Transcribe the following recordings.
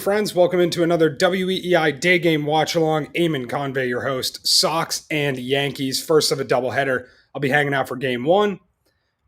friends. Welcome into another WEEI Day Game Watchalong. Eamon Convey, your host. Sox and Yankees, first of a doubleheader. I'll be hanging out for Game 1.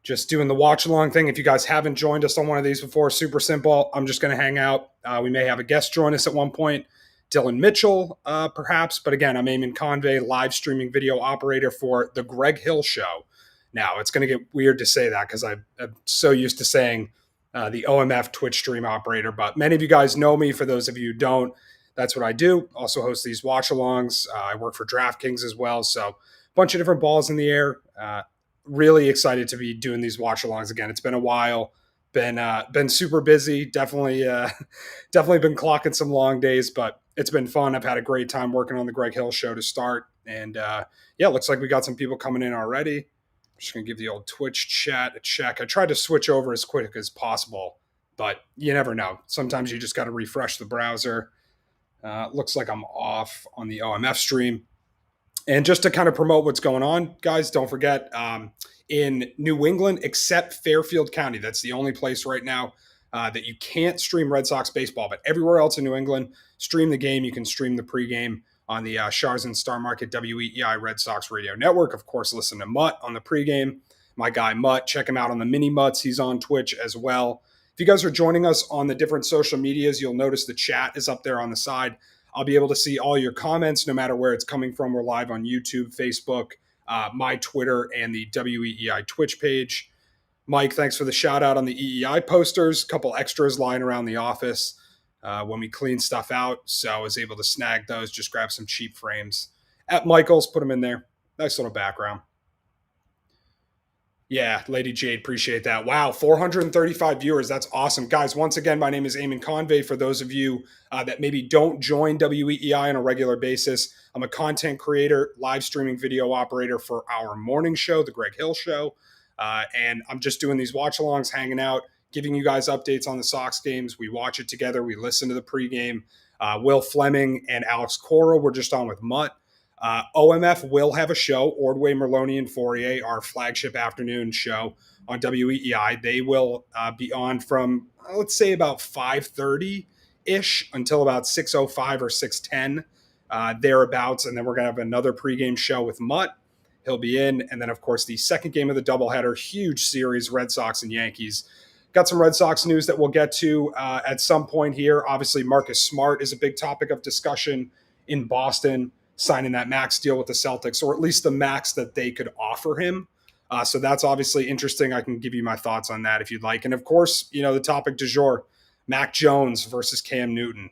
Just doing the watch-along thing. If you guys haven't joined us on one of these before, super simple. I'm just going to hang out. We may have a guest join us at one point. Dylan Mitchell, perhaps. But again, I'm Eamon Convey, live streaming video operator for The Greg Hill Show. Now, it's going to get weird to say that because I'm so used to saying the OMF Twitch stream operator. But many of you guys know me. For those of you who don't, that's what I do. Also host these watch-alongs. I work for DraftKings as well. So a bunch of different balls in the air. Really excited to be doing these watch-alongs again. It's been a while. Been super busy. Definitely been clocking some long days, but it's been fun. I've had a great time working on the Greg Hill Show to start. And looks like we got some people coming in already. I'm just going to give the old Twitch chat a check. I tried to switch over as quick as possible, but you never know. Sometimes you just got to refresh the browser. Looks like I'm off on the OMF stream. And just to kind of promote what's going on, guys, don't forget, in New England, except Fairfield County, that's the only place right now that you can't stream Red Sox baseball. But everywhere else in New England, stream the game. You can stream the pregame on the Shars and Star Market WEEI Red Sox Radio Network. Of course, listen to Mutt on the pregame. My guy Mutt, check him out on the Mini Mutts. He's on Twitch as well. If you guys are joining us on the different social medias, you'll notice the chat is up there on the side. I'll be able to see all your comments no matter where it's coming from. We're live on YouTube, Facebook, my Twitter, and the WEEI Twitch page. Mike, thanks for the shout out on the EEI posters. A couple extras lying around the office when we clean stuff out. So I was able to snag those, just grab some cheap frames at Michael's, put them in there. Nice little background. Yeah, Lady Jade, appreciate that. Wow, 435 viewers. That's awesome. Guys, once again, my name is Eamon Convey. For those of you that maybe don't join WEEI on a regular basis, I'm a content creator, live streaming video operator for our morning show, The Greg Hill Show. And I'm just doing these watch-alongs, hanging out, giving you guys updates on the Sox games. We watch it together. We listen to the pregame. Will Fleming and Alex Cora were just on with Mutt. OMF will have a show, Ordway, Merloni, and Fauria, our flagship afternoon show on WEEI. They will be on from, let's say, about 5:30-ish until about 6:05 or 6:10, thereabouts. And then we're going to have another pregame show with Mutt. He'll be in. And then, of course, the second game of the doubleheader, huge series, Red Sox and Yankees. Got some Red Sox news that we'll get to at some point here. Obviously, Marcus Smart is a big topic of discussion in Boston, signing that max deal with the Celtics, or at least the max that they could offer him. So that's obviously interesting. I can give you my thoughts on that if you'd like. And of course, the topic du jour, Mac Jones versus Cam Newton.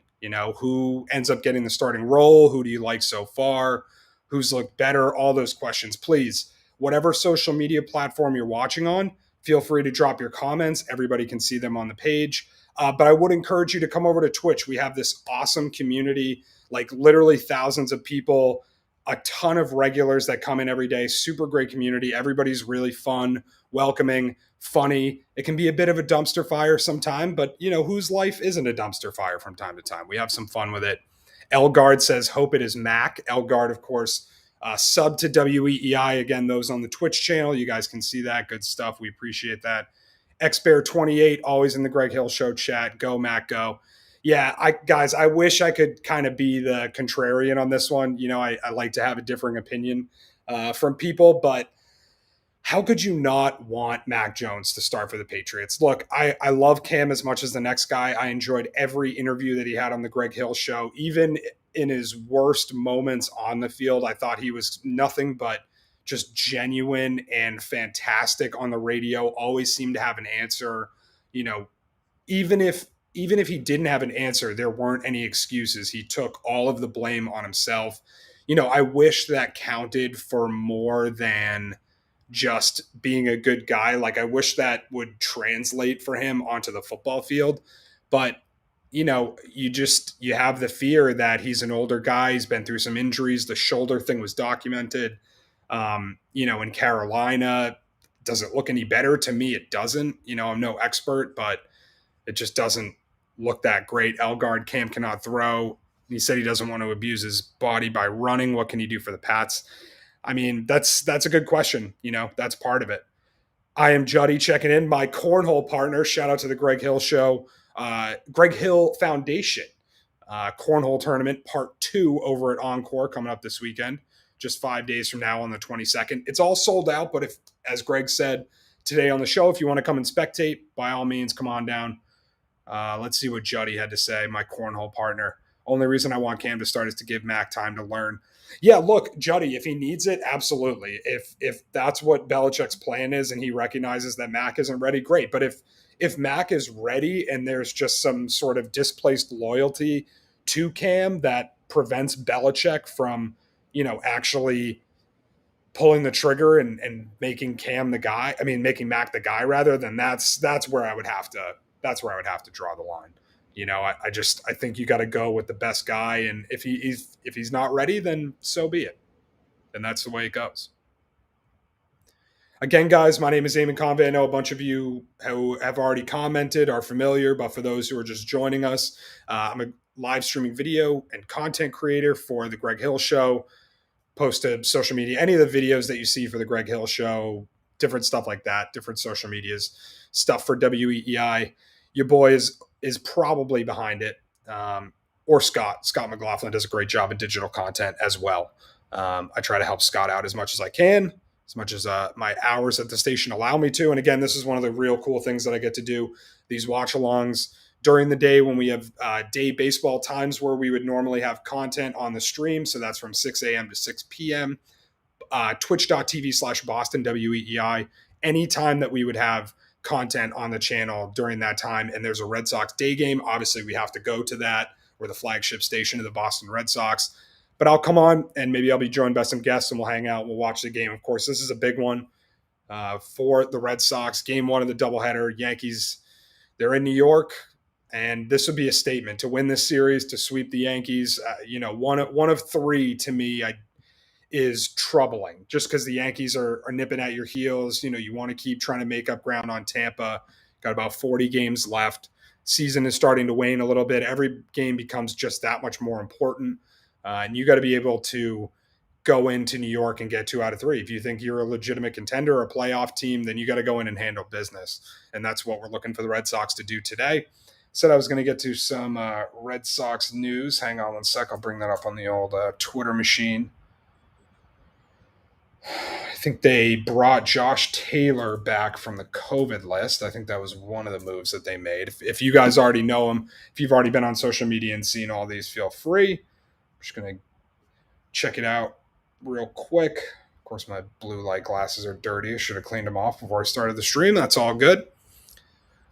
Who ends up getting the starting role? Who do you like so far? Who's looked better? All those questions. Please, whatever social media platform you're watching on, feel free to drop your comments. Everybody can see them on the page. But I would encourage you to come over to Twitch. We have this awesome community, like literally thousands of people, a ton of regulars that come in every day. Super great community. Everybody's really fun, welcoming, funny. It can be a bit of a dumpster fire sometime, but whose life isn't a dumpster fire from time to time? We have some fun with it. Elgard says, hope it is Mac. Elgard, of course, sub to WEEI. Again, those on the Twitch channel, you guys can see that. Good stuff. We appreciate that. XBear28, always in the Greg Hill Show chat. Go, Mac, go. Yeah, I wish I could kind of be the contrarian on this one. I like to have a differing opinion from people, but how could you not want Mac Jones to start for the Patriots? Look, I love Cam as much as the next guy. I enjoyed every interview that he had on the Greg Hill Show. Even in his worst moments on the field, I thought he was nothing but just genuine and fantastic on the radio. Always seemed to have an answer. Even if he didn't have an answer, there weren't any excuses. He took all of the blame on himself. I wish that counted for more than just being a good guy. Like, I wish that would translate for him onto the football field. But, you have the fear that he's an older guy. He's been through some injuries. The shoulder thing was documented. In Carolina, does it look any better? To me, it doesn't. I'm no expert, but it just doesn't look that great. Elgard, Cam cannot throw. He said he doesn't want to abuse his body by running. What can he do for the Pats? I mean, that's a good question. That's part of it. I am Juddy checking in. My cornhole partner, shout out to the Greg Hill Show, Greg Hill Foundation. Cornhole Tournament Part 2 over at Encore coming up this weekend, just 5 days from now on the 22nd. It's all sold out, but if, as Greg said today on the show, if you want to come and spectate, by all means, come on down. Let's see what Juddy had to say, my cornhole partner. Only reason I want Cam to start is to give Mac time to learn. Yeah, look, Juddy, if he needs it, absolutely. If that's what Belichick's plan is and he recognizes that Mac isn't ready, great. But if Mac is ready and there's just some sort of displaced loyalty to Cam that prevents Belichick from, actually pulling the trigger and making Cam the guy, making Mac the guy rather, then that's where I would have to draw the line. I think you got to go with the best guy, and if he's not ready, then so be it. And that's the way it goes. Again, guys, my name is Eamon Convey. I know a bunch of you who have already commented are familiar, but for those who are just joining us, I'm a live streaming video and content creator for the Greg Hill Show. Post to social media, any of the videos that you see for the Greg Hill Show, different stuff like that, different social medias, stuff for WEEI. Your boy is probably behind it, or Scott McLaughlin does a great job in digital content as well. I try to help Scott out as much as I can, as much as my hours at the station allow me to. And again, this is one of the real cool things that I get to do, these watch-alongs during the day when we have day baseball times where we would normally have content on the stream. So that's from 6 a.m. to 6 p.m. Twitch.tv/Boston WEEI. Anytime that we would have content on the channel during that time and there's a Red Sox day game, obviously we have to go to that. We're the flagship station of the Boston Red Sox. But I'll come on and maybe I'll be joined by some guests and we'll hang out. We'll watch the game. Of course, this is a big one for the Red Sox. Game 1 of the doubleheader. Yankees, they're in New York. And this would be a statement to win this series, to sweep the Yankees. One of three to me is troubling just because the Yankees are nipping at your heels. You want to keep trying to make up ground on Tampa. Got about 40 games left. Season is starting to wane a little bit. Every game becomes just that much more important. And you got to be able to go into New York and get 2 out of 3. If you think you're a legitimate contender or a playoff team, then you got to go in and handle business. And that's what we're looking for the Red Sox to do today. Said I was going to get to some Red Sox news. Hang on one sec. I'll bring that up on the old Twitter machine. I think they brought Josh Taylor back from the COVID list. I think that was one of the moves that they made. If you guys already know him, if you've already been on social media and seen all these, feel free. I'm just going to check it out real quick. Of course, my blue light glasses are dirty. I should have cleaned them off before I started the stream. That's all good.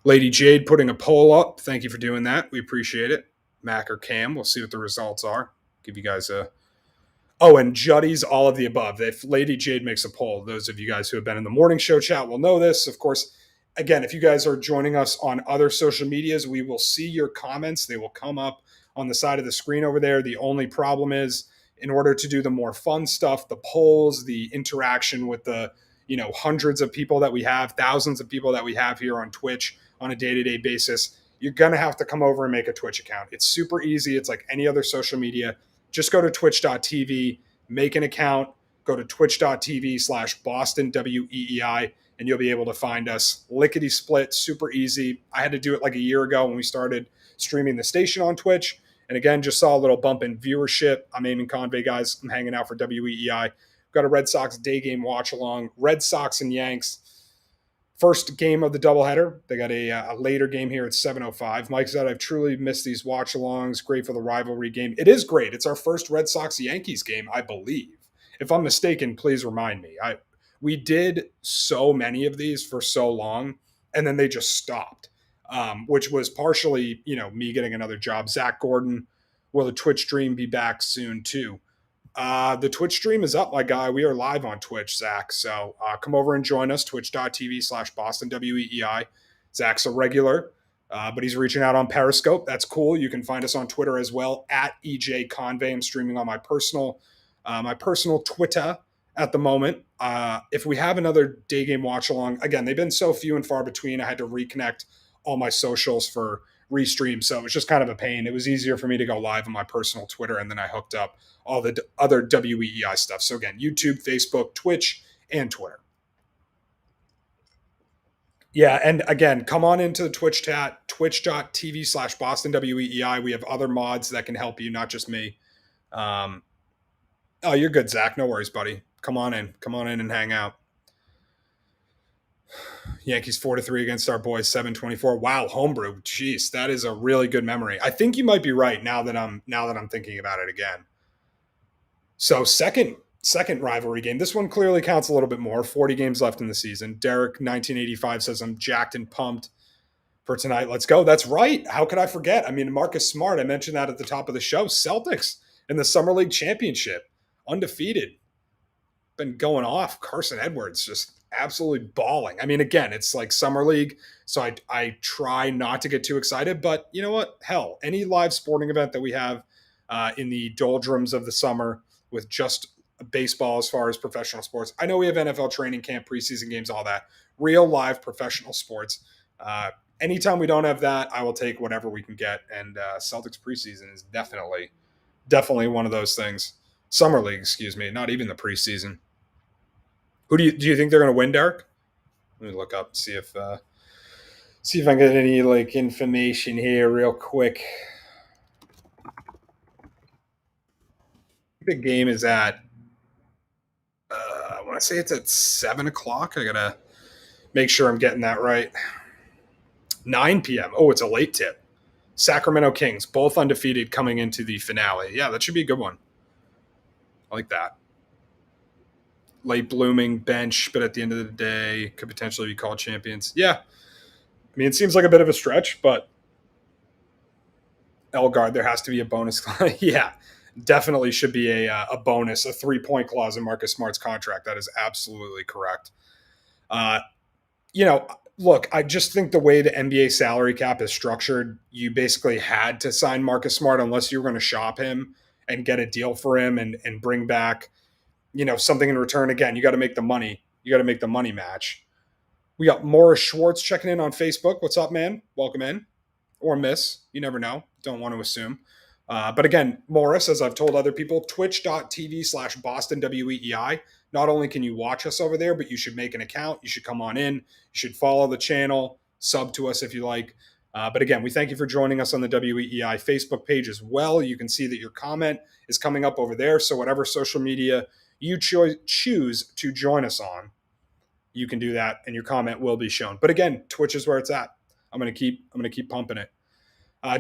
Lady Jade putting a poll up. Thank you for doing that. We appreciate it. Mac or Cam, we'll see what the results are. Give you guys a... Oh, and Juddy's all of the above. If Lady Jade makes a poll, those of you guys who have been in the morning show chat will know this. Of course, again, if you guys are joining us on other social medias, we will see your comments. They will come up on the side of the screen over there. The only problem is, in order to do the more fun stuff, the polls, the interaction with the hundreds of people that we have, thousands of people that we have here on Twitch on a day-to-day basis, you're going to have to come over and make a Twitch account. It's super easy. It's like any other social media. Just go to twitch.tv, make an account, go to twitch.tv/Boston WEEI, and you'll be able to find us lickety split, super easy. I had to do it like a year ago when we started streaming the station on Twitch. And again, just saw a little bump in viewership. I'm Eamon Convey, guys. I'm hanging out for WEEI. Got a Red Sox day game watch along. Red Sox and Yanks. First game of the doubleheader. They got a later game here at 7:05. Mike said, I've truly missed these watch-alongs. Great for the rivalry game. It is great. It's our first Red Sox-Yankees game, I believe. If I'm mistaken, please remind me. We did so many of these for so long, and then they just stopped, which was partially, me getting another job. Zach Gordon, will the Twitch stream be back soon, too? The Twitch stream is up, my guy. We are live on Twitch, Zach. So come over and join us, twitch.tv/Boston WEEI. Zach's a regular, but he's reaching out on Periscope. That's cool. You can find us on Twitter as well, at EJ Convey. I'm streaming on my personal Twitter at the moment. If we have another day game watch along, again, they've been so few and far between. I had to reconnect all my socials for restream. So it was just kind of a pain. It was easier for me to go live on my personal Twitter, and then I hooked up all the other WEEI stuff. So again, YouTube, Facebook, Twitch, and Twitter. Yeah, and again, come on into the Twitch chat, twitch.tv/Boston WEEI. We have other mods that can help you, not just me. Um, oh, you're good, Zach. No worries, buddy. Come on in. Come on in and hang out. Yankees 4-3 against our boys 7-24. Wow, homebrew. Jeez, that is a really good memory. I think you might be right now that I'm thinking about it again. So second rivalry game. This one clearly counts a little bit more. 40 games left in the season. Derek 1985 says I'm jacked and pumped for tonight. Let's go. That's right. How could I forget? I mean, Marcus Smart, I mentioned that at the top of the show. Celtics in the Summer League Championship, undefeated. Been going off. Carson Edwards just absolutely balling. I mean, again, it's like Summer League, so I try not to get too excited, but you know what? Hell, any live sporting event that we have in the doldrums of the summer with just baseball as far as professional sports. I know we have NFL training camp, preseason games, all that. Real live professional sports. Anytime we don't have that, I will take whatever we can get. And Celtics preseason is definitely one of those things. Summer League, excuse me, not even the preseason. Who do you think they're going to win, Derek? Let me look up and see if I can get any like information here real quick. The game is at I want to say it's at 7:00. I gotta make sure I'm getting that right. 9 p.m. Oh, it's a late tip. Sacramento Kings, both undefeated coming into the finale. Yeah, that should be a good one. I like that. Late blooming bench, but at the end of the day, could potentially be called champions. Yeah. I mean, it seems like a bit of a stretch, but Elgard, there has to be a bonus. Yeah, definitely should be a bonus, a 3-point clause in Marcus Smart's contract. That is absolutely correct. Uh, look, I just think the way the NBA salary cap is structured, you basically had to sign Marcus Smart unless you were going to shop him and get a deal for him and bring back, something in return. Again, you got to make the money. You got to make the money match. We got Morris Schwartz checking in on Facebook. What's up, man? Welcome in. Or miss. You never know. Don't want to assume. But again, Morris, as I've told other people, twitch.tv/Boston WEEI. Not only can you watch us over there, but you should make an account. You should come on in. You should follow the channel, sub to us if you like. But again, we thank you for joining us on the WEEI Facebook page as well. You can see that your comment is coming up over there. So whatever social media you choose to join us on, you can do that and your comment will be shown. But again, Twitch is where it's at. I'm going to keep pumping it.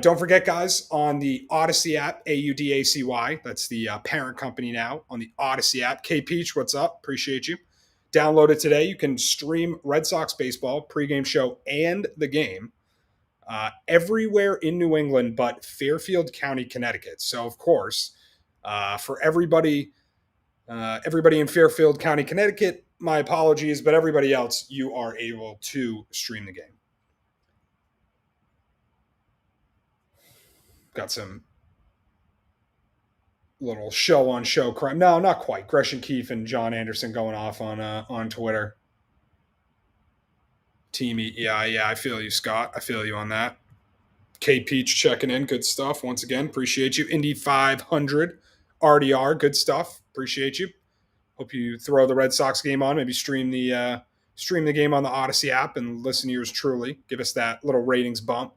Don't forget, guys, on the Odyssey app, AUDACY, that's the parent company now on the Odyssey app. K Peach, what's up? Appreciate you. Download it today. You can stream Red Sox baseball, pregame show, and the game everywhere in New England but Fairfield County, Connecticut. So, of course, for everybody in Fairfield County, Connecticut, my apologies, but everybody else, you are able to stream the game. Got some little show-on-show crime. No, not quite. Gresham Keefe and John Anderson going off on Twitter. Team Eat. Yeah, I feel you, Scott. I feel you on that. K Peach checking in. Good stuff. Once again, appreciate you. Indy 500. RDR. Good stuff. Appreciate you. Hope you throw the Red Sox game on. Maybe stream the game on the Odyssey app and listen to yours truly. Give us that little ratings bump.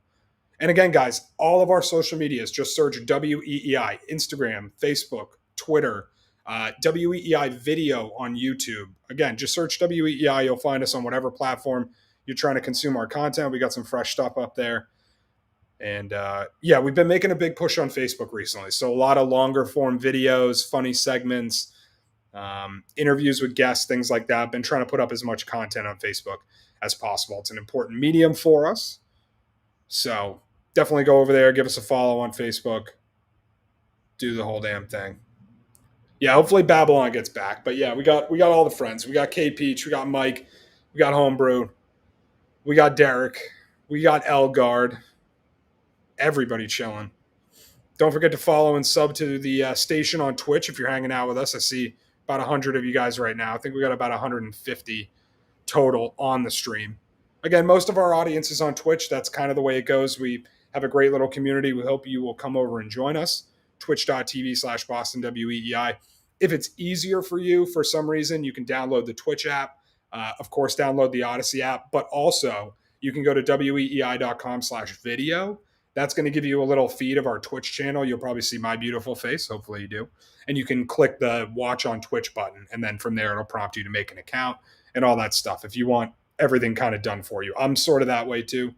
And again, guys, all of our social medias, just search WEEI, Instagram, Facebook, Twitter, WEEI video on YouTube. Again, just search WEEI. You'll find us on whatever platform you're trying to consume our content. We got some fresh stuff up there. And we've been making a big push on Facebook recently. So a lot of longer form videos, funny segments, interviews with guests, things like that. Been trying to put up as much content on Facebook as possible. It's an important medium for us. So definitely go over there, give us a follow on Facebook, do the whole damn thing. Yeah, hopefully Babylon gets back. But yeah, we got all the friends. We got K Peach, we got Mike, we got Homebrew, we got Derek, we got Elgard. Everybody chilling. Don't forget to follow and sub to the station on Twitch if you're hanging out with us. I see about 100 of you guys right now. I think we got about 150 total on the stream. Again, most of our audience is on Twitch. That's kind of the way it goes. We have a great little community. We hope you will come over and join us. Twitch.tv/Boston WEEI. If it's easier for you for some reason, you can download the Twitch app. Of course, download the Odyssey app, but also you can go to weei.com/video. That's going to give you a little feed of our Twitch channel. You'll probably see my beautiful face. Hopefully you do. And you can click the watch on Twitch button. And then from there, it'll prompt you to make an account and all that stuff. If you want everything kind of done for you, I'm sort of that way too.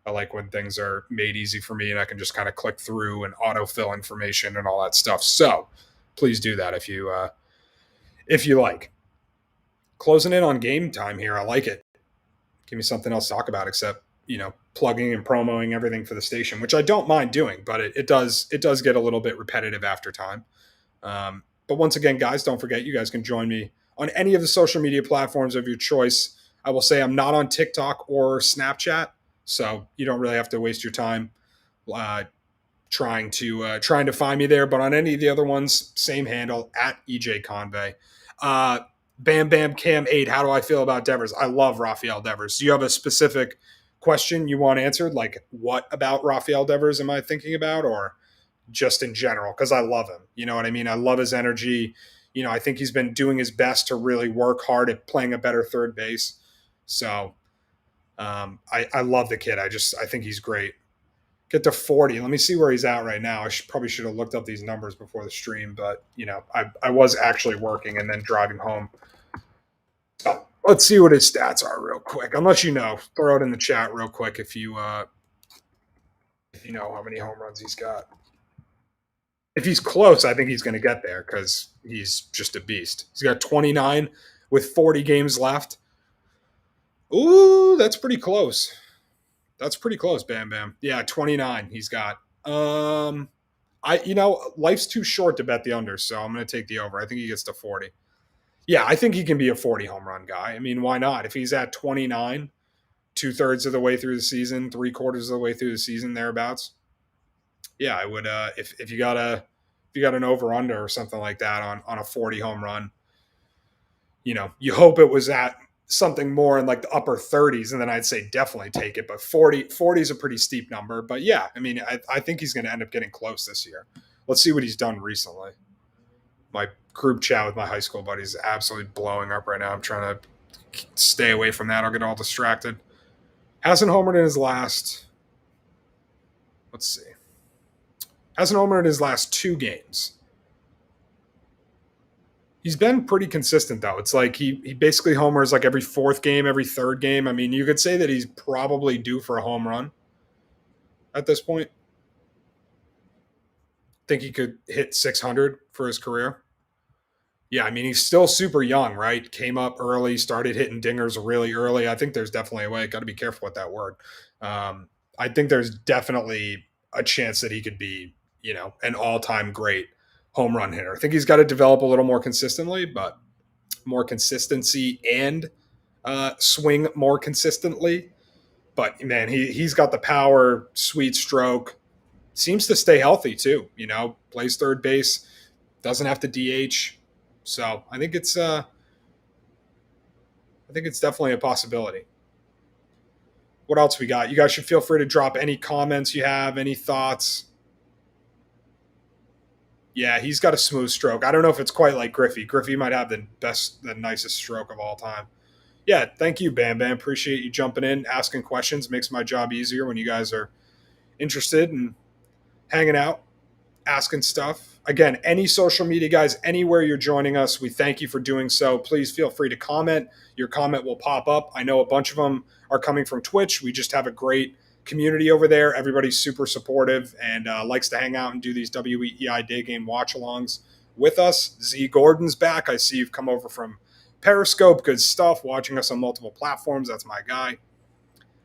I like when things are made easy for me and I can just kind of click through and autofill information and all that stuff. So please do that if you like. Closing in on game time here. I like it. Give me something else to talk about except, plugging and promoting everything for the station, which I don't mind doing, but it does get a little bit repetitive after time. But once again, guys, don't forget you guys can join me on any of the social media platforms of your choice. I will say I'm not on TikTok or Snapchat, so you don't really have to waste your time trying to find me there. But on any of the other ones, same handle at EJ Convey. Bam Bam Cam 8. How do I feel about Devers? I love Rafael Devers. Do you have a specific question you want answered? Like, what about Rafael Devers am I thinking about, or just in general? Because I love him. You know what I mean? I love his energy. I think he's been doing his best to really work hard at playing a better third base. So I love the kid. I think he's great. Get to 40. Let me see where he's at right now. I probably should have looked up these numbers before the stream, but I was actually working and then driving home. So let's see what his stats are real quick. Unless throw it in the chat real quick if you know how many home runs he's got. If he's close, I think he's going to get there because he's just a beast. He's got 29 with 40 games left. Ooh, that's pretty close. That's pretty close, Bam Bam. Yeah, 29 he's got. Life's too short to bet the under, so I'm going to take the over. I think he gets to 40. Yeah, I think he can be a 40 home run guy. I mean, why not? If he's at 29, 2/3 of the way through the season, 3/4 of the way through the season, thereabouts. Yeah, I would. If you got an over under or something like that on a 40 home run, you hope it was at something more in like the upper 30s, and then I'd say definitely take it. But 40 is a pretty steep number. But yeah, I mean, I think he's going to end up getting close this year. Let's see what he's done recently. My group chat with my high school buddies is absolutely blowing up right now. I'm trying to stay away from that. I'll get all distracted. Hasn't homered in his last. Let's see. Hasn't homered in his last 2 games. He's been pretty consistent, though. It's like he basically homers like every 4th game, every 3rd game. I mean, you could say that he's probably due for a home run at this point. Think he could hit 600 for his career. Yeah, I mean, he's still super young, right? Came up early, started hitting dingers really early. I think there's definitely a way. Got to be careful with that word. I think there's definitely a chance that he could be, an all-time great home run hitter. I think he's got to develop a little more consistently, but more consistency and swing more consistently. But man, he's got the power, sweet stroke. Seems to stay healthy too. Plays third base, doesn't have to DH. So I think it's definitely a possibility. What else we got? You guys should feel free to drop any comments you have, any thoughts. Yeah, he's got a smooth stroke. I don't know if it's quite like Griffey. Griffey might have the nicest stroke of all time. Yeah, thank you, Bam Bam. Appreciate you jumping in, asking questions. Makes my job easier when you guys are interested and hanging out, asking stuff. Again, any social media guys, anywhere you're joining us, we thank you for doing so. Please feel free to comment. Your comment will pop up. I know a bunch of them are coming from Twitch. We just have a great community over there. Everybody's super supportive and likes to hang out and do these WEEI day game watch-alongs with us. Z Gordon's back. I see you've come over from Periscope. Good stuff. Watching us on multiple platforms. That's my guy.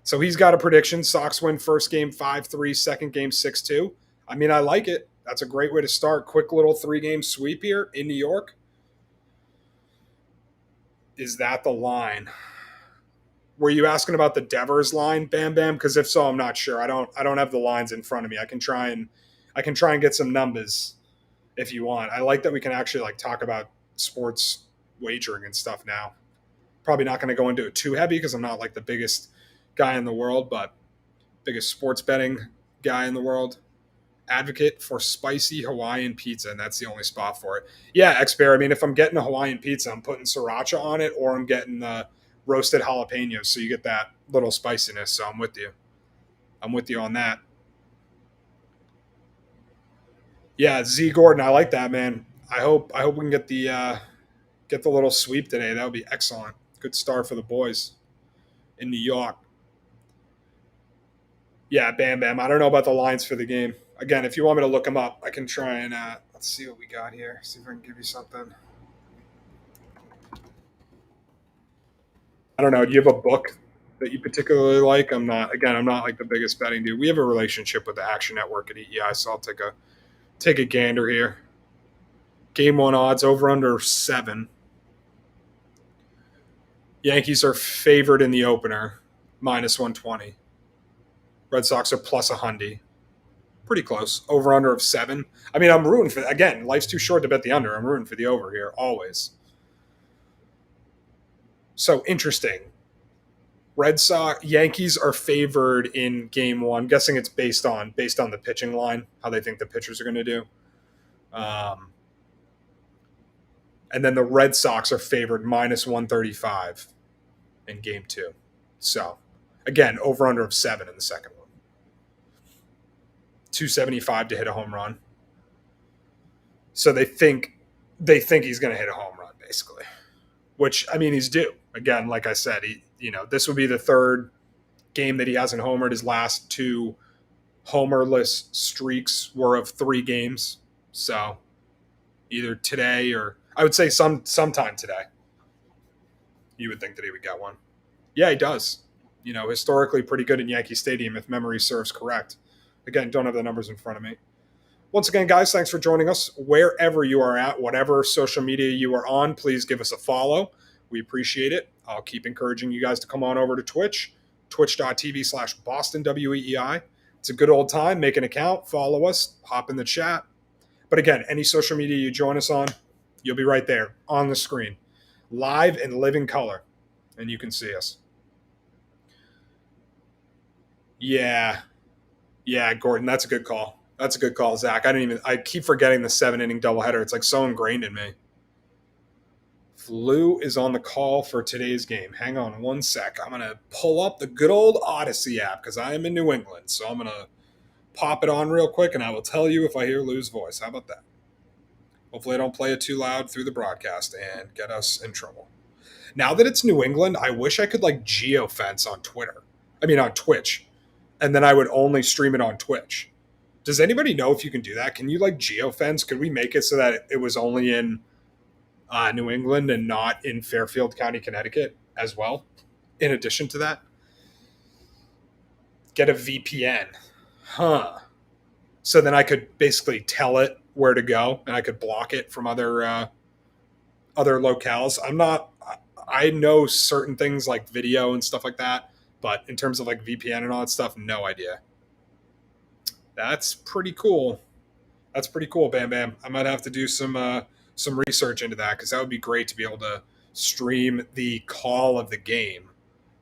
So he's got a prediction. Sox win first game 5-3, second game 6-2. I mean, I like it. That's a great way to start. Quick little 3-game sweep here in New York. Is that the line? Were you asking about the Devers line, Bam Bam? Because if so, I'm not sure. I don't have the lines in front of me. I can try and get some numbers if you want. I like that we can actually talk about sports wagering and stuff now. Probably not going to go into it too heavy because I'm not like the biggest guy in the world, but biggest sports betting guy in the world. Advocate for spicy Hawaiian pizza, and that's the only spot for it. Yeah, X-Bear, I mean, if I'm getting a Hawaiian pizza, I'm putting sriracha on it, or I'm getting the roasted jalapenos, so you get that little spiciness. So I'm with you. I'm with you on that. Yeah, Z Gordon, I like that, man. I hope we can get the little sweep today. That would be excellent. Good start for the boys in New York. Yeah, Bam Bam. I don't know about the lines for the game. Again, if you want me to look them up, I can try and let's see what we got here. See if I can give you something. I don't know. Do you have a book that you particularly like? I'm not like the biggest betting dude. We have a relationship with the Action Network at EEI, so I'll take a gander here. Game one odds over under 7. Yankees are favored in the opener, minus 120. Red Sox are plus 100. Pretty close. Over under of 7. I mean, I'm rooting for, again, life's too short to bet the under. I'm rooting for the over here, always. So interesting. Red Sox, Yankees are favored in game one. I'm guessing it's based on the pitching line, how they think the pitchers are going to do. And then the Red Sox are favored minus 135 in game 2. So, again, over under of 7 in the second one. 275 to hit a home run. So they think he's going to hit a home run, basically. Which, I mean, he's due. Again, like I said, this would be the third game that he hasn't homered. His last 2 homerless streaks were of 3 games. So either today or I would say sometime today. You would think that he would get one. Yeah, he does. Historically pretty good in Yankee Stadium if memory serves correct. Again, don't have the numbers in front of me. Once again, guys, thanks for joining us. Wherever you are at, whatever social media you are on, please give us a follow. We appreciate it. I'll keep encouraging you guys to come on over to Twitch, twitch.tv/BostonWEEI. It's a good old time. Make an account, follow us, hop in the chat. But again, any social media you join us on, you'll be right there on the screen, live and living color, and you can see us. Yeah, Gordon, that's a good call. That's a good call, Zach. I keep forgetting the 7-inning doubleheader. It's like so ingrained in me. Flu is on the call for today's game. Hang on one sec. I'm going to pull up the good old Odyssey app because I am in New England. So I'm going to pop it on real quick and I will tell you if I hear Lou's voice. How about that? Hopefully I don't play it too loud through the broadcast and get us in trouble. Now that it's New England, I wish I could like geofence on on Twitch. And then I would only stream it on Twitch. Does anybody know if you can do that? Can you like geofence? Could we make it so that it was only in New England and not in Fairfield County, Connecticut as well? In addition to that, get a VPN. So then I could basically tell it where to go and I could block it from other locales. I know certain things like video and stuff like that, but in terms of like VPN and all that stuff, no idea. That's pretty cool. Bam Bam. I might have to do some research into that because that would be great to be able to stream the call of the game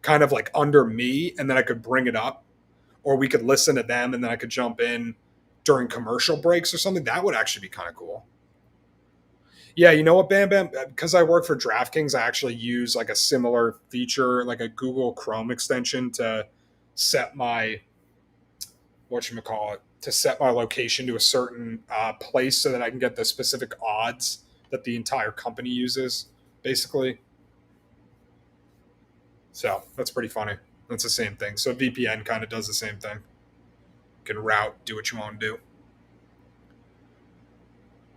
kind of like under me, and then I could bring it up, or we could listen to them and then I could jump in during commercial breaks or something. That would actually be kind of cool. Yeah, you know what, Bam Bam? Because I work for DraftKings, I actually use like a similar feature, like a Google Chrome extension to set my location to a certain place so that I can get the specific odds that the entire company uses, basically. So that's pretty funny. That's the same thing. So VPN kind of does the same thing. You can route, do what you want to do.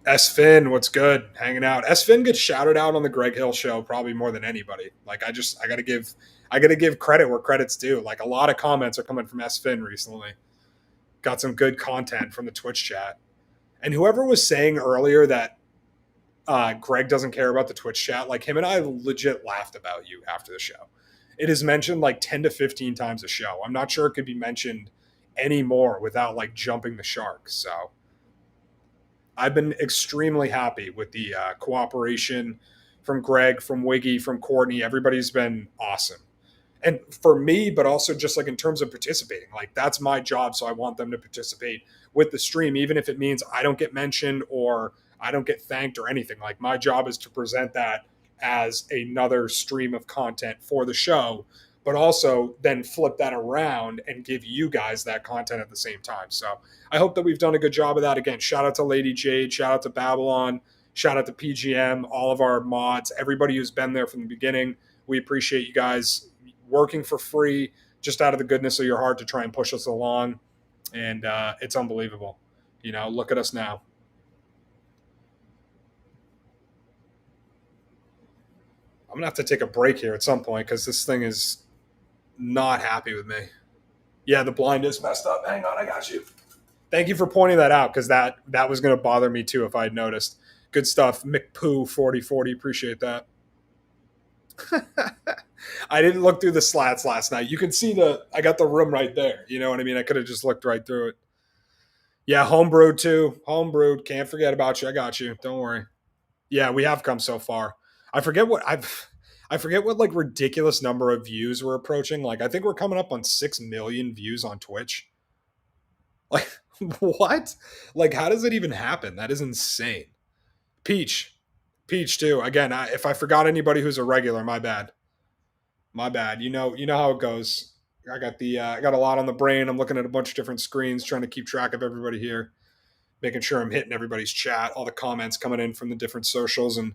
S Finn, what's good? Hanging out. S Finn gets shouted out on the Greg Hill show probably more than anybody. Like I gotta give credit where credit's due. Like a lot of comments are coming from S Finn recently. Got some good content from the Twitch chat. And whoever was saying earlier that Greg doesn't care about the Twitch chat, like him and I legit laughed about you after the show. It is mentioned like 10 to 15 times a show. I'm not sure it could be mentioned anymore without like jumping the shark. So I've been extremely happy with the cooperation from Greg, from Wiggy, from Courtney. Everybody's been awesome. And for me, but also just like in terms of participating, like that's my job. So I want them to participate with the stream, even if it means I don't get mentioned or I don't get thanked or anything. Like my job is to present that as another stream of content for the show, but also then flip that around and give you guys that content at the same time. So I hope that we've done a good job of that. Again, shout out to Lady Jade, shout out to Babylon, shout out to PGM, all of our mods, everybody who's been there from the beginning. We appreciate you guys working for free, just out of the goodness of your heart to try and push us along. And it's unbelievable. Look at us now. I'm going to have to take a break here at some point because this thing is not happy with me. Yeah, the blind is messed up. Hang on, I got you. Thank you for pointing that out because that was going to bother me too if I had noticed. Good stuff. McPoo4040. Appreciate that. I didn't look through the slats last night. You can see I got the room right there. You know what I mean? I could have just looked right through it. Yeah, homebrewed too. Homebrewed. Can't forget about you. I got you. Don't worry. Yeah, we have come so far. I forget what like ridiculous number of views we're approaching. Like I think we're coming up on 6 million views on Twitch. Like what? Like how does it even happen? That is insane. Peach too. Again, if I forgot anybody who's a regular, my bad. My bad. You know how it goes. I got a lot on the brain. I'm looking at a bunch of different screens, trying to keep track of everybody here, making sure I'm hitting everybody's chat, all the comments coming in from the different socials and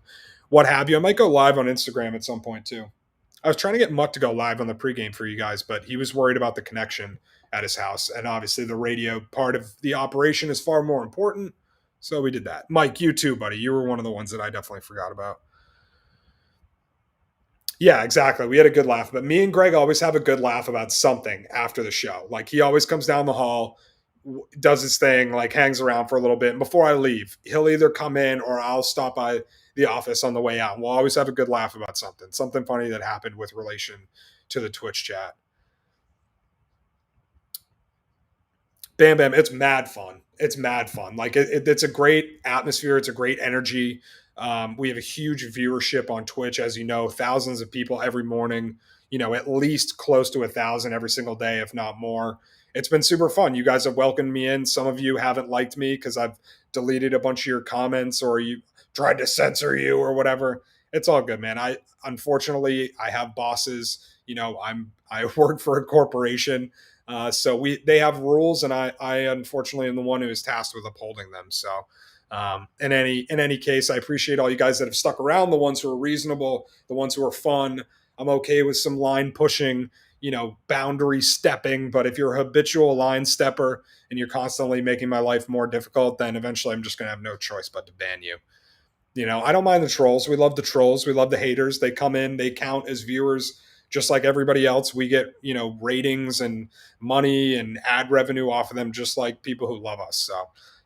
what have you. I might go live on Instagram at some point too. I was trying to get Mutt to go live on the pregame for you guys, but he was worried about the connection at his house. And obviously the radio part of the operation is far more important. So we did that. Mike, you too, buddy. You were one of the ones that I definitely forgot about. Yeah, exactly. We had a good laugh, but me and Greg always have a good laugh about something after the show. Like he always comes down the hall, does his thing, like hangs around for a little bit. And before I leave, he'll either come in or I'll stop by the office on the way out. We'll always have a good laugh about something funny that happened with relation to the Twitch chat. Bam Bam, it's mad fun. It's mad fun. Like it's a great atmosphere. It's a great energy. We have a huge viewership on Twitch, as you know, thousands of people every morning. At least close to 1,000 every single day, if not more. It's been super fun. You guys have welcomed me in. Some of you haven't liked me because I've deleted a bunch of your comments or you tried to censor you or whatever. It's all good, man. Unfortunately I have bosses. I work for a corporation. So they have rules, and I unfortunately am the one who is tasked with upholding them. So, in any case, I appreciate all you guys that have stuck around, the ones who are reasonable, the ones who are fun. I'm okay with some line pushing, boundary stepping. But if you're a habitual line stepper and you're constantly making my life more difficult, then eventually I'm just going to have no choice but to ban you. I don't mind the trolls. We love the trolls. We love the haters. They come in, they count as viewers just like everybody else. We get, ratings and money and ad revenue off of them, just like people who love us. So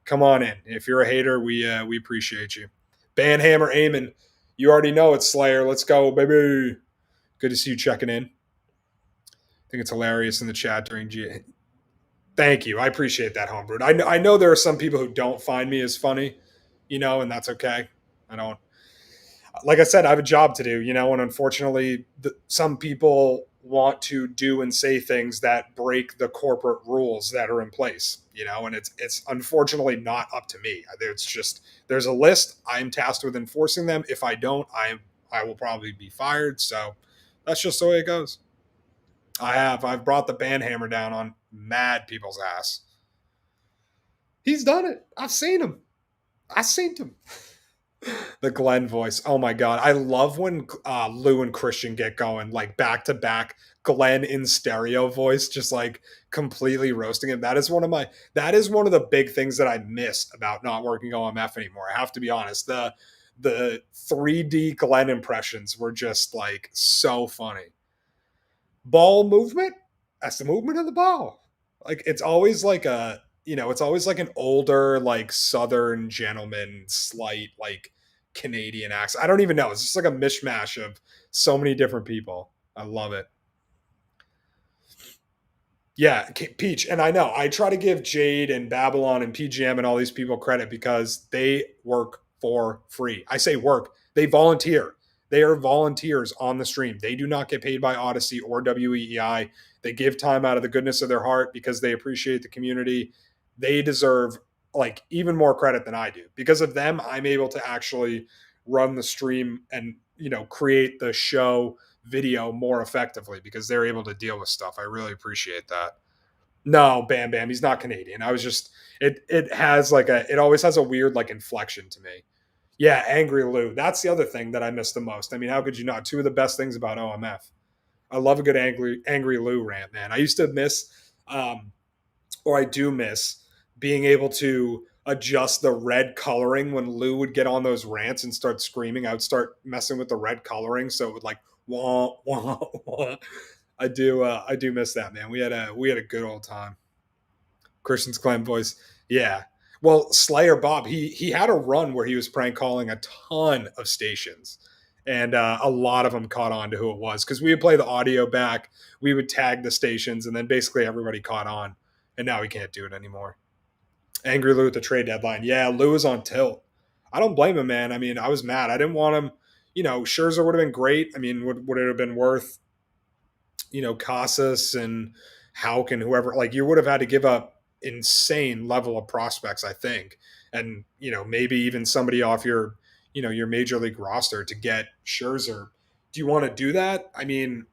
come on in. If you're a hater, we appreciate you. Banhammer Eamon, you already know it's Slayer. Let's go, baby. Good to see you checking in. I think it's hilarious in the chat during G. Thank you. I appreciate that, Homebrew. I know there are some people who don't find me as funny, and that's okay. I don't. Like I said, I have a job to do, and unfortunately, some people want to do and say things that break the corporate rules that are in place, and it's unfortunately not up to me. It's just there's a list. I'm tasked with enforcing them. If I don't, I will probably be fired. So that's just the way it goes. I've brought the band hammer down on mad people's ass. He's done it. I've seen him. The Glenn voice. Oh my god, I love when Lou and Christian get going, like back to back. Glenn in stereo voice, just like completely roasting him. That is one of the big things that I miss about not working OMF anymore. I have to be honest. The 3D Glenn impressions were just like so funny. Ball movement. That's the movement of the ball. Like it's always like it's always like an older, like Southern gentleman, slight, like Canadian accent. I don't even know. It's just like a mishmash of so many different people. I love it. Yeah, Peach. And I know I try to give Jade and Babylon and PGM and all these people credit because they work for free. I say work, they volunteer. They are volunteers on the stream. They do not get paid by Odyssey or WEEI. They give time out of the goodness of their heart because they appreciate the community. They deserve like even more credit than I do. Because of them, I'm able to actually run the stream and create the show video more effectively because they're able to deal with stuff. I really appreciate that. No, Bam Bam, he's not Canadian. I was just it has like it always has a weird like inflection to me. Yeah, Angry Lou. That's the other thing that I miss the most. I mean, how could you not? Two of the best things about OMF. I love a good Angry Lou rant, man. I used to miss or I do miss being able to adjust the red coloring when Lou would get on those rants and start screaming. I would start messing with the red coloring so it would like wah wah wah. I do miss that, man. We had a good old time. Christian's clan voice. Yeah. Well, Slayer Bob, he had a run where he was prank calling a ton of stations, and a lot of them caught on to who it was because we would play the audio back, we would tag the stations, and then basically everybody caught on. And now we can't do it anymore. Angry Lou at the trade deadline. Yeah, Lou was on tilt. I don't blame him, man. I mean, I was mad. I didn't want him. Scherzer would have been great. I mean, would it have been worth Casas and Hauk and whoever, like you would have had to give up insane level of prospects, I think. And, maybe even somebody off your major league roster to get Scherzer. Do you want to do that? I mean,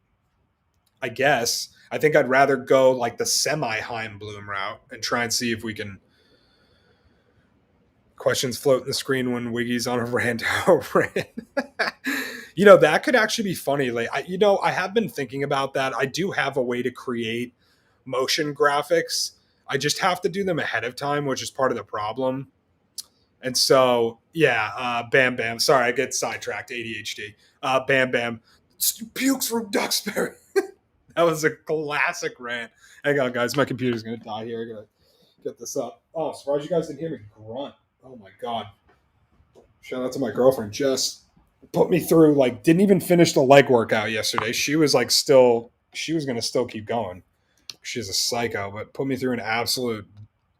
I guess. I think I'd rather go like the semi Heim Bloom route and try and see if we can. Questions float in the screen when Wiggy's on a rant. That could actually be funny. Like, I have been thinking about that. I do have a way to create motion graphics. I just have to do them ahead of time, which is part of the problem. And so, yeah, Bam Bam. Sorry, I get sidetracked. ADHD. Bam Bam. Pukes from Duxbury. That was a classic rant. Hang on, guys. My computer's going to die here. I got to get this up. Oh, surprised you guys didn't hear me grunt. Oh, my God. Shout out to my girlfriend, Jess. Put me through, like, didn't even finish the leg workout yesterday. She was, like, she was going to still keep going. She's a psycho, but put me through an absolute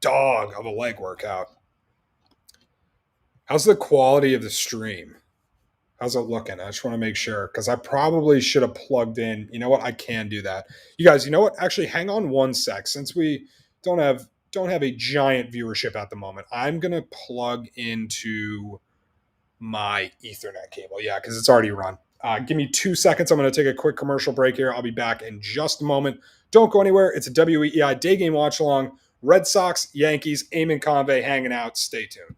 dog of a leg workout. How's the quality of the stream? How's it looking? I just want to make sure because I probably should have plugged in. You know what? I can do that. You guys, you know what? Actually, hang on one sec. Since we don't have a giant viewership at the moment, I'm gonna plug into my Ethernet cable. Yeah, because it's already run. Give me 2 seconds. I'm going to take a quick commercial break here. I'll be back in just a moment. Don't go anywhere. It's a WEEI day game watch along. Red Sox, Yankees, Eamon Convey hanging out. Stay tuned.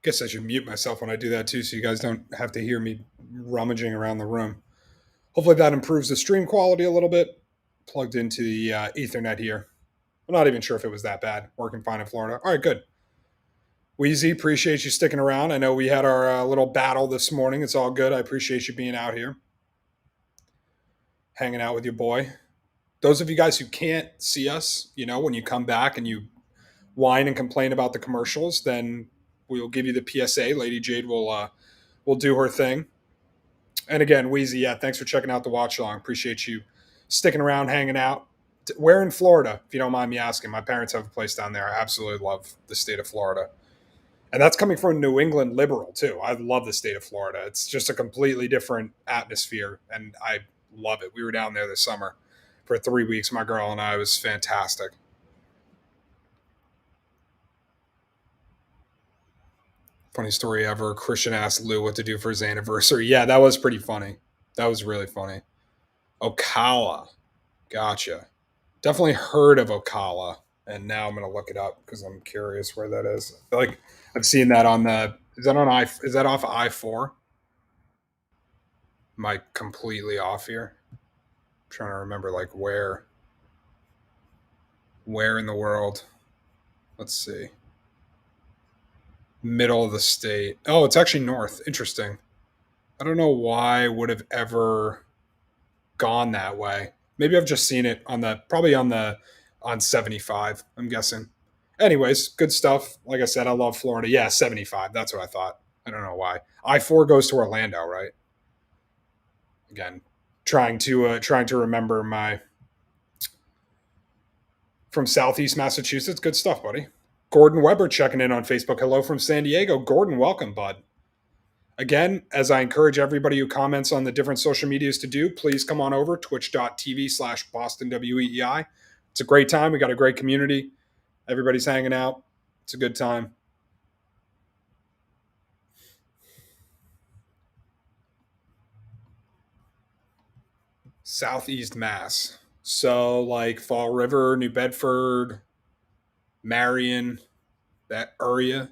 Guess I should mute myself when I do that too, so you guys don't have to hear me rummaging around the room. Hopefully that improves the stream quality a little bit. Plugged into the Ethernet here. I'm not even sure if it was that bad. Working fine in Florida. All right, good. Wheezy, appreciate you sticking around. I know we had our little battle this morning. It's all good. I appreciate you being out here, hanging out with your boy. Those of you guys who can't see us, when you come back and you whine and complain about the commercials, then we'll give you the PSA. Lady Jade will do her thing. And again, Wheezy, yeah, thanks for checking out the watch along. Appreciate you sticking around, hanging out. Where in Florida, if you don't mind me asking? My parents have a place down there. I absolutely love the state of Florida. And that's coming from a New England liberal, too. I love the state of Florida. It's just a completely different atmosphere, and I love it. We were down there this summer for 3 weeks, my girl and I. It was fantastic. Funny story ever. Christian asked Lou what to do for his anniversary. Yeah, that was pretty funny. That was really funny. Ocala. Gotcha. Definitely heard of Ocala, and now I'm gonna look it up because I'm curious where that is. I feel like I've seen that on the. Is that on I? Is that off I-4? Am I completely off here? I'm trying to remember like where in the world. Let's see. Middle of the state. Oh, it's actually north. Interesting. I don't know why I would have ever gone that way. Maybe I've just seen it on the probably on 75, I'm guessing. Anyways, good stuff. Like I said, I love Florida. Yeah, 75. That's what I thought. I don't know why. I-4 goes to Orlando, right? Again, trying to remember my from Southeast Massachusetts. Good stuff, buddy. Gordon Weber checking in on Facebook. Hello from San Diego. Gordon, welcome, bud. Again, as I encourage everybody who comments on the different social medias to do, please come on over, twitch.tv/Boston WEEI. It's a great time. We got a great community. Everybody's hanging out. It's a good time. Southeast Mass. So, like Fall River, New Bedford, Marion, that area.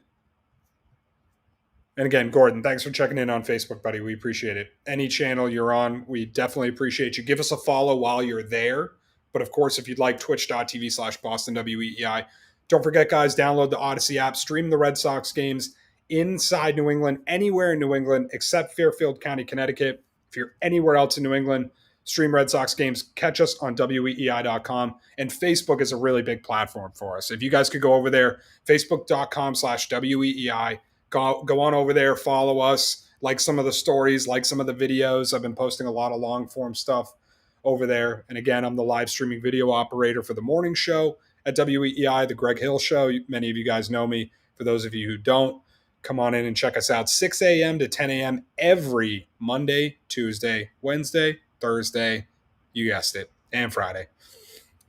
And again, Gordon, thanks for checking in on Facebook, buddy. We appreciate it. Any channel you're on, we definitely appreciate you. Give us a follow while you're there. But of course, if you'd like, twitch.tv/Boston WEEI. Don't forget, guys, download the Odyssey app, stream the Red Sox games inside New England, anywhere in New England except Fairfield County, Connecticut. If you're anywhere else in New England, stream Red Sox games. Catch us on WEEI.com. And Facebook is a really big platform for us. If you guys could go over there, facebook.com/WEEI. Go on over there, follow us, like some of the stories, like some of the videos. I've been posting a lot of long form stuff over there. And again, I'm the live streaming video operator for the morning show at WEEI, the Greg Hill Show. Many of you guys know me. For those of you who don't, come on in and check us out 6 a.m. to 10 a.m. every Monday, Tuesday, Wednesday, Thursday, you guessed it, and Friday.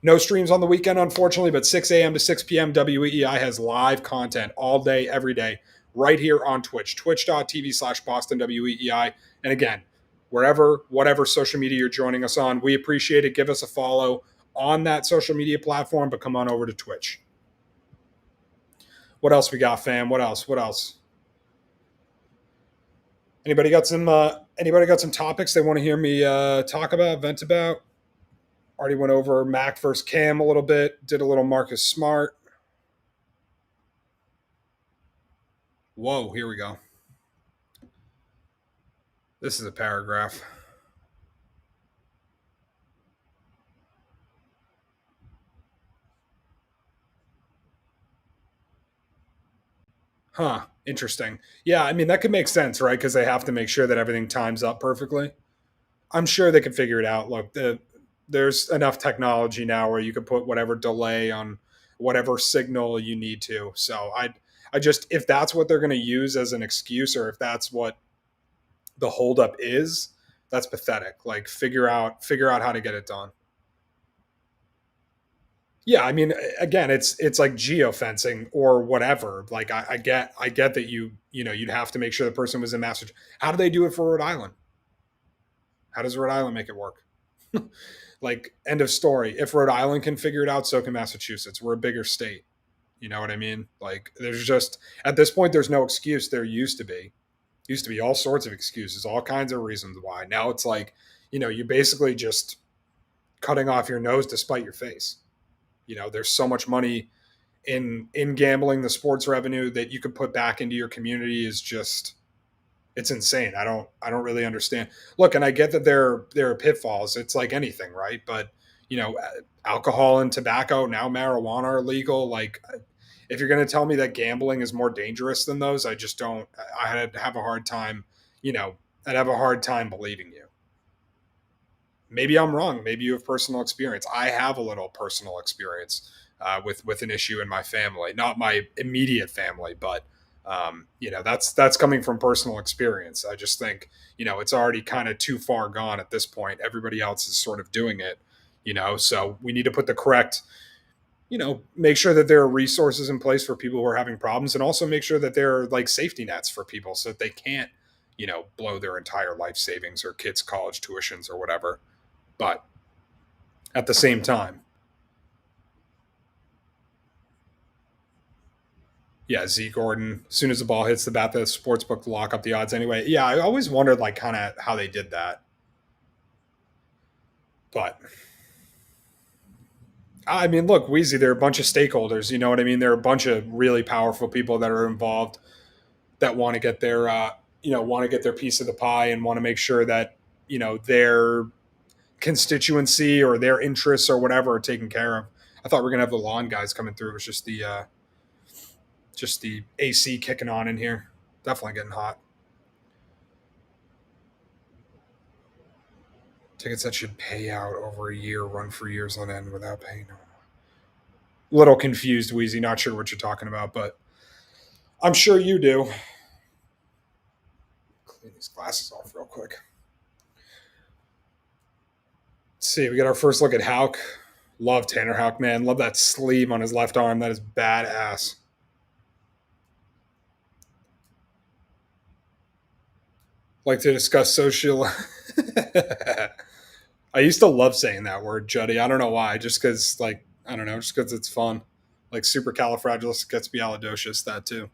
No streams on the weekend, unfortunately, but 6 a.m. to 6 p.m. WEEI has live content all day, every day, right here on Twitch, twitch.tv/Boston WEEI. And again, wherever, whatever social media you're joining us on, we appreciate it. Give us a follow on that social media platform, but come on over to Twitch. What else we got, fam? What else? What else? Anybody got some topics they want to hear me talk about, vent about? Already went over Mac versus Cam a little bit. Did a little Marcus Smart. Whoa, here we go. This is a paragraph. Huh. Interesting. Yeah, I mean, that could make sense, right? Because they have to make sure that everything times up perfectly. I'm sure they could figure it out. Look, there's enough technology now where you could put whatever delay on whatever signal you need to. So I just, if that's what they're going to use as an excuse, or if that's what the holdup is, that's pathetic. Like, figure out how to get it done. Yeah, I mean, again, it's like geofencing or whatever. Like, I get that you'd have to make sure the person was in Massachusetts. How do they do it for Rhode Island? How does Rhode Island make it work? Like, end of story. If Rhode Island can figure it out, so can Massachusetts. We're a bigger state. You know what I mean? Like, there's just at this point, there's no excuse. There used to be all sorts of excuses, all kinds of reasons why. Now it's like, you're basically just cutting off your nose to spite your face. There's so much money in gambling. The sports revenue that you could put back into your community is just, it's insane. I don't really understand. Look, and I get that there are pitfalls. It's like anything, right? But alcohol and tobacco, now marijuana are legal. Like, if you're going to tell me that gambling is more dangerous than those, I just don't. I'd have a hard time. I'd have a hard time believing you. Maybe I'm wrong. Maybe you have personal experience. I have a little personal experience with an issue in my family, not my immediate family, but that's coming from personal experience. I just think it's already kind of too far gone at this point. Everybody else is sort of doing it, so we need to put the correct, make sure that there are resources in place for people who are having problems, and also make sure that there are like safety nets for people so that they can't blow their entire life savings or kids college tuitions or whatever. But at the same time, Yeah, Z Gordon. As soon as the ball hits the bat, the sports book lock up the odds anyway. Yeah, I always wondered like kind of how they did that. But I mean, look, Wheezy, there are a bunch of stakeholders. You know what I mean? There are a bunch of really powerful people that are involved that want to get their, want to get their piece of the pie and want to make sure that their constituency or their interests or whatever are taken care of. I thought we were gonna have the lawn guys coming through. It was just the AC kicking on in here. Definitely getting hot. Tickets that should pay out over a year run for years on end without paying. Little confused, Wheezy. Not sure what you're talking about, but I'm sure you do. Clean these glasses off real quick. Let's see. We got our first look at Houck. Love Tanner Houck, man. Love that sleeve on his left arm. That is badass. Like to discuss social. I used to love saying that word, Juddy. I don't know why. Just because, like, I don't know. Just because it's fun. Like supercalifragilisticexpialidocious, that too.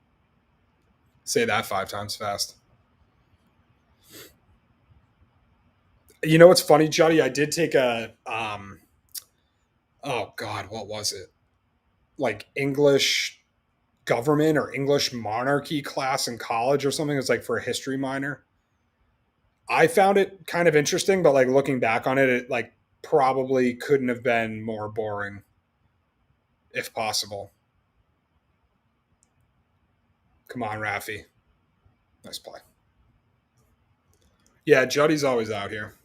Say that 5 times fast. You know what's funny, Juddy? I did take a oh God, what was it? Like English government or English monarchy class in college or something. It was like for a history minor. I found it kind of interesting, but like looking back on it, it like probably couldn't have been more boring, if possible. Come on, Rafi. Nice play. Yeah, Juddy's always out here.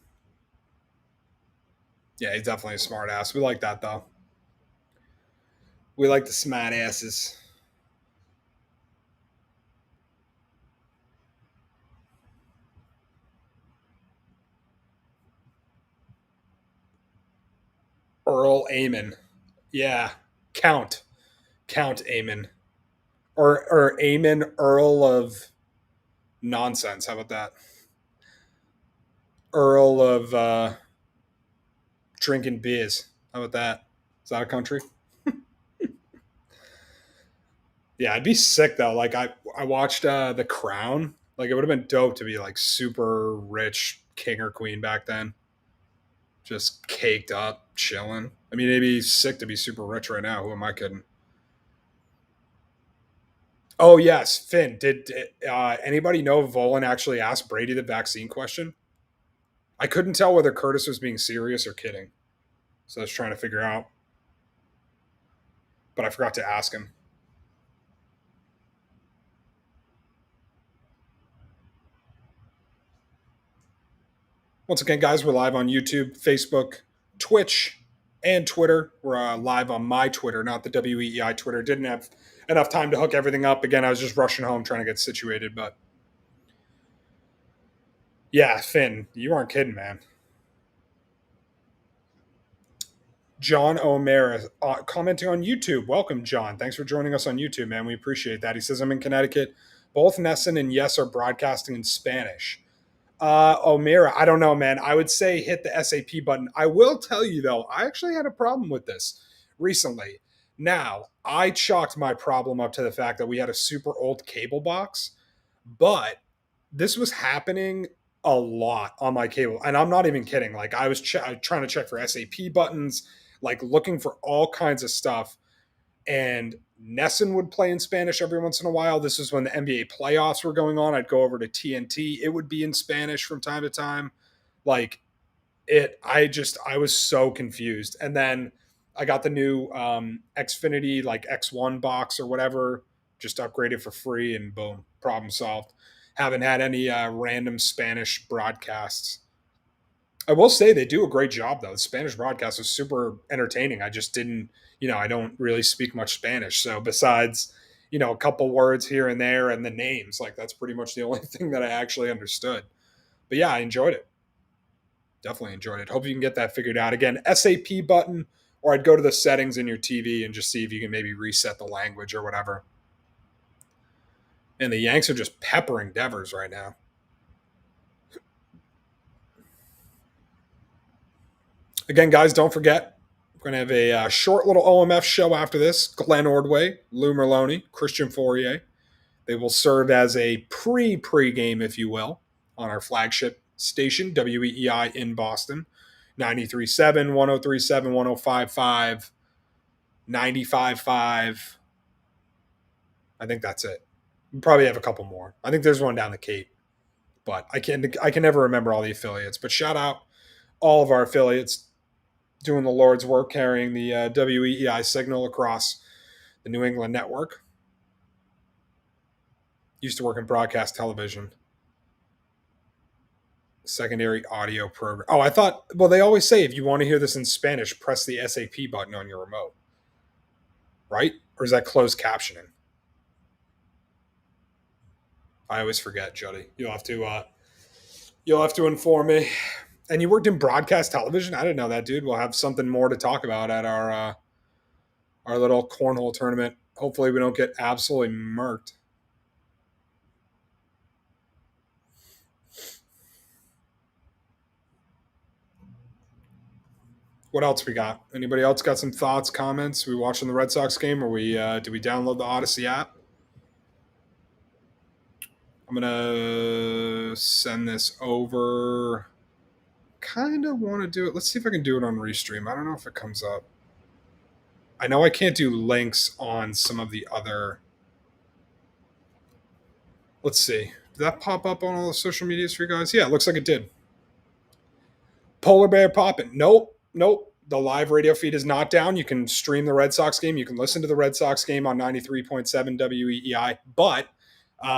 Yeah, he's definitely a smart ass. We like that though. We like the smart asses. Earl Eamon. Yeah. Count. Count Eamon. Or Eamon Earl of nonsense. How about that? Earl of drinking beers. How about that? Is that a country? Yeah, I'd be sick though. Like I watched The Crown. Like it would have been dope to be like super rich king or queen back then. Just caked up, chilling. I mean, it'd be sick to be super rich right now. Who am I kidding? Oh yes, Finn. Did anybody know Volan actually asked Brady the vaccine question? I couldn't tell whether Curtis was being serious or kidding, so I was trying to figure out. But I forgot to ask him. Once again, guys, we're live on YouTube, Facebook, Twitch, and Twitter. We're live on my Twitter, not the WEEI Twitter. Didn't have enough time to hook everything up. Again, I was just rushing home trying to get situated. But yeah, Finn, you aren't kidding, man. John O'Mara commenting on YouTube. Welcome, John. Thanks for joining us on YouTube, man. We appreciate that. He says, I'm in Connecticut. Both Nesson and Yes are broadcasting in Spanish. O'Meara, I don't know, man. I would say hit the SAP button. I will tell you, though, I actually had a problem with this recently. Now, I chalked my problem up to the fact that we had a super old cable box, but this was happening a lot on my cable. And I'm not even kidding. Like, I was trying to check for SAP buttons, like looking for all kinds of stuff. And Nesson would play in Spanish every once in a while. This was when the NBA playoffs were going on. I'd go over to TNT. It would be in Spanish from time to time. Like I was so confused. And then I got the new Xfinity, like X1 box or whatever, just upgraded for free and boom, problem solved. Haven't had any random Spanish broadcasts. I will say they do a great job though. The Spanish broadcast was super entertaining. I just didn't, I don't really speak much Spanish. So besides, a couple words here and there and the names, like that's pretty much the only thing that I actually understood. But yeah, I enjoyed it. Definitely enjoyed it. Hope you can get that figured out. Again, SAP button, or I'd go to the settings in your TV and just see if you can maybe reset the language or whatever. And the Yanks are just peppering Devers right now. Again, guys, don't forget, We're going to have a short little OMF show after this. Glenn Ordway, Lou Merloni, Christian Fauria. They will serve as a pre-game, if you will, on our flagship station, WEEI in Boston. 93.7, 103.7, 105.5, 95.5. I think that's it. We probably have a couple more. I think there's one down the Cape, but I can never remember all the affiliates. But shout out all of our affiliates doing the Lord's work, carrying the WEEI signal across the New England network. Used to work in broadcast television. Secondary audio program. Oh, I thought, well, they always say if you want to hear this in Spanish, press the SAP button on your remote. Right? Or is that closed captioning? I always forget, Jody. You'll have to inform me. And you worked in broadcast television? I didn't know that, dude. We'll have something more to talk about at our little cornhole tournament. Hopefully we don't get absolutely murked. What else we got? Anybody else got some thoughts, comments? We watching the Red Sox game, or do we download the Odyssey app? I'm gonna send this over. Kind of want to do it. Let's see if I can do it on Restream. I don't know if it comes up. I know I can't do links on some of the other. Let's see. Did that pop up on all the social medias for you guys? Yeah, it looks like it did. Polar Bear popping. Nope. The live radio feed is not down. You can stream the Red Sox game. You can listen to the Red Sox game on 93.7 WEEI. But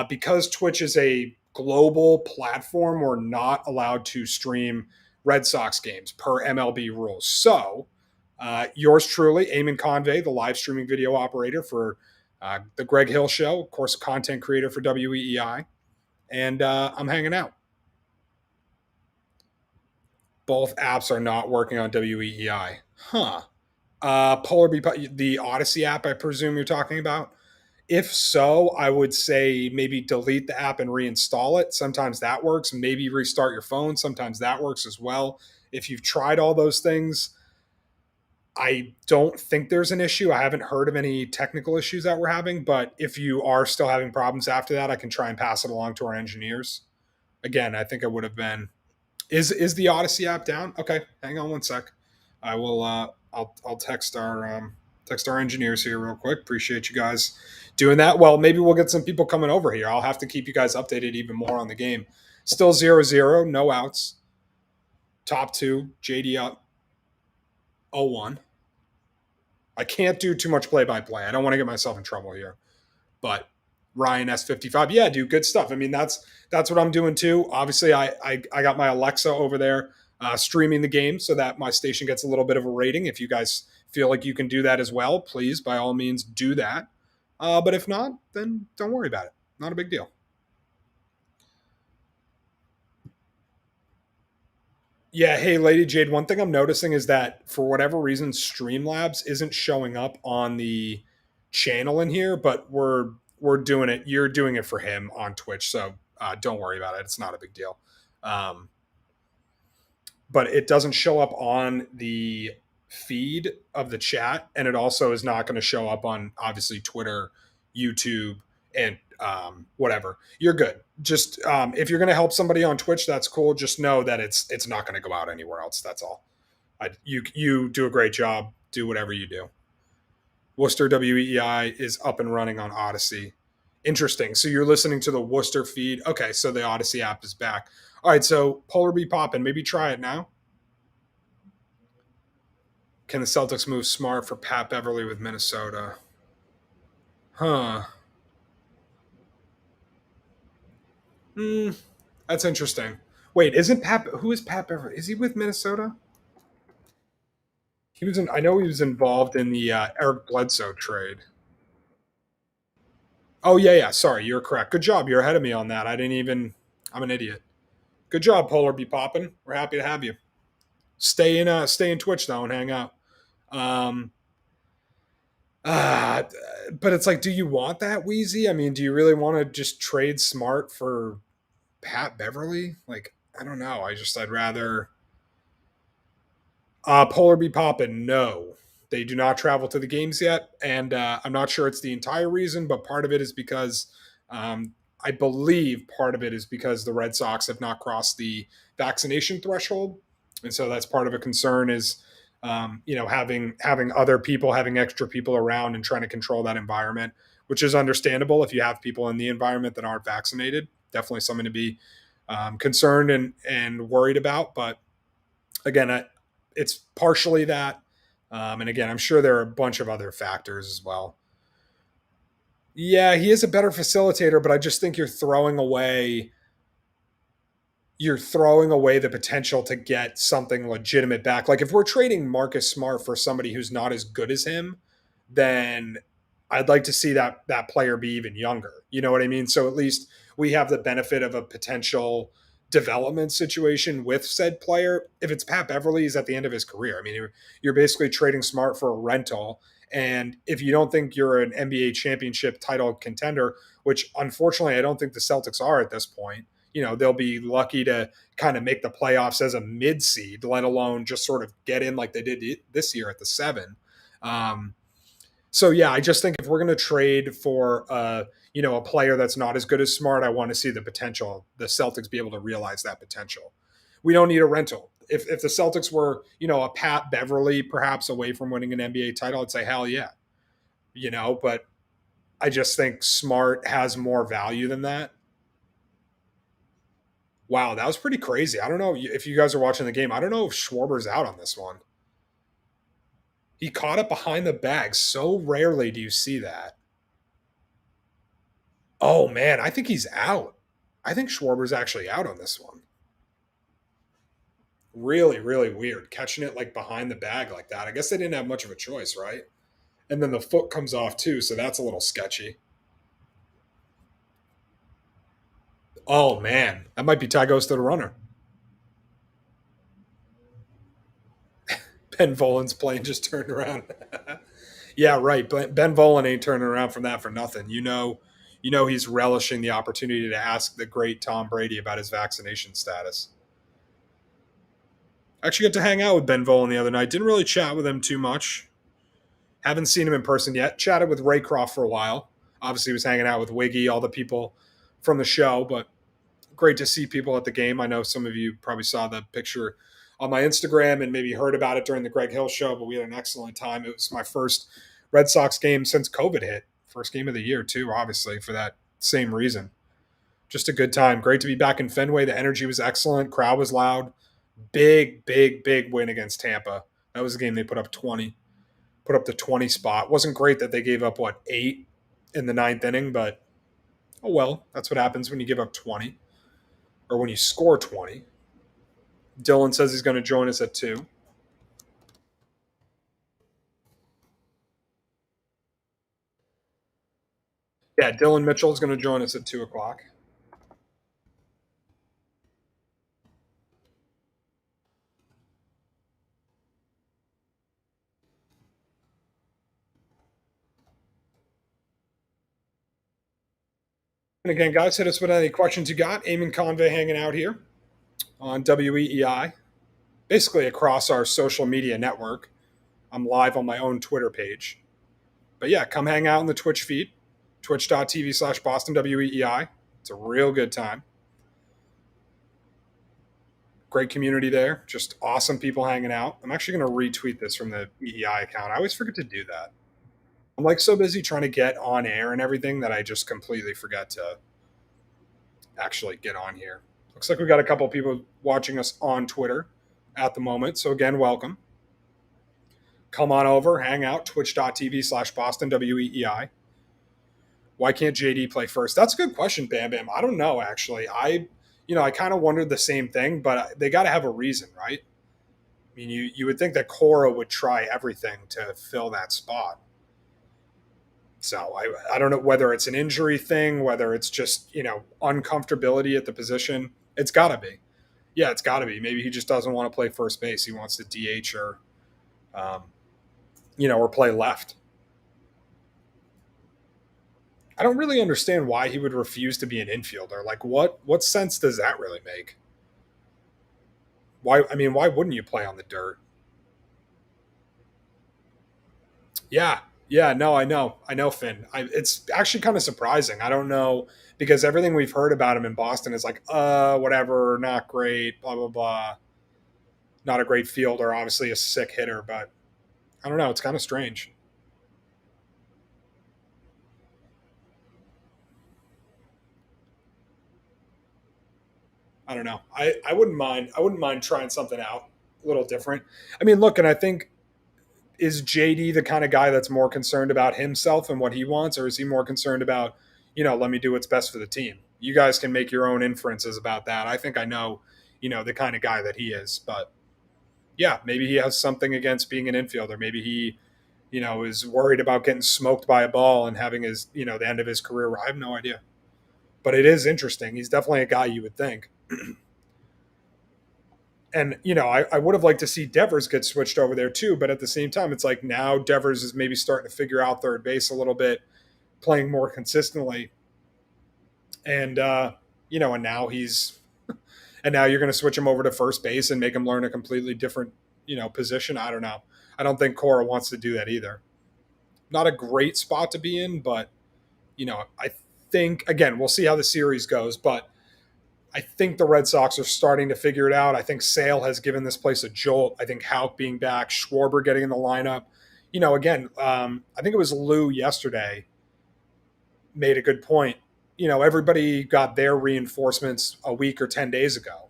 because Twitch is a global platform, we're not allowed to stream Red Sox games per MLB rules. So yours truly, Eamon Convey, the live streaming video operator for the Greg Hill Show, of course, a content creator for WEEI. And I'm hanging out. Both apps are not working on WEEI. Huh. Polar Bee, the Odyssey app, I presume you're talking about. If so, I would say maybe delete the app and reinstall it. Sometimes that works. Maybe restart your phone. Sometimes that works as well. If you've tried all those things, I don't think there's an issue. I haven't heard of any technical issues that we're having, but if you are still having problems after that, I can try and pass it along to our engineers. Again, I think it would have been. Is the Odyssey app down? Okay, hang on one sec. I will. I'll text our engineers here real quick. Appreciate you guys doing that. Well, maybe we'll get some people coming over here. I'll have to keep you guys updated even more on the game. Still 0-0, no outs. Top two, JD up 0-1. I can't do too much play-by-play. I don't want to get myself in trouble here. But Ryan S55, yeah, dude, good stuff. I mean, that's what I'm doing too. Obviously, I got my Alexa over there streaming the game so that my station gets a little bit of a rating. If you guys feel like you can do that as well, please, by all means, do that. But if not, then don't worry about it. Not a big deal. Yeah, hey, Lady Jade, one thing I'm noticing is that for whatever reason, Streamlabs isn't showing up on the channel in here, but we're doing it. You're doing it for him on Twitch, so don't worry about it. It's not a big deal. But it doesn't show up on the feed of the chat, and it also is not going to show up on obviously Twitter, YouTube, and whatever. You're good. Just if you're going to help somebody on Twitch, that's cool. Just know that it's not going to go out anywhere else. That's all. You do a great job. Do whatever you do. Worcester WEEI is up and running on Odyssey. Interesting. So you're listening to the Worcester feed. Okay, so the Odyssey app is back. All right, so Polar Bee popping. Maybe try it now. Can the Celtics move smart for Pat Beverly with Minnesota? Huh. That's interesting. Wait, isn't Pat? Who is Pat Beverly? Is he with Minnesota? He was in. I know he was involved in the Eric Bledsoe trade. Oh yeah. Sorry, you're correct. Good job. You're ahead of me on that. I didn't even. I'm an idiot. Good job, Polar Bee popping. We're happy to have you. Stay in Twitch though and hang out. Um, but it's like, do you want that, Wheezy? I mean, do you really want to just trade Smart for Pat Beverly? Like, I don't know. I'd rather. Polar be poppin', no. They do not travel to the games yet, and I'm not sure it's the entire reason, but part of it is because um, I believe part of it is because the Red Sox have not crossed the vaccination threshold, and so that's part of a concern is having other people, having extra people around, and trying to control that environment, which is understandable if you have people in the environment that aren't vaccinated. Definitely something to be concerned and worried about, but again, it's partially that. And again, I'm sure there are a bunch of other factors as well. Yeah, he is a better facilitator, but I just think you're throwing away the potential to get something legitimate back. Like if we're trading Marcus Smart for somebody who's not as good as him, then I'd like to see that player be even younger. You know what I mean? So at least we have the benefit of a potential development situation with said player. If it's Pat Beverly, he's at the end of his career. I mean, you're basically trading Smart for a rental. And if you don't think you're an NBA championship title contender, which unfortunately I don't think the Celtics are at this point, they'll be lucky to kind of make the playoffs as a mid seed, let alone just sort of get in like they did this year at the 7. Um, so yeah, I just think if we're going to trade for a player that's not as good as Smart, I want to see the potential, the Celtics be able to realize that potential. We don't need a rental. If the Celtics were, a Pat Beverly perhaps away from winning an NBA title, I'd say hell yeah. But I just think Smart has more value than that. Wow, that was pretty crazy. I don't know if you guys are watching the game. I don't know if Schwarber's out on this one. He caught it behind the bag. So rarely do you see that. Oh man, I think he's out. I think Schwarber's actually out on this one. Really, really weird. Catching it like behind the bag like that. I guess they didn't have much of a choice, right? And then the foot comes off too, so that's a little sketchy. Oh man, that might be Ty goes to the runner. Ben Volan's plane just turned around. Yeah, right. But Ben Volan ain't turning around from that for nothing. He's relishing the opportunity to ask the great Tom Brady about his vaccination status. I actually got to hang out with Ben Volan the other night. Didn't really chat with him too much. Haven't seen him in person yet. Chatted with Raycroft for a while. Obviously, was hanging out with Wiggy, all the people from the show, but great to see people at the game. I know some of you probably saw the picture on my Instagram and maybe heard about it during the Greg Hill show, but we had an excellent time. It was my first Red Sox game since COVID hit. First game of the year, too, obviously, for that same reason. Just a good time. Great to be back in Fenway. The energy was excellent. Crowd was loud. Big, big, big win against Tampa. That was the game they put up 20. Put up the 20 spot. Wasn't great that they gave up, 8 in the ninth inning, but oh well. That's what happens when you give up 20 or when you score 20. Dylan says he's going to join us at 2. Yeah, Dylan Mitchell is going to join us at 2 o'clock. And again, guys, hit us with any questions you got. Eamon Convey hanging out here on WEEI, basically across our social media network. I'm live on my own Twitter page. But yeah, come hang out in the Twitch feed, twitch.tv/Boston WEEI. It's a real good time. Great community there. Just awesome people hanging out. I'm actually going to retweet this from the EEI account. I always forget to do that. I'm like so busy trying to get on air and everything that I just completely forget to actually get on here. Looks like we got a couple of people watching us on Twitter at the moment. So again, welcome. Come on over, hang out, twitch.tv/Boston WEEI. Why can't JD play first? That's a good question, Bam Bam. I don't know, actually. I kind of wondered the same thing, but they got to have a reason, right? I mean, you would think that Cora would try everything to fill that spot. So I don't know whether it's an injury thing, whether it's just, uncomfortability at the position. It's got to be. Yeah, it's got to be. Maybe he just doesn't want to play first base. He wants to DH or play left. I don't really understand why he would refuse to be an infielder. Like, what sense does that really make? Why? I mean, why wouldn't you play on the dirt? Yeah. Yeah. No, I know Finn. It's actually kind of surprising. I don't know because everything we've heard about him in Boston is like, whatever, not great, blah, blah, blah. Not a great fielder, obviously a sick hitter, but I don't know. It's kind of strange. I don't know. I wouldn't mind. I wouldn't mind trying something out a little different. I mean, look, and I think is JD the kind of guy that's more concerned about himself and what he wants, or is he more concerned about, let me do what's best for the team? You guys can make your own inferences about that. I think I know, the kind of guy that he is. But yeah, maybe he has something against being an infielder. Maybe he, is worried about getting smoked by a ball and having his, the end of his career. I have no idea. But it is interesting. He's definitely a guy you would think. And I would have liked to see Devers get switched over there too, but at the same time, it's like now Devers is maybe starting to figure out third base a little bit, playing more consistently, and and now and now you're going to switch him over to first base and make him learn a completely different position. I don't know. I don't think Cora wants to do that either. Not a great spot to be in, but I think again we'll see how the series goes, but I think the Red Sox are starting to figure it out. I think Sale has given this place a jolt. I think Houck being back, Schwarber getting in the lineup. Again, I think it was Lou yesterday made a good point. Everybody got their reinforcements a week or 10 days ago.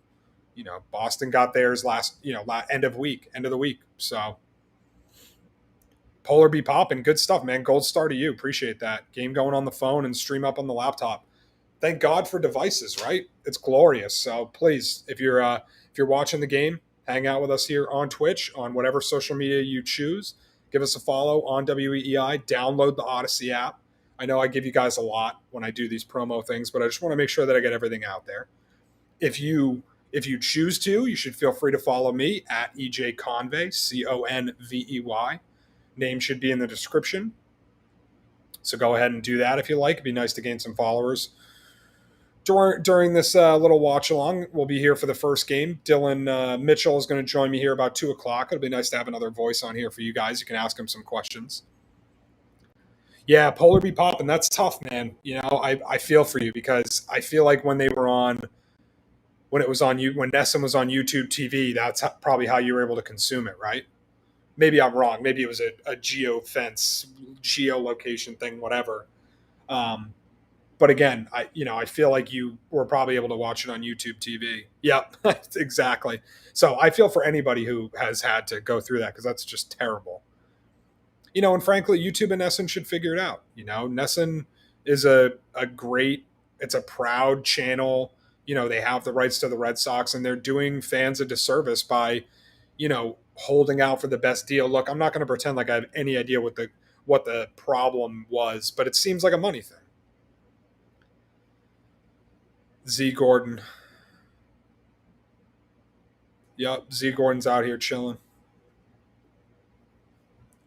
Boston got theirs last, end of the week. So Polar be popping. Good stuff, man. Gold star to you. Appreciate that. Game going on the phone and stream up on the laptop. Thank God for devices, right? It's glorious. So please, if you're watching the game, hang out with us here on Twitch, on whatever social media you choose. Give us a follow on WEEI. Download the Odyssey app. I know I give you guys a lot when I do these promo things, but I just want to make sure that I get everything out there. If you choose to, you should feel free to follow me at EJ Convey, Convey. Name should be in the description. So go ahead and do that if you like. It'd be nice to gain some followers. During this little watch along, we'll be here for the first game. Dylan Mitchell is going to join me here about 2 o'clock. It'll be nice to have another voice on here for you guys. You can ask him some questions. Yeah, Polar be popping. That's tough, man. I feel for you because I feel like when it was on you, when Nesson was on YouTube TV, that's probably how you were able to consume it, right? Maybe I'm wrong. Maybe it was a geo fence, geolocation thing, whatever. But again, I feel like you were probably able to watch it on YouTube TV. Yep, exactly. So I feel for anybody who has had to go through that because that's just terrible. And frankly, YouTube and Nesson should figure it out. Nesson is a great, it's a proud channel. They have the rights to the Red Sox and they're doing fans a disservice by, holding out for the best deal. Look, I'm not going to pretend like I have any idea what the problem was, but it seems like a money thing. Z Gordon. Yep, Z Gordon's out here chilling.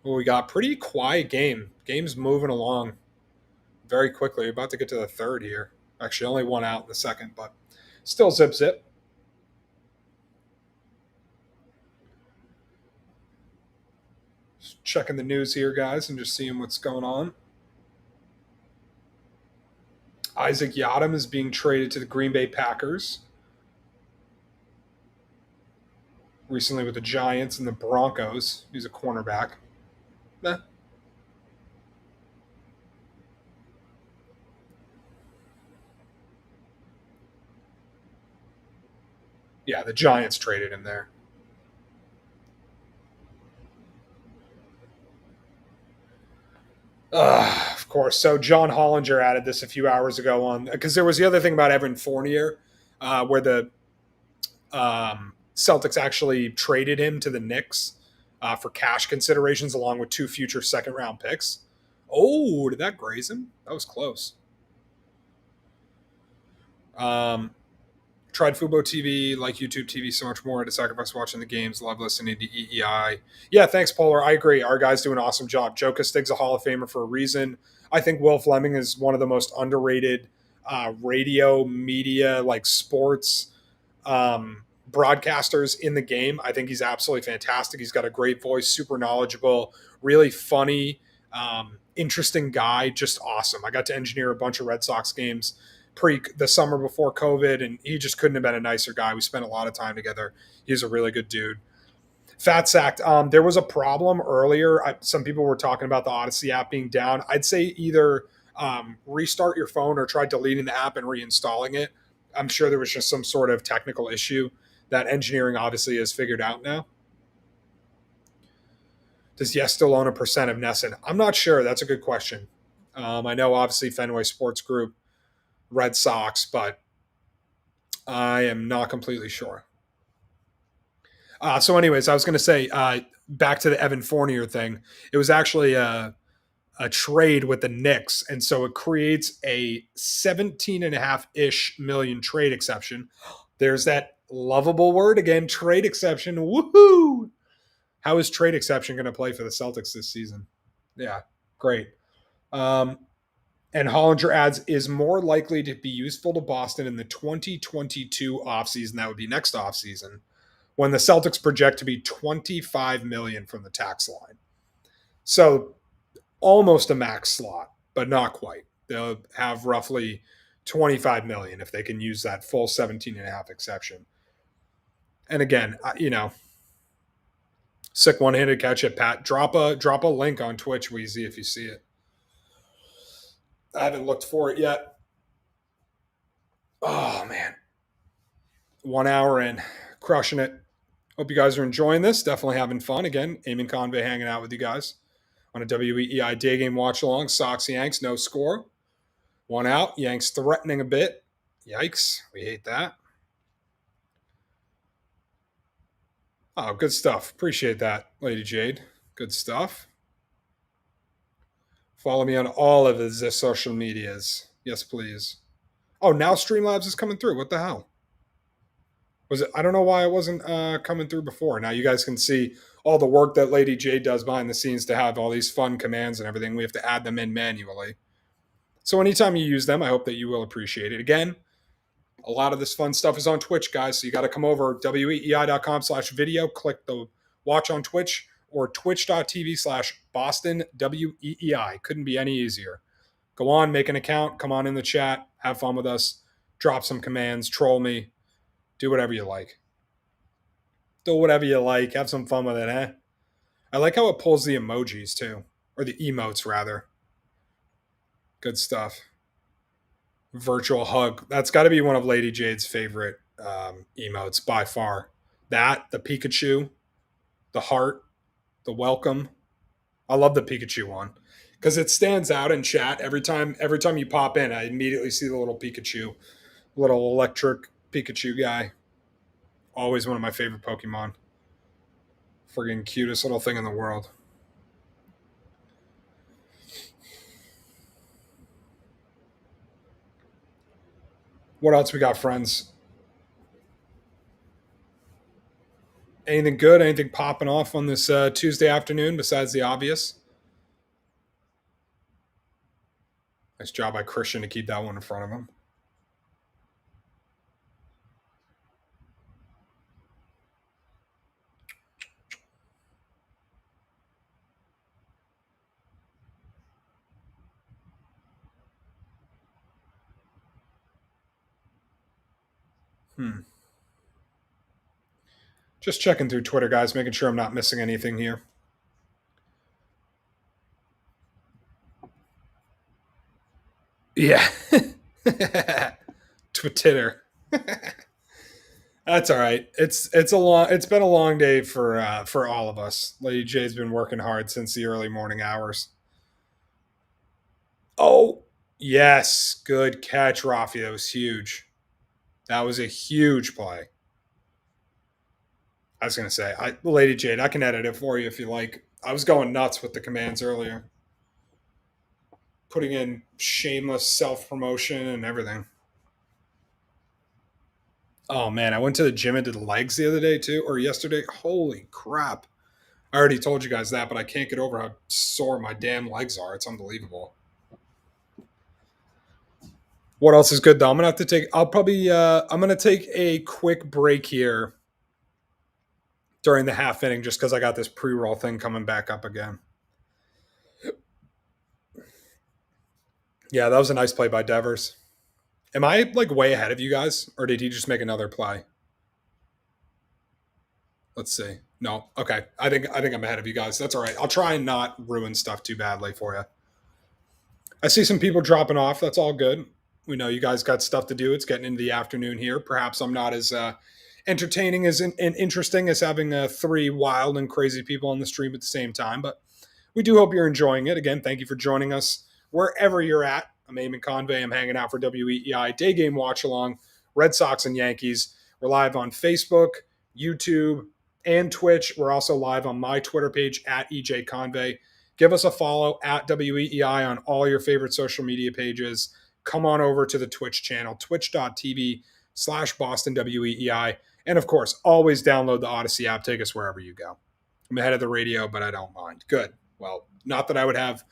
Well, we got pretty quiet game. Game's moving along very quickly. We're about to get to the third here. Actually, only one out in the second, but still zip zip. Just checking the news here, guys, and just seeing what's going on. Isaac Yadam is being traded to the Green Bay Packers. Recently with the Giants and the Broncos. He's a cornerback. Eh. Yeah, the Giants traded him there. Of course. So John Hollinger added this a few hours ago on because there was the other thing about Evan Fournier, where the Celtics actually traded him to the Knicks for cash considerations along with 2 future second round picks. Oh, did that graze him? That was close. Tried Fubo TV, like YouTube TV, so much more. To sacrifice watching the games, love listening to EEI. Yeah, thanks, Polar. I agree. Our guys do an awesome job. Joe Castig's a Hall of Famer for a reason. I think Will Fleming is one of the most underrated radio media, like sports broadcasters in the game. I think he's absolutely fantastic. He's got a great voice, super knowledgeable, really funny. Interesting guy, just awesome. I got to engineer a bunch of Red Sox games pre the summer before COVID, and he just couldn't have been a nicer guy. We spent a lot of time together. He's a really good dude. Fat sacked. There was a problem earlier. Some people were talking about the Odyssey app being down. I'd say either restart your phone or try deleting the app and reinstalling it. I'm sure there was just some sort of technical issue that engineering obviously has figured out now. Does Yes still own a percent of Nesson? I'm not sure. That's a good question. I know obviously Fenway Sports Group, Red Sox, but I am not completely sure. So, anyways, I was going to say back to the Evan Fournier thing. It was actually a trade with the Knicks, and so it creates a 17.5-ish million trade exception. There's that lovable word again, trade exception. Woohoo! How is trade exception going to play for the Celtics this season? Yeah, great. And Hollinger adds, is more likely to be useful to Boston in the 2022 offseason. That would be next offseason, when the Celtics project to be $25 million from the tax line. So almost a max slot, but not quite. They'll have roughly $25 million if they can use that full 17.5 exception. And again, sick one-handed catch it, Pat. Drop a link on Twitch, Wheezy, if you see it. I haven't looked for it yet. Oh man, 1 hour in, crushing it. Hope you guys are enjoying this. Definitely having fun. Again, Eamon Convey hanging out with you guys on a WEEI day game watch along. Sox Yanks, no score. 1 out. Yanks threatening a bit. Yikes. We hate that. Oh, good stuff. Appreciate that, Lady Jade. Good stuff. Follow me on all of the social medias. Yes, please. Oh, now Streamlabs is coming through. What the hell? Was it? I don't know why it wasn't coming through before. Now you guys can see all the work that Lady Jade does behind the scenes to have all these fun commands and everything. We have to add them in manually. So anytime you use them, I hope that you will appreciate it. Again, a lot of this fun stuff is on Twitch, guys. So you got to come over weei.com/video, click the watch on Twitch, or twitch.tv/Boston WEEI. Couldn't be any easier. Go on, make an account, come on in the chat, have fun with us, drop some commands, troll me, do whatever you like. Do whatever you like. Have some fun with it, eh? I like how it pulls the emojis too, or the emotes rather. Good stuff. Virtual hug. That's got to be one of Lady Jade's favorite emotes by far. That, the Pikachu, the heart, the welcome. I love the Pikachu one because it stands out in chat every time. Every time you pop in, I immediately see the little Pikachu, little electric Pikachu guy. Always one of my favorite Pokemon. Friggin' cutest little thing in the world. What else we got, friends? Anything good? Anything popping off on this Tuesday afternoon besides the obvious? Nice job by Christian to keep that one in front of him. Just checking through Twitter, guys, making sure I'm not missing anything here. Yeah. Twitter. That's all right. It's been a long day for all of us. Lady J's been working hard since the early morning hours. Oh, yes. Good catch, Rafi. That was huge. That was a huge play. I was going to say, Lady Jade, I can edit it for you if you like. I was going nuts with the commands earlier. Putting in shameless self-promotion and everything. Oh, man, I went to the gym and did legs the other day, too, or yesterday. Holy crap. I already told you guys that, but I can't get over how sore my damn legs are. It's unbelievable. What else is good, though? I'm going to take a quick break here during the half inning just because I got this pre-roll thing coming back up again. Yeah, that was a nice play by Devers. Am I like way ahead of you guys, or did he just make another play? Let's see. No, okay. I think I'm ahead of you guys. That's all right. I'll try and not ruin stuff too badly for you. I see some people dropping off. That's all good. We know you guys got stuff to do. It's getting into the afternoon here. Perhaps I'm not as entertaining as and interesting as having three wild and crazy people on the stream at the same time, but we do hope you're enjoying it. Again, thank you for joining us wherever you're at. I'm Eamon Convey. I'm hanging out for WEEI Day Game Watch Along, Red Sox and Yankees. We're live on Facebook, YouTube, and Twitch. We're also live on my Twitter page at EJ Convey. Give us a follow at WEEI on all your favorite social media pages. Come on over to the Twitch channel, twitch.tv/Boston WEEI. And of course, always download the Odyssey app. Take us wherever you go. I'm ahead of the radio, but I don't mind. Good. Well, not that I would have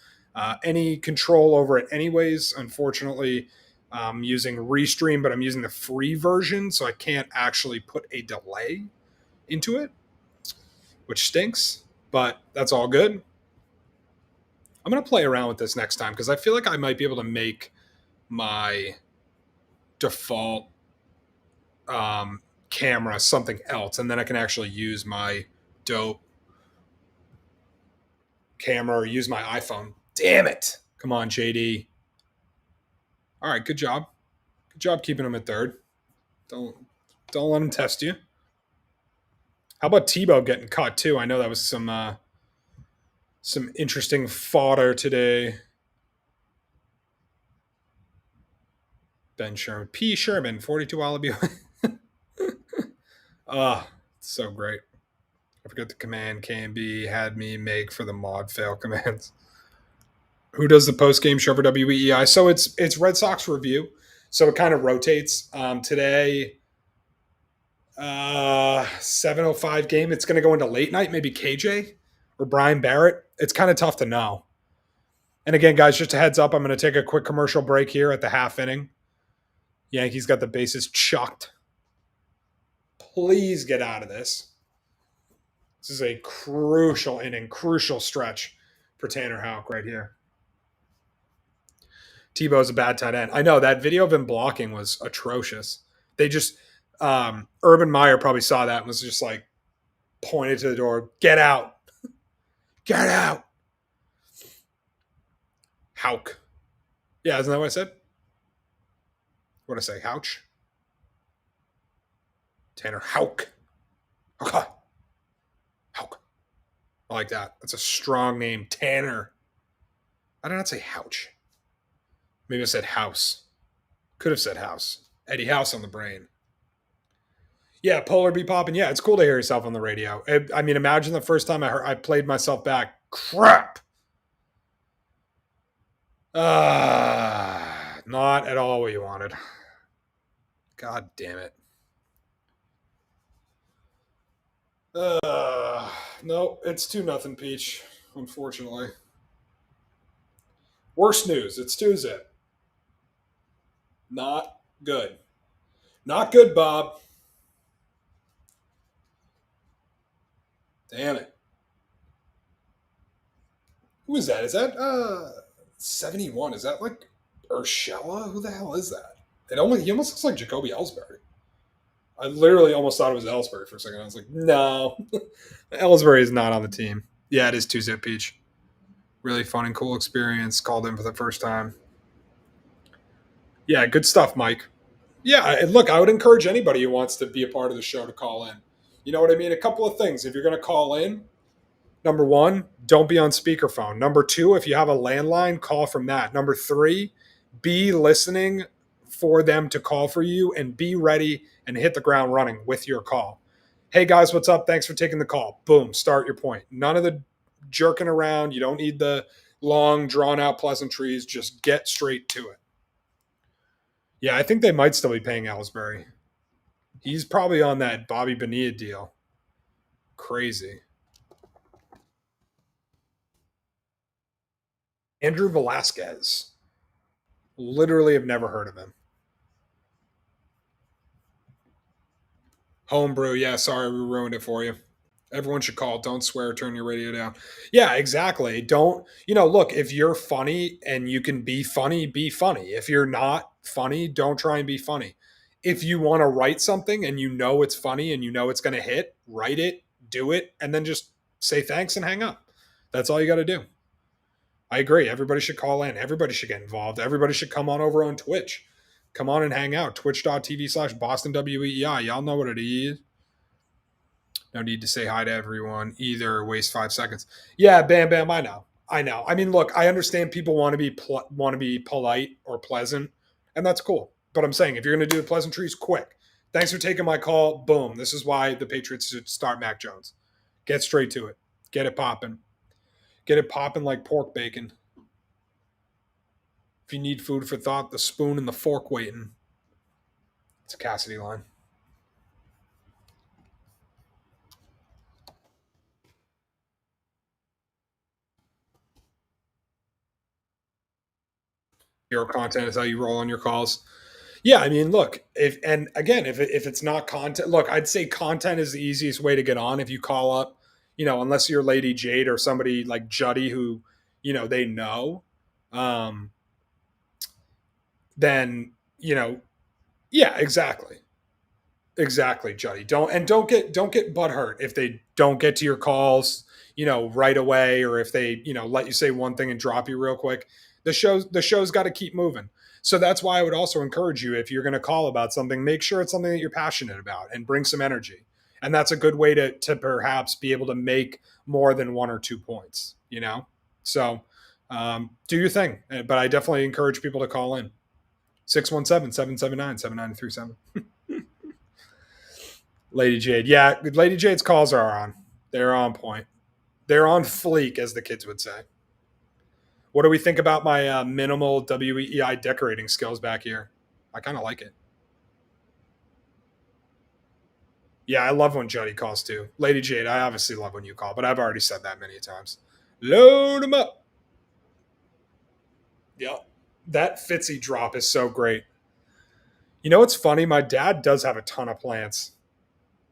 any control over it anyways. Unfortunately, I'm using Restream, but I'm using the free version, so I can't actually put a delay into it, which stinks, but that's all good. I'm going to play around with this next time because I feel like I might be able to make my default camera something else, and then I can actually use my dope camera or use my iPhone. Damn it. Come on, JD. All right, good job. Good job keeping him at third. Don't let him test you. How about Tebow getting caught too? I know that was some interesting fodder today. Ben Sherman, P. Sherman, 42 Wallaby. Ah, so great. I forget the command KMB had me make for the mod fail commands. Who does the post game show for WEEI? So it's Red Sox review. So it kind of rotates. Today, 7:05 game. It's going to go into late night. Maybe KJ or Brian Barrett. It's kind of tough to know. And again, guys, just a heads up. I'm going to take a quick commercial break here at the half inning. Yankees got the bases chucked. Please get out of this. This is a crucial inning, crucial stretch for Tanner Houck right here. Tebow's a bad tight end. I know that video of him blocking was atrocious. They just Urban Meyer probably saw that and was just like pointed to the door. Get out. Get out. Houck. Yeah, isn't that what I said? What did I say? Houch? Tanner Houck. Okay. Houck. I like that. That's a strong name. Tanner. I did not say Houch. Maybe I said House. Could have said House. Eddie House on the brain. Yeah, Polar be popping. Yeah, it's cool to hear yourself on the radio. I mean, imagine the first time I played myself back. Crap. Not at all what you wanted. God damn it. No, it's 2-0 Peach, unfortunately. Worst news. It's Tuesday. Not good. Not good, Bob. Damn it. Who is that? Is that 71? Is that like Urshela? Who the hell is that? He almost looks like Jacoby Ellsbury. I literally almost thought it was Ellsbury for a second. I was like, no. Ellsbury is not on the team. Yeah, it is 2-0 Peach. Really fun and cool experience. Called in for the first time. Yeah, good stuff, Mike. Yeah, look, I would encourage anybody who wants to be a part of the show to call in. You know what I mean? A couple of things. If you're going to call in, number one, don't be on speakerphone. Number two, if you have a landline, call from that. Number three, be listening for them to call for you and be ready and hit the ground running with your call. Hey guys, what's up? Thanks for taking the call. Boom, start your point. None of the jerking around. You don't need the long, drawn out pleasantries. Just get straight to it. Yeah, I think they might still be paying Ellsbury. He's probably on that Bobby Bonilla deal. Crazy. Andrew Velasquez. Literally have never heard of him. Homebrew. Yeah, sorry we ruined it for you. Everyone should call. Don't swear. Turn your radio down. Yeah, exactly. Don't, look, if you're funny and you can be funny, be funny. If you're not funny, don't try and be funny. If you want to write something and you know it's funny and you know it's going to hit, write it, do it, and then just say thanks and hang up. That's all you got to do. I agree. Everybody should call in. Everybody should get involved. Everybody should come on over on Twitch. Come on and hang out. Twitch.tv/Boston WEEI. Y'all know what it is. No need to say hi to everyone either. Waste 5 seconds. Yeah, Bam Bam. I know. I know. I mean, look, I understand people want to be polite or pleasant, and that's cool. But I'm saying if you're going to do the pleasantries, quick. Thanks for taking my call. Boom. This is why the Patriots should start Mac Jones. Get straight to it. Get it popping. Get it popping like pork bacon. If you need food for thought, the spoon and the fork waiting. It's a Cassidy line. Hero content is how you roll on your calls. Yeah, I mean, look, if it's not content, look, I'd say content is the easiest way to get on. If you call up, unless you're Lady Jade or somebody like Juddy who, they know, um, then yeah, exactly. Exactly, Juddy. Don't get butt hurt if they don't get to your calls, right away, or if they, let you say one thing and drop you real quick. The show's got to keep moving. So that's why I would also encourage you, if you're going to call about something, make sure it's something that you're passionate about and bring some energy. And that's a good way to perhaps be able to make more than 1 or 2 points. So do your thing. But I definitely encourage people to call in. 617-779-7937. Lady Jade. Yeah, Lady Jade's calls are on. They're on point. They're on fleek, as the kids would say. What do we think about my minimal WEEI decorating skills back here? I kind of like it. Yeah, I love when Juddy calls too. Lady Jade, I obviously love when you call, but I've already said that many times. Load them up. Yep. That Fitzy drop is so great. You know what's funny? My dad does have a ton of plants.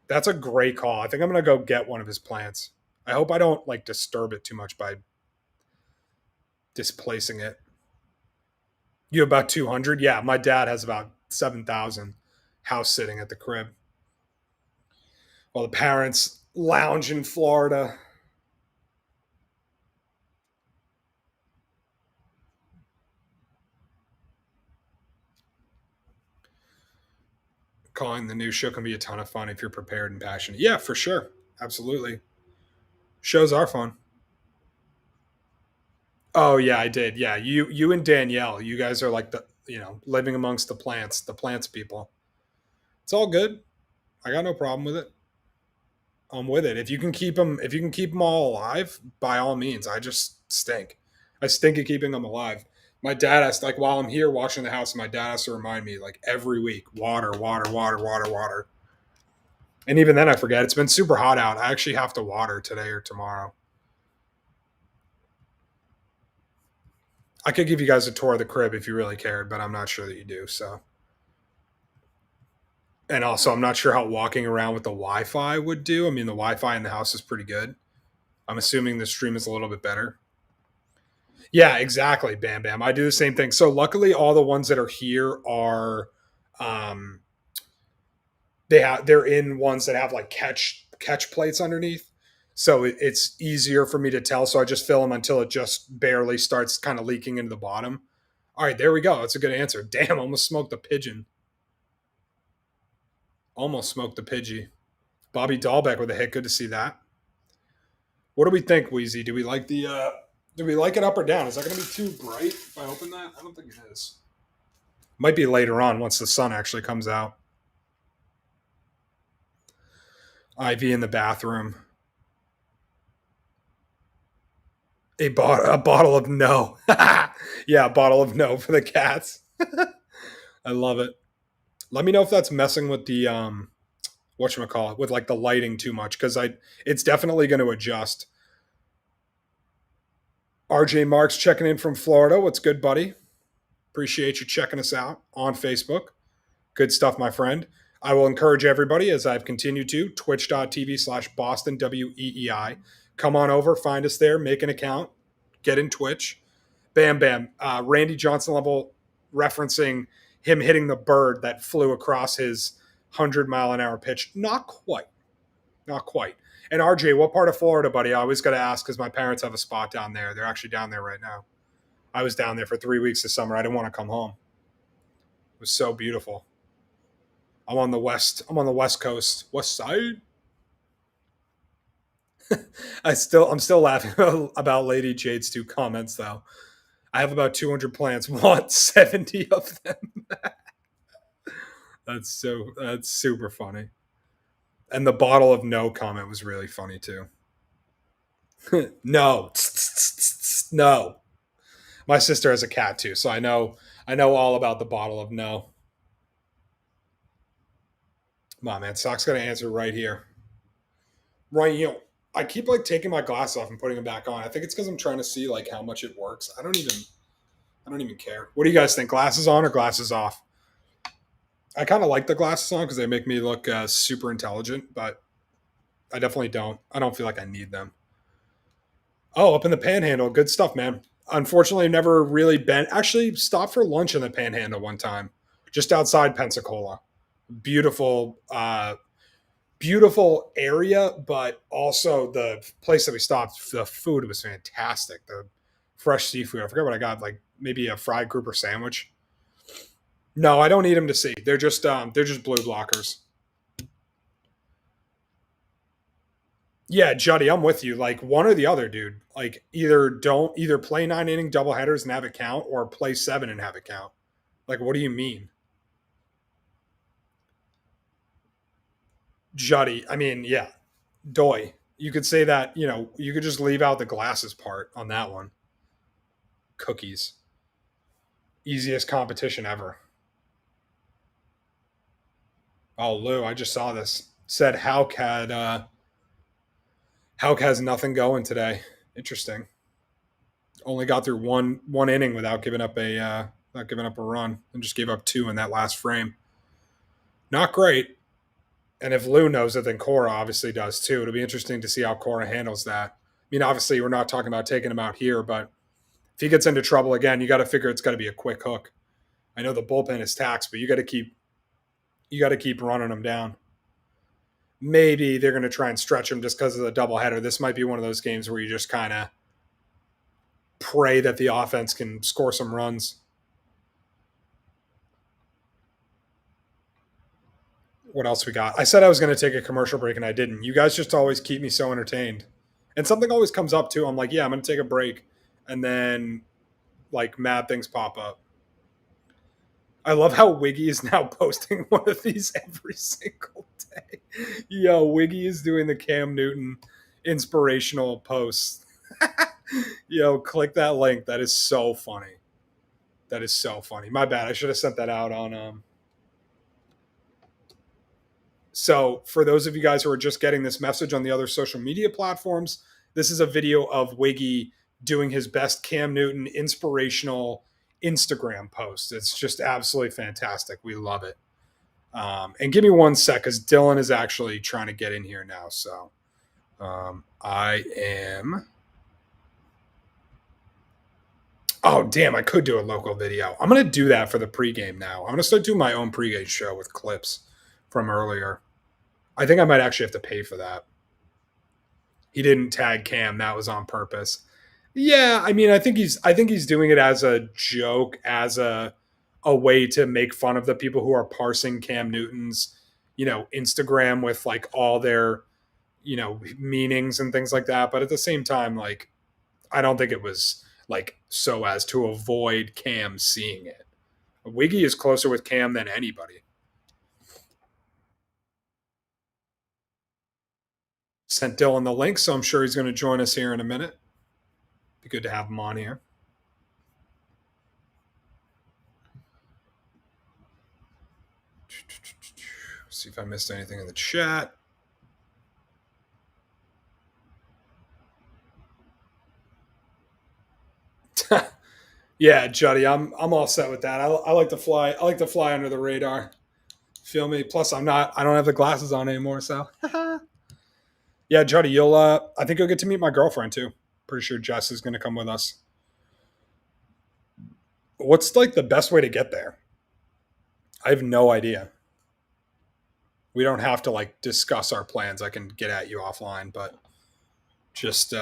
That's a great call. I think I'm going to go get one of his plants. I hope I don't disturb it too much by displacing it. You have about 200? Yeah, my dad has about 7,000 house sitting at the crib. While the parents lounge in Florida. Calling the new show can be a ton of fun if you're prepared and passionate. Yeah, for sure. Absolutely. Shows are fun. Oh yeah, I did. Yeah, you and Danielle, you guys are like living amongst the plants people. It's all good. I got no problem with it. I'm with it. If you can keep them all alive, by all means. I just stink. I stink at keeping them alive. My dad has while I'm here watching the house, my dad has to remind me every week, water, water, water, water, water. And even then I forget. It's been super hot out. I actually have to water today or tomorrow. I could give you guys a tour of the crib if you really cared, but I'm not sure that you do. So, and also I'm not sure how walking around with the Wi-Fi would do. I mean, the Wi-Fi in the house is pretty good. I'm assuming the stream is a little bit better. Yeah, exactly. Bam Bam. I do the same thing. So luckily all the ones that are here are um they're in ones that have catch plates underneath. So it's easier for me to tell. So I just fill them until it just barely starts kind of leaking into the bottom. All right, there we go. That's a good answer. Damn, almost smoked the pigeon. Almost smoked the Pidgey. Bobby Dahlbeck with a hit. Good to see that. What do we think, Wheezy? Do we like it up or down? Is that going to be too bright if I open that? I don't think it is. Might be later on once the sun actually comes out. Ivy in the bathroom. A bottle of no. Yeah, a bottle of no for the cats. I love it. Let me know if that's messing with the whatchamacallit, with the lighting too much, because it's definitely going to adjust. RJ Marks checking in from Florida. What's good, buddy? Appreciate you checking us out on Facebook. Good stuff, my friend. I will encourage everybody, as I've continued to, twitch.tv/Boston WEEI. Come on over, find us there, make an account, get in Twitch. Bam, bam. Randy Johnson level referencing him hitting the bird that flew across his 100-mile-an-hour pitch. Not quite. Not quite. And RJ, what part of Florida, buddy? I always got to ask because my parents have a spot down there. They're actually down there right now. I was down there for 3 weeks this summer. I didn't want to come home. It was so beautiful. I'm on the west coast, west side. I'm still laughing about Lady Jade's 2 comments though. I have about 200 plants. Want 70 of them? That's super funny. And the bottle of no comment was really funny too. No, no. My sister has a cat too, so I know all about the bottle of no. Come on, man. Sock's gonna answer right here. Right, I keep like taking my glasses off and putting them back on. I think it's because I'm trying to see like how much it works. I don't even care. What do you guys think? Glasses on or glasses off? I kind of like the glasses on because they make me look super intelligent, but I definitely don't. I don't feel like I need them. Oh, up in the Panhandle, good stuff, man. Unfortunately, I've never really been. Actually, stopped for lunch in the Panhandle one time, just outside Pensacola. Beautiful, beautiful area, but also the place that we stopped, the food was fantastic. The fresh seafood. I forget what I got, like maybe a fried grouper sandwich. No, I don't need them to see. They're just blue blockers. Yeah, Juddy, I'm with you. Like one or the other, dude. Like either play 9 inning doubleheaders and have it count, or play 7 and have it count. Like, what do you mean, Juddy? I mean, yeah, Doy. You could say that. You could just leave out the glasses part on that one. Cookies, easiest competition ever. Oh, Lou, I just saw this. Said Hauk has nothing going today. Interesting. Only got through one inning without giving up a run, and just gave up 2 in that last frame. Not great. And if Lou knows it, then Cora obviously does too. It'll be interesting to see how Cora handles that. I mean, obviously, we're not talking about taking him out here, but if he gets into trouble again, you got to figure it's got to be a quick hook. I know the bullpen is taxed, but you got to keep running him down. Maybe they're going to try and stretch him just because of the doubleheader. This might be one of those games where you just kind of pray that the offense can score some runs. What else we got? I said I was going to take a commercial break and I didn't. You guys just always keep me so entertained. And something always comes up too. I'm like, yeah, I'm going to take a break. And then like mad things pop up. I love how Wiggy is now posting one of these every single day. Yo, Wiggy is doing the Cam Newton inspirational posts. Yo, click that link. That is so funny. That is so funny. My bad. I should have sent that out on So for those of you guys who are just getting this message on the other social media platforms, this is a video of Wiggy doing his best Cam Newton inspirational Instagram post. It's just absolutely fantastic. We love it. And give me one sec because Dylan is actually trying to get in here now. So I am. Oh, damn. I could do a local video. I'm going to do that for the pregame now. I'm going to start doing my own pregame show with clips from earlier. I think I might actually have to pay for that. He didn't tag Cam. That was on purpose. Yeah, I mean, I think he's doing it as a joke, as a way to make fun of the people who are parsing Cam Newton's, Instagram with like all their, meanings and things like that. But at the same time, like, I don't think it was like so as to avoid Cam seeing it. Wiggy is closer with Cam than anybody. Sent Dylan the link, so I'm sure he's going to join us here in a minute. Be good to have him on here. See if I missed anything in the chat. Yeah, Juddy, I'm all set with that. I like to fly. I like to fly under the radar. Feel me? Plus, I don't have the glasses on anymore. So, yeah, Juddy, I think you'll get to meet my girlfriend too. Pretty sure Jess is going to come with us. What's like the best way to get there? I have no idea. We don't have to like discuss our plans. I can get at you offline, but just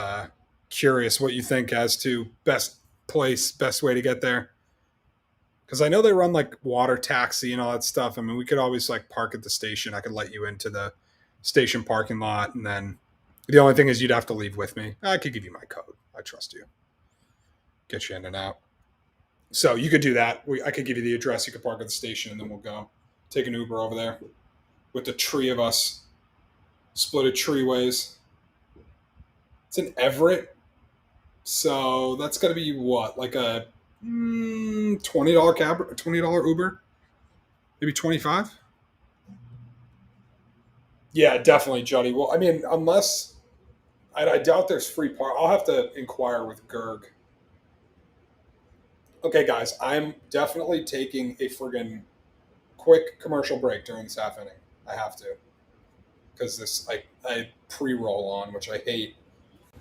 curious what you think as to best place, best way to get there. Because I know they run like water taxi and all that stuff. I mean, we could always like park at the station. I could let you into the station parking lot, and then the only thing is you'd have to leave with me. I could give you my code. I trust you. Get you in and out. So you could do that. I could give you the address. You could park at the station, and then we'll go take an Uber over there with the tree of us. Split it tree ways. It's in Everett, so that's got to be what, like a $20 cab, $20 Uber, maybe 25. Yeah, definitely, Juddy. Well, I mean, unless I doubt there's free park. I'll have to inquire with Gerg. Okay, guys, I'm definitely taking a friggin' quick commercial break during this half inning. I have to, because I pre-roll on, which I hate,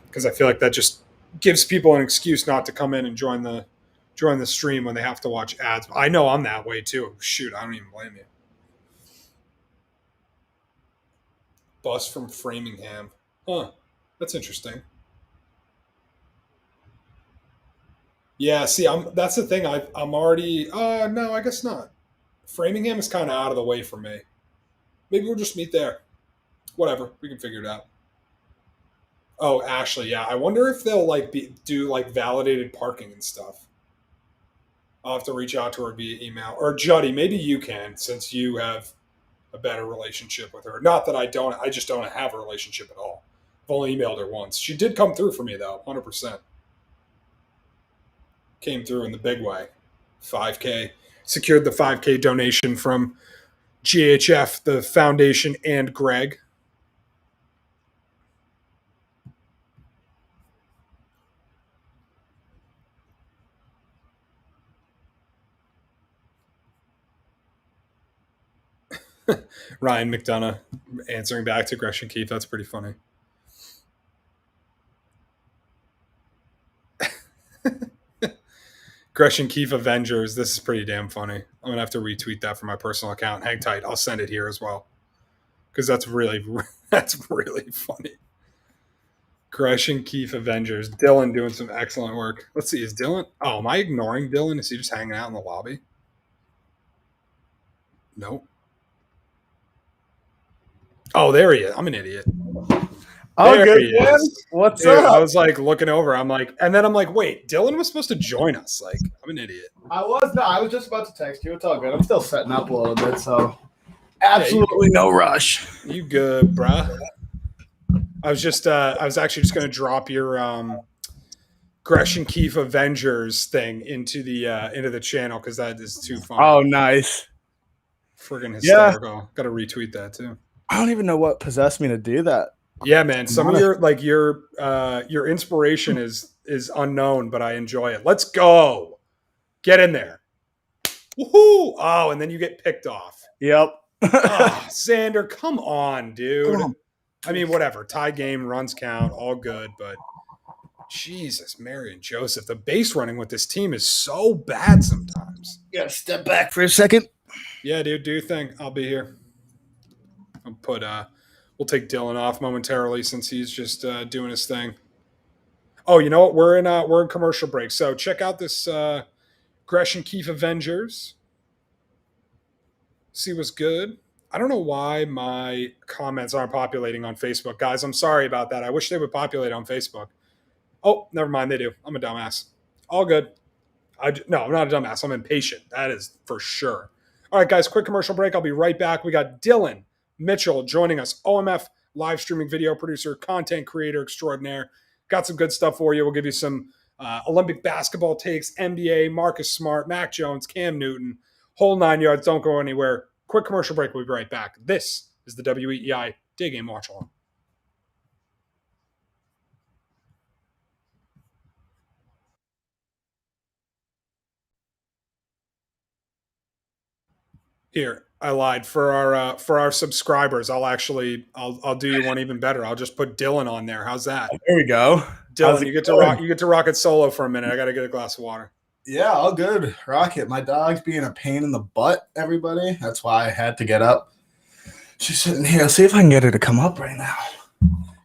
because I feel like that just gives people an excuse not to come in and join the stream when they have to watch ads. I know I'm that way too. Shoot, I don't even blame you. Bus from Framingham. Huh. That's interesting. Yeah, see, that's the thing. I'm already no, I guess not. Framingham is kind of out of the way for me. Maybe we'll just meet there. Whatever, we can figure it out. Oh, Ashley, yeah. I wonder if they'll like do like validated parking and stuff. I'll have to reach out to her via email. Or Juddy, maybe you can, since you have a better relationship with her. Not that I don't. I just don't have a relationship at all. I've only emailed her once. She did come through for me though, 100%. Came through in the big way. 5K. Secured the 5K donation from GHF, the foundation, and Greg. Ryan McDonough answering back to Gresham Keith. That's pretty funny. Gresham Keith Avengers. This is pretty damn funny. I'm going to have to retweet that from my personal account. Hang tight. I'll send it here as well. Because that's really funny. Gresham Keith Avengers. Dylan doing some excellent work. Let's see. Is Dylan? Oh, am I ignoring Dylan? Is he just hanging out in the lobby? Nope. Oh, there he is. I'm an idiot. Oh, there good, man. What's up? I was like looking over. I'm like, wait, Dylan was supposed to join us. Like, I'm an idiot. I was just about to text you. It's all good. I'm still setting up a little bit, so absolutely no rush. You good, bruh? I was actually just going to drop your Gresham Keith Avengers thing into the channel because that is too funny. Oh, nice. Friggin' hysterical. Yeah. Got to retweet that too. I don't even know what possessed me to do that. Yeah, man. Some of your inspiration is unknown, but I enjoy it. Let's go. Get in there. Woohoo! Oh, and then you get picked off. Yep. Oh, Xander, come on, dude. Come on. I mean, whatever. Tie game, runs count, all good, but Jesus, Mary and Joseph, the base running with this team is so bad sometimes. You gotta step back for a second. Yeah, dude, do your thing. I'll be here. I'll put we'll take Dylan off momentarily since he's just doing his thing. Oh, you know what? We're in commercial break. So check out this Gresham Keith Avengers. See what's good. I don't know why my comments aren't populating on Facebook. Guys, I'm sorry about that. I wish they would populate on Facebook. Oh, never mind. They do. I'm a dumbass. All good. No, I'm not a dumbass. I'm impatient. That is for sure. All right, guys, quick commercial break. I'll be right back. We got Dylan Mitchell joining us, OMF live streaming video producer, content creator extraordinaire. Got some good stuff for you. We'll give you some Olympic basketball takes, NBA, Marcus Smart, Mac Jones, Cam Newton, whole 9 yards. Don't go anywhere. Quick commercial break. We'll be right back. This is the WEEI Day Game Watchalong. Here, I lied for our subscribers. I'll do you one even better. I'll just put Dylan on there. How's that? There we go. Dylan, you get to rock it solo for a minute. I got to get a glass of water. Yeah, all good. Rocket. My dog's being a pain in the butt, everybody. That's why I had to get up. She's sitting here. See if I can get her to come up right now.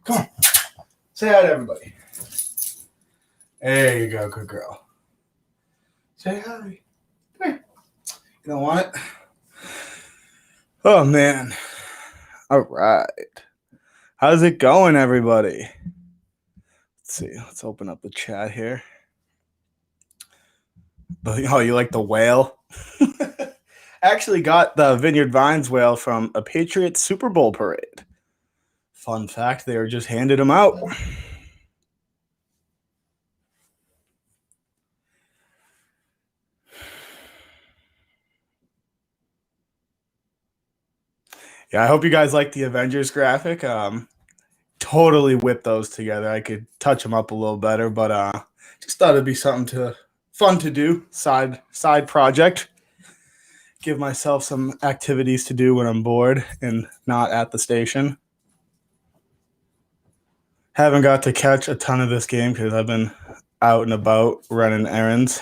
Come on. Say hi to everybody. There you go. Good girl. Say hi. Hey. You don't want it? Oh, man. All right. How's it going, everybody? Let's see. Let's open up the chat here. Oh, you like the whale? Actually got the Vineyard Vines whale from a Patriots Super Bowl parade. Fun fact, they were just handed them out. Yeah, I hope you guys like the Avengers graphic. Totally whipped those together. I could touch them up a little better, but just thought it'd be something fun to do. Side project. Give myself some activities to do when I'm bored and not at the station. Haven't got to catch a ton of this game because I've been out and about running errands.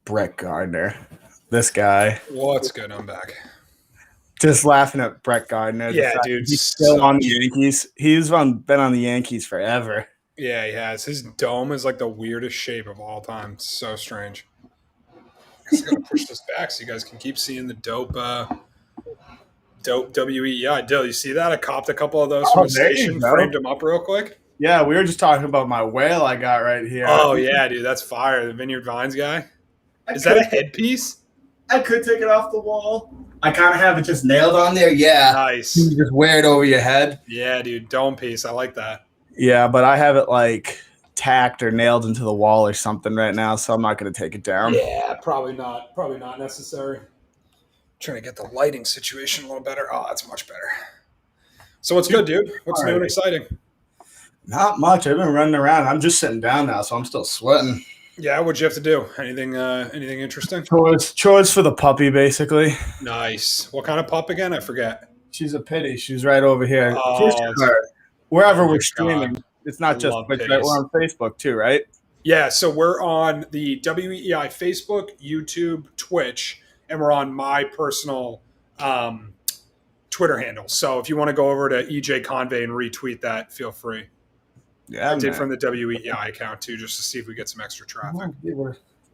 Brett Gardner. This guy. What's good? I'm back. Just laughing at Brett Gardner. Yeah, dude. He's still on the Yankees. He's been on the Yankees forever. Yeah, he has. His dome is like the weirdest shape of all time. It's so strange. I guess I gotta push this back so you guys can keep seeing the dope WEEI. Dill, you see that? I copped a couple of those from the station, framed them up real quick. Yeah, we were just talking about my whale I got right here. Oh, yeah, dude. That's fire. The Vineyard Vines guy. Is that a headpiece? I could take it off the wall. I kind of have it just nailed on there. Yeah. Nice. You just wear it over your head. Yeah, dude. Dome piece. I like that. Yeah, but I have it like tacked or nailed into the wall or something right now, so I'm not going to take it down. Yeah, probably not. Probably not necessary. Trying to get the lighting situation a little better. Oh, that's much better. So what's good, dude? What's new and exciting? Not much. I've been running around. I'm just sitting down now, so I'm still sweating. Yeah, what'd you have to do? Anything interesting? Chores for the puppy, basically. Nice. What kind of pup again? I forget. She's a pitty. She's right over here. Oh, wherever we're streaming. God. It's not just Twitch, right? We're on Facebook too, right? Yeah, so we're on the WEEI Facebook, YouTube, Twitch, and we're on my personal Twitter handle. So if you want to go over to EJ Convey and retweet that, feel free. Yeah, I did from the WEEI account too, just to see if we get some extra traffic.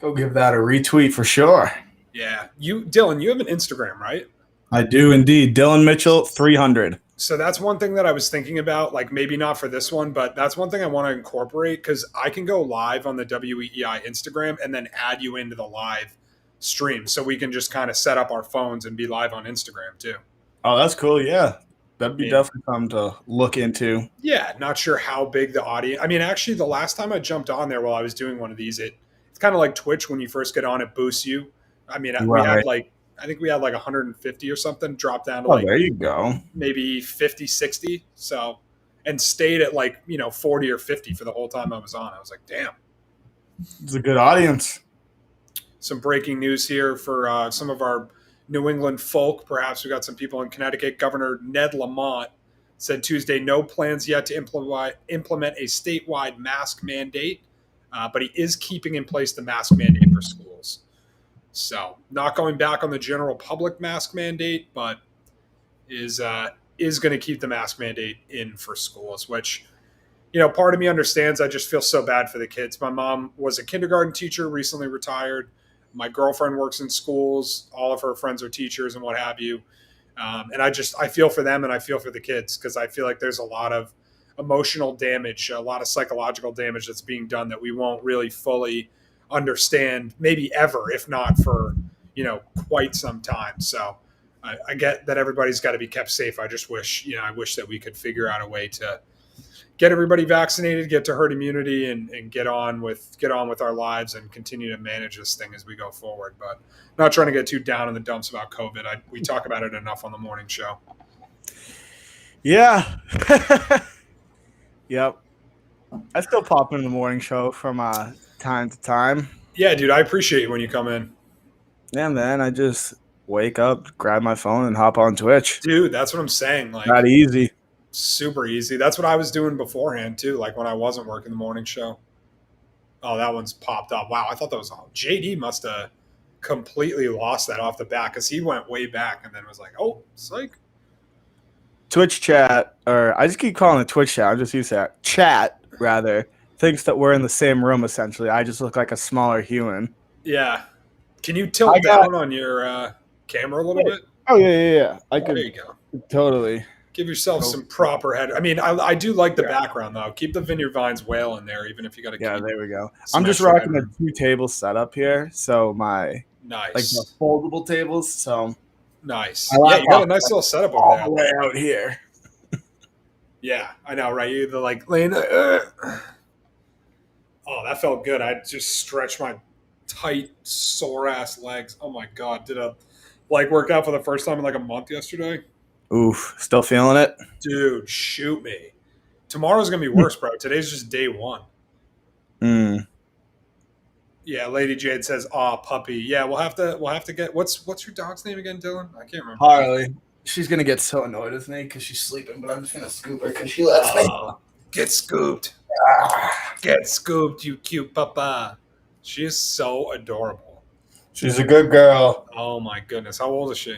Go give that a retweet for sure. Yeah, Dylan, you have an Instagram, right? I do indeed. Dylan Mitchell 300. So that's one thing that I was thinking about, like maybe not for this one, but that's one thing I want to incorporate because I can go live on the WEEI Instagram and then add you into the live stream, so we can just kind of set up our phones and be live on Instagram too. Oh, that's cool. Yeah. That'd be definitely something to look into. Yeah, not sure how big the audience. I mean, actually, the last time I jumped on there while I was doing one of these, it's kind of like Twitch when you first get on, it boosts you. I mean, we had I think we had like 150 or something, drop down to there you go, maybe 50, 60. So, and stayed at 40 or 50 for the whole time I was on. I was like, damn, it's a good audience. Some breaking news here for some of our New England folk. Perhaps we got some people in Connecticut. Governor Ned Lamont said Tuesday no plans yet to implement a statewide mask mandate, but he is keeping in place the mask mandate for schools. So not going back on the general public mask mandate, but is going to keep the mask mandate in for schools, which, part of me understands. I just feel so bad for the kids. My mom was a kindergarten teacher, recently retired. My girlfriend works in schools. All of her friends are teachers and what have you. And I feel for them and I feel for the kids because I feel like there's a lot of emotional damage, a lot of psychological damage that's being done that we won't really fully understand, maybe ever, if not for, quite some time. So I get that everybody's got to be kept safe. I just wish, I wish that we could figure out a way to, get everybody vaccinated, get to herd immunity, and get on with our lives and continue to manage this thing as we go forward. But not trying to get too down in the dumps about COVID. We talk about it enough on the morning show. Yeah. Yep. I still pop in the morning show from time to time. Yeah, dude, I appreciate you when you come in. Yeah, man. I just wake up, grab my phone, and hop on Twitch. Dude, that's what I'm saying. Like, Not easy. super easy. That's what I was doing beforehand too. Like when I wasn't working the morning show. Oh, that one's popped up. Wow, I thought that was all. JD must have completely lost that off the bat because he went way back and then was like, "Oh, psych." Twitch chat, or I just keep calling it Twitch chat. I'm just used to that. Chat, rather, thinks that we're in the same room, essentially. I just look like a smaller human. Yeah. Can you tilt down on your camera a little bit? Oh, yeah. There you go. Totally. Give yourself some proper head. I mean, I do like the background, though. Keep the Vineyard Vines whale in there, even if you got to Yeah, there we go. I'm just rocking a 2-table setup here. So my nice, like the foldable tables. So nice. Yeah, you got a nice little setup over there. All the way out here. Yeah, I know, right? You like laying there. Oh, that felt good. I just stretched my tight, sore ass legs. Oh my god, did a leg workout for the first time in like a month yesterday. Oof, still feeling it? Dude, shoot me. Tomorrow's gonna be worse, bro. Today's just day one. Yeah, Lady Jade says, "Aw, puppy." Yeah, we'll have to get what's your dog's name again, Dylan? I can't remember. Harley. She's gonna get so annoyed with me because she's sleeping, but I'm just gonna scoop her because she lets me. Get scooped. Get scooped, you cute papa. She is so adorable. She's a good girl. Oh my goodness. How old is she?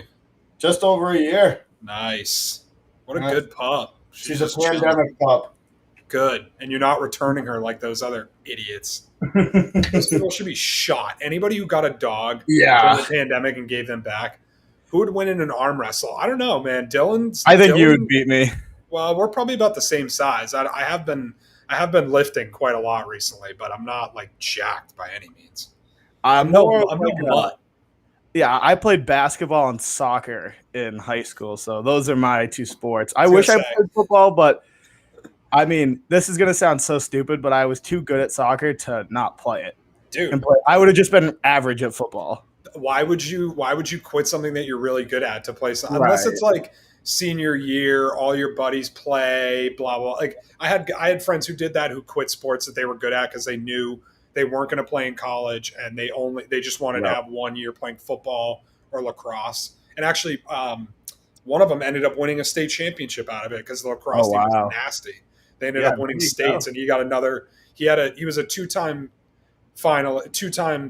Just over a year. Nice. What a good pup. She's a pandemic pup. Good. And you're not returning her like those other idiots. Those people should be shot. Anybody who got a dog during the pandemic and gave them back, who would win in an arm wrestle? I don't know, man. I think you would beat me. Well, we're probably about the same size. I have been lifting quite a lot recently, but I'm not like jacked by any means. I'm no butt. Yeah, I played basketball and soccer in high school, so those are my two sports. I wish I played football, but I mean, this is gonna sound so stupid, but I was too good at soccer to not play it. Dude, I would have just been average at football. Why would you quit something that you're really good at to play something? Unless it's like senior year, all your buddies play, blah blah. Like I had friends who did that, who quit sports that they were good at because they knew they weren't going to play in college and they just wanted to have 1 year playing football or lacrosse. And actually, one of them ended up winning a state championship out of it because the lacrosse team was nasty. They ended up winning states, and he got another. He was a two-time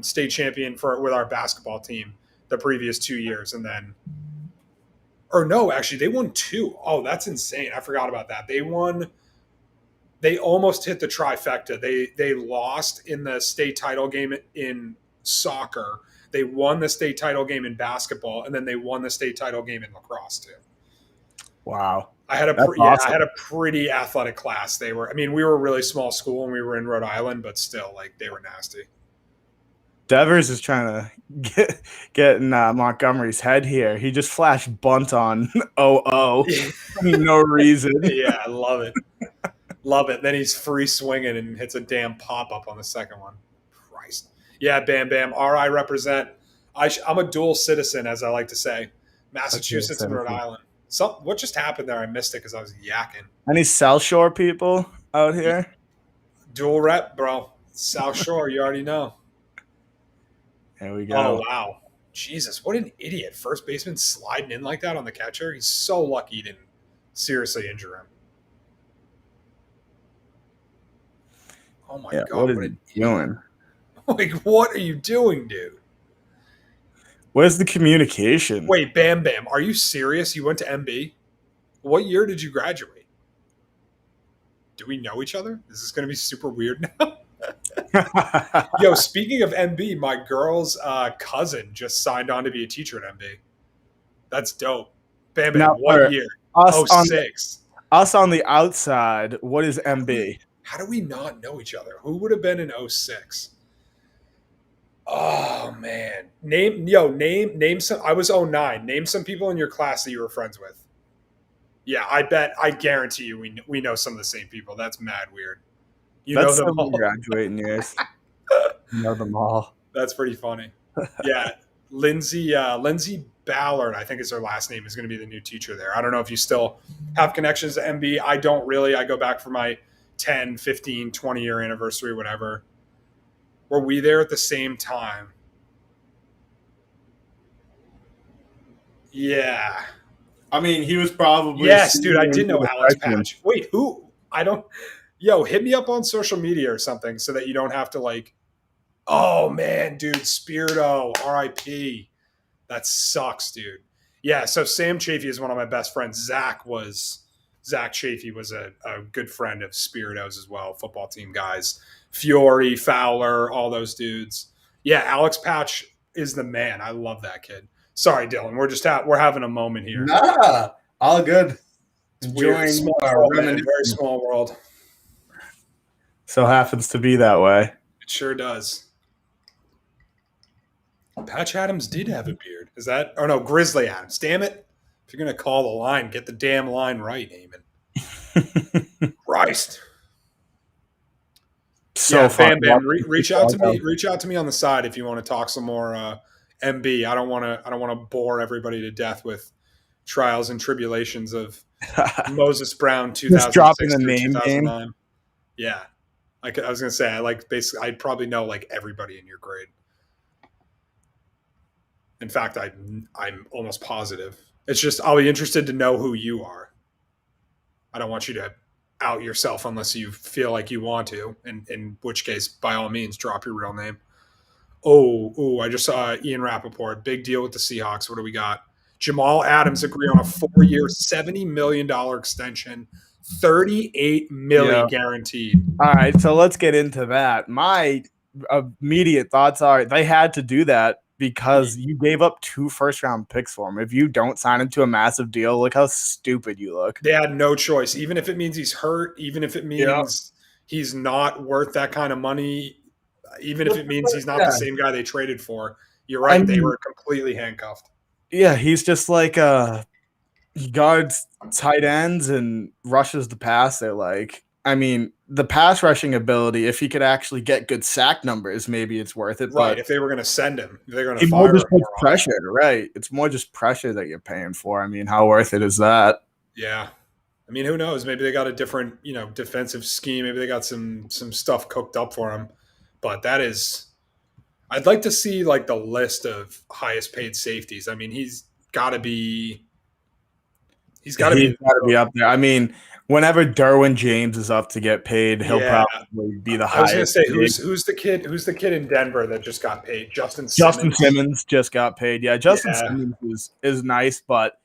state champion with our basketball team the previous 2 years, and then. Or no, actually, they won 2. Oh, that's insane. I forgot about that. They almost hit the trifecta. They lost in the state title game in soccer. They won the state title game in basketball, and then they won the state title game in lacrosse too. Wow. I had a pretty athletic class. We were a really small school and we were in Rhode Island, but still, like, they were nasty. Devers is trying to get in Montgomery's head here. He just flashed bunt on 0-0 for no reason. Yeah, I love it. Love it. Then he's free swinging and hits a damn pop-up on the second one. Christ. Yeah, Bam Bam. RI represent. I'm a dual citizen, as I like to say. Massachusetts and Rhode Island. What just happened there? I missed it because I was yakking. Any South Shore people out here? Dual rep, bro. South Shore, you already know. There we go. Oh, wow. Jesus, what an idiot. First baseman sliding in like that on the catcher. He's so lucky he didn't seriously injure him. Oh, my God. What are you doing? Like, what are you doing, dude? Where's the communication? Wait, Bam Bam, are you serious? You went to MB? What year did you graduate? Do we know each other? Is this going to be super weird now? Yo, speaking of MB, my girl's cousin just signed on to be a teacher at MB. That's dope. Bam Bam, what year? 06. Us on the outside, what is MB? How do we not know each other? Who would have been in 06? Oh man. Name some. I was 09. Name some people in your class that you were friends with. Yeah, I guarantee you we know some of the same people. That's mad weird. You know That's them some all. graduating years. You know them all. That's pretty funny. Yeah, Lindsay Ballard, I think is her last name, is going to be the new teacher there. I don't know if you still have connections to MB. I don't really. I go back for my 10, 15, 20-year anniversary, whatever. Were we there at the same time? Yeah. I mean, he was probably Yes, dude, I senior did into know the Alex freshman. Patch. Wait, who? I don't. Yo, hit me up on social media or something so that you don't have to like. Oh man, dude, Spirito, R.I.P. That sucks, dude. Yeah, so Sam Chafee is one of my best friends. Zach Chafee was a good friend of Spirito's as well, football team guys. Fiore, Fowler, all those dudes. Yeah, Alex Patch is the man. I love that kid. Sorry, Dylan. We're having a moment here. Nah, all good. It's weird. Small world, man. Very small world. So happens to be that way. It sure does. Patch Adams did have a beard. Is that? Oh no, Grizzly Adams. Damn it! If you're gonna call the line, get the damn line right, Eamon. Christ. So yeah, fun. Bam. Reach out to me. Reach out to me on the side if you want to talk some more MB. I don't want to bore everybody to death with trials and tribulations of Moses Brown 2006 through 2009. Game. Yeah, I was gonna say I'd probably know like everybody in your grade. In fact, I'm almost positive. It's just I'll be interested to know who you are. I don't want you to out yourself unless you feel like you want to, in which case, by all means, drop your real name. Oh, I just saw Ian Rappaport. Big deal with the Seahawks. What do we got? Jamal Adams agree on a 4-year, $70 million extension, $38 million guaranteed. All right, so let's get into that. My immediate thoughts are they had to do that because you gave up 2 first-round picks for him. If you don't sign him to a massive deal, look how stupid you look. They had no choice, even if it means he's hurt, even if it means he's not worth that kind of money, even if it means he's not the same guy they traded for. You're right. They were completely handcuffed. Yeah, he's just like he guards tight ends and rushes the passer. Like, I mean, the pass rushing ability, if he could actually get good sack numbers, maybe it's worth it. Right, but if they were going to send him, they're going to fire him. Just pressure, right? It's more just pressure that you're paying for. I mean, how worth it is that? Yeah. I mean, who knows? Maybe they got a different, defensive scheme. Maybe they got some stuff cooked up for him. But that is – I'd like to see, like, the list of highest paid safeties. I mean, he's got to be – he's got to be up there. I mean, whenever Derwin James is up to get paid, he'll probably be the highest. I was going to say, who's the kid? Who's the kid in Denver that just got paid? Justin Simmons just got paid. Yeah, Justin Simmons is nice, but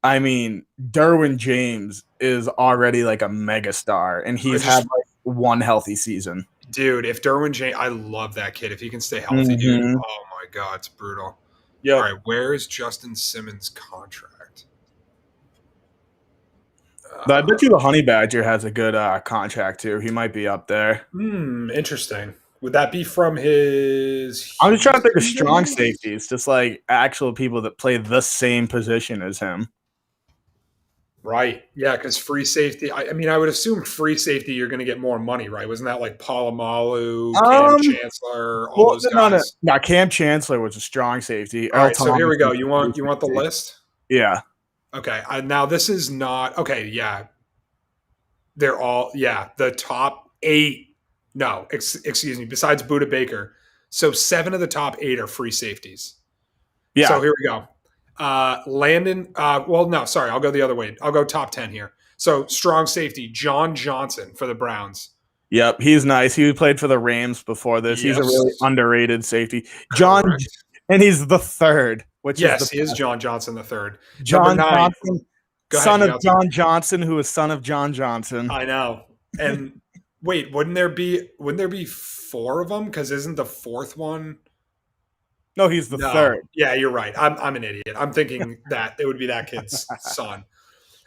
I mean, Derwin James is already like a megastar, and he's had like one healthy season. Dude, if Derwin James, I love that kid. If he can stay healthy, dude, oh my God, it's brutal. Yeah. All right, where is Justin Simmons' contract? I bet you the Honey Badger has a good contract too. He might be up there. Interesting. Would that be from his? I'm just trying to think of strong safeties, just like actual people that play the same position as him. Right. Yeah, because free safety. I mean, I would assume free safety you're going to get more money, right? Wasn't that like Polamalu, Cam Chancellor, all those guys? No, Cam Chancellor was a strong safety. All right, so here we go. You want the list? Yeah. Okay. Now this is not okay. Yeah, they're all the top 8. No, excuse me. Besides Buda Baker, so 7 of the top 8 are free safeties. Yeah. So here we go. Landon. Well, no, sorry. I'll go the other way. I'll go top 10 here. So strong safety, John Johnson for the Browns. Yep, he's nice. He played for the Rams before this. Yes. He's a really underrated safety. And he's the third. He is John Johnson the third. John Johnson, son of John Johnson, who is son of John Johnson. I know. And wait, wouldn't there be 4 of them? Because isn't the 4th one? No, he's the third. Yeah, you're right. I'm an idiot. I'm thinking that it would be that kid's son.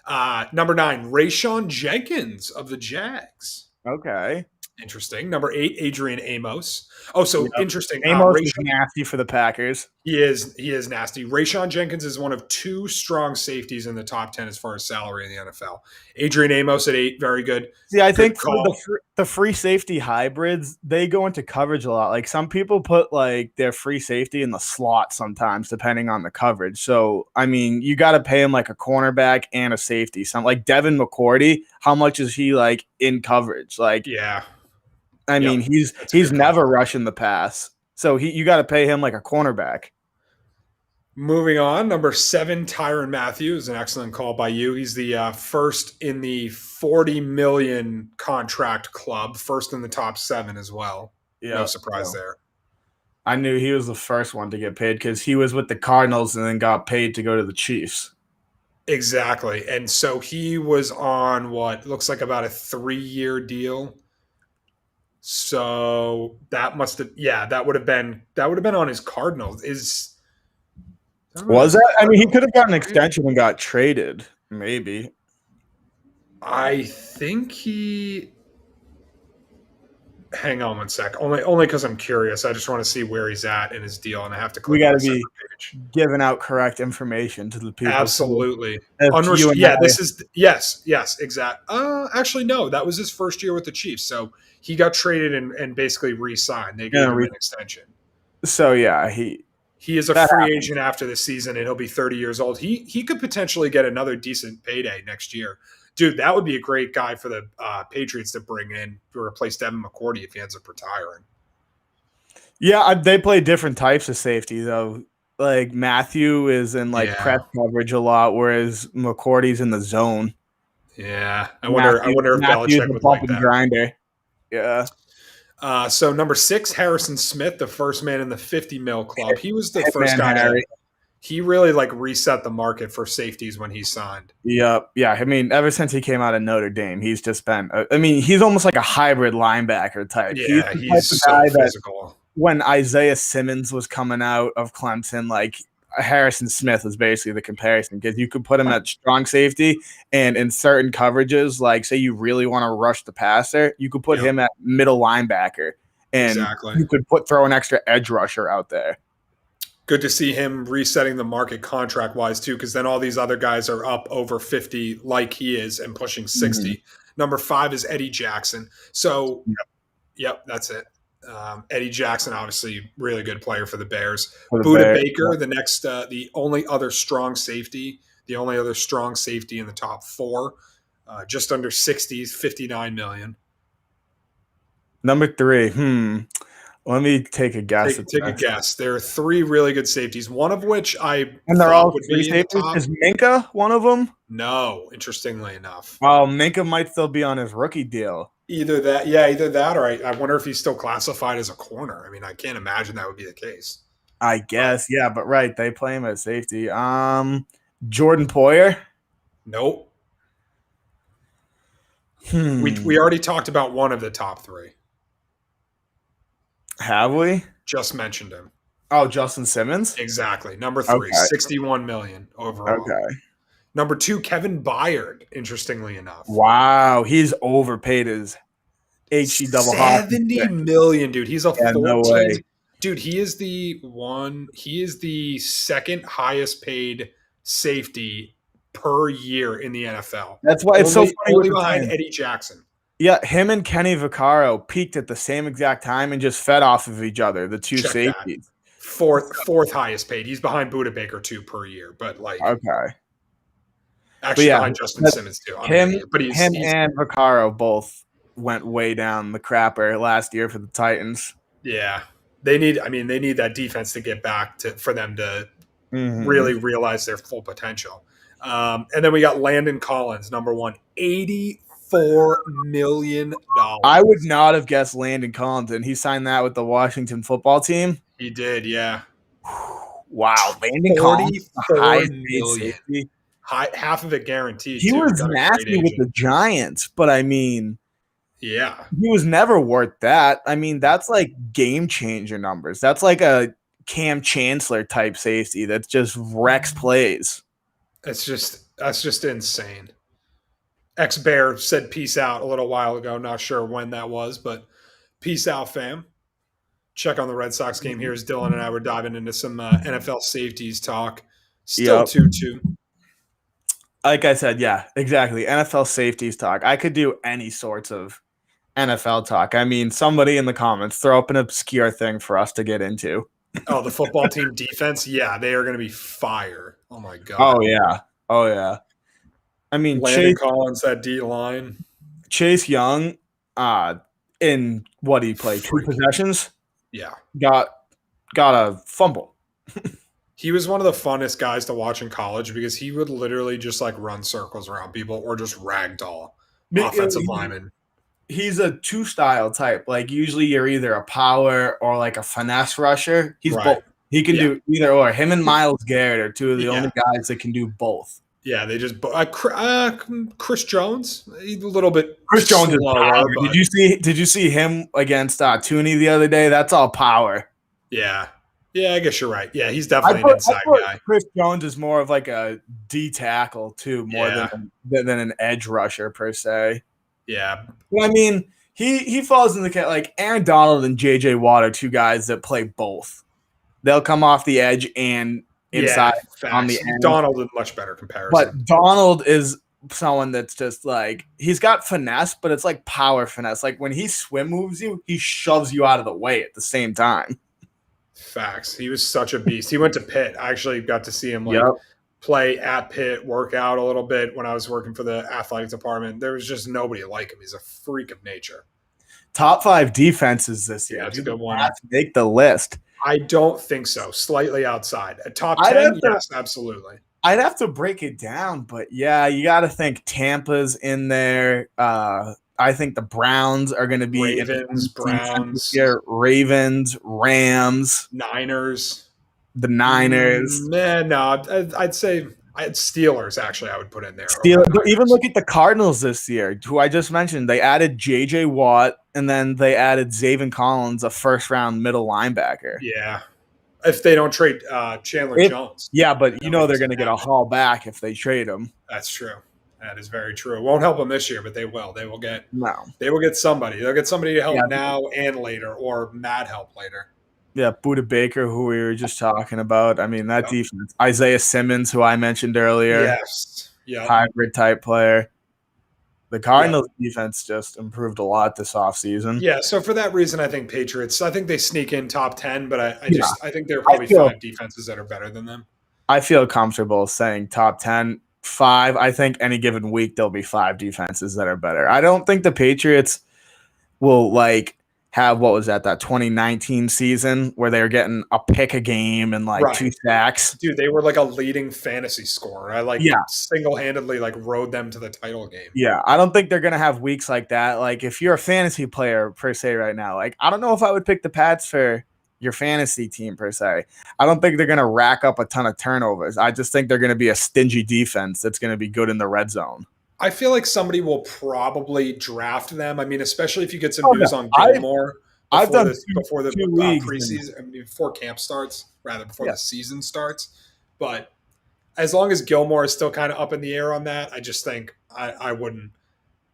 Number 9, Rayshon Jenkins of the Jags. Okay. Interesting. Number 8, Adrian Amos. Oh, so Yep. interesting. Amos is nasty for the Packers. He is nasty. Rayshon Jenkins is one of 2 strong safeties in the top 10 as far as salary in the NFL. Adrian Amos at 8, very good. See, I Good think for call. the free safety hybrids, they go into coverage a lot. Like some people put like their free safety in the slot sometimes, depending on the coverage. So I mean, you got to pay him like a cornerback and a safety. Some like Devin McCourty. How much is he like in coverage? Like, Yeah. I mean, he's never rushing the pass. So you got to pay him like a cornerback. Moving on, number 7, Tyron Matthews, an excellent call by you. He's the first in the 40 million contract club, first in the top 7 as well. Yeah, no surprise there. I knew he was the first one to get paid because he was with the Cardinals and then got paid to go to the Chiefs. Exactly. And so he was on what looks like about a 3-year deal. So that must have, that would have been on his Cardinals. Was that? I mean, he could have gotten an extension and got traded, maybe. I think he. Hang on one sec. Only because I'm curious. I just want to see where he's at in his deal, and I have to click. We got to be giving out correct information to the people. Absolutely. This is yes, exactly. Actually, no. That was his first year with the Chiefs, so he got traded and basically re-signed. They gave him an extension. So yeah, he is a free agent after the season, and he'll be 30 years old. He could potentially get another decent payday next year. Dude, that would be a great guy for the Patriots to bring in to replace Devin McCourty if he ends up retiring. Yeah, they play different types of safety, though. Like, Matthew is in, press coverage a lot, whereas McCourty's in the zone. Yeah. I wonder if Belichick would like that. Grinder. Yeah. So, number 6, Harrison Smith, the first man in the 50 mil club. He was the first guy he really reset the market for safeties when he signed. Yep. Yeah. I mean, ever since he came out of Notre Dame, he's just been, he's almost like a hybrid linebacker type. Yeah, he's so physical. When Isaiah Simmons was coming out of Clemson, Harrison Smith was basically the comparison because you could put him at strong safety and in certain coverages, say you really want to rush the passer, you could put him at middle linebacker and you could throw an extra edge rusher out there. Good to see him resetting the market contract-wise, too, because then all these other guys are up over 50 like he is and pushing 60. Mm-hmm. Number 5 is Eddie Jackson. So, yep that's it. Eddie Jackson, obviously, really good player for the Bears. Budda Baker, the only other strong safety in the top 4, just under 60s, $59 million. Number 3, Let me take a guess. Take a guess. There are 3 really good safeties, one of which and they're all free safeties. Is Minka one of them? No, interestingly enough. Well, Minka might still be on his rookie deal. Either that, or I wonder if he's still classified as a corner. I mean, I can't imagine that would be the case. I guess, yeah, but right, they play him at safety. Jordan Poyer? Nope. We already talked about one of the top 3. Have we? Just mentioned him. Oh, Justin Simmons? Exactly. Number 3, $61 million overall. Okay. Number 2, Kevin Byard, interestingly enough. Wow, he's overpaid his HE double $70 million, dude. He's a 14. No way. Dude, he is the second highest paid safety per year in the NFL. That's why it's so funny. Only behind Eddie Jackson. Yeah, him and Kenny Vaccaro peaked at the same exact time and just fed off of each other, the 2 safeties. Fourth highest paid. He's behind Budda Baker, too, per year. But, okay. Actually, behind Justin Simmons, too. Him and Vaccaro both went way down the crapper last year for the Titans. Yeah. They need that defense to get back for them to really realize their full potential. And then we got Landon Collins, number 1, $84 million. I would not have guessed Landon Collins, and he signed that with the Washington football team. He did, yeah. Wow, Landon Collins, $44 million. Half of it guaranteed. He was nasty with the Giants, but yeah, he was never worth that. That's game changer numbers. That's like a Cam Chancellor type safety that just wrecks plays. That's just insane. Ex-Bear said peace out a little while ago. Not sure when that was, but peace out, fam. Check on the Red Sox game here as Dylan and I were diving into some NFL safeties talk. Still Yep. 2-2. Like I said, yeah, exactly. NFL safeties talk. I could do any sorts of NFL talk. I mean, somebody in the comments throw up an obscure thing for us to get into. Oh, the football team defense? Yeah, they are going to be fire. Oh, my God. Oh, yeah. Oh, yeah. I mean, Landon Collins, that D-line. Chase Young, in what he played, 2 possessions? Yeah. Got a fumble. He was one of the funnest guys to watch in college because he would literally just like run circles around people or just ragdoll offensive linemen. He's a 2-style type. Like usually you're either a power or like a finesse rusher. He's both. He can do either or. Him and Myles Garrett are 2 of the only guys that can do both. Yeah, they just Chris Jones, he's a little bit. Chris Jones is power. Did you see him against Tooney the other day? That's all power. Yeah, I guess you're right. Yeah, he's definitely an inside guy. Chris Jones is more of like a D tackle too, more than an edge rusher per se. Yeah, I mean he falls in the like Aaron Donald and JJ Watt are 2 guys that play both. They'll come off the edge and inside on the end. Donald is much better comparison. But Donald is someone that's just like he's got finesse, but it's like power finesse. Like when he swim moves you, he shoves you out of the way at the same time. Facts. He was such a beast. He went to Pitt. I actually got to see him play at Pitt, work out a little bit when I was working for the athletic department. There was just nobody like him. He's a freak of nature. Top 5 defenses this year. Yeah, that's a good one. Make the list. I don't think so. Slightly outside. A top 10, yes, absolutely. I'd have to break it down, but yeah, you got to think Tampa's in there. I think the Browns are going to be Ravens, Browns, Ravens, Rams, Niners. The Niners. No, I'd say Steelers. Actually, I would put in there. But even look at the Cardinals this year, who I just mentioned. They added J.J. Watt, and then they added Zaven Collins, a first-round middle linebacker. Yeah, if they don't trade Chandler Jones. Yeah, but you know they're going to get a haul back if they trade him. That's true. That is very true. It won't help them this year, but they will. They will get somebody. They'll get somebody to help now and later, or mad help later. Yeah, Budda Baker, who we were just talking about. I mean, that defense. Isaiah Simmons, who I mentioned earlier. Yes. Yeah. Hybrid type player. The Cardinals defense just improved a lot this offseason. Yeah, so for that reason, I think Patriots, I think they sneak in top 10, but I think there are probably 5 defenses that are better than them. I feel comfortable saying top 10. 5. I think any given week there'll be 5 defenses that are better. I don't think the Patriots will have what was that 2019 season where they were getting a pick a game and 2 sacks. Dude, they were like a leading fantasy scorer. I single-handedly rode them to the title game. Yeah, I don't think they're gonna have weeks like that. Like if you're a fantasy player per se right now, I don't know if I would pick the Pats for your fantasy team per se. I don't think they're going to rack up a ton of turnovers. I just think they're going to be a stingy defense that's going to be good in the red zone. I feel like somebody will probably draft them. I mean, especially if you get some news on Gilmore before the preseason, before camp starts, before the season starts. But as long as Gilmore is still kind of up in the air on that, I just think I wouldn't.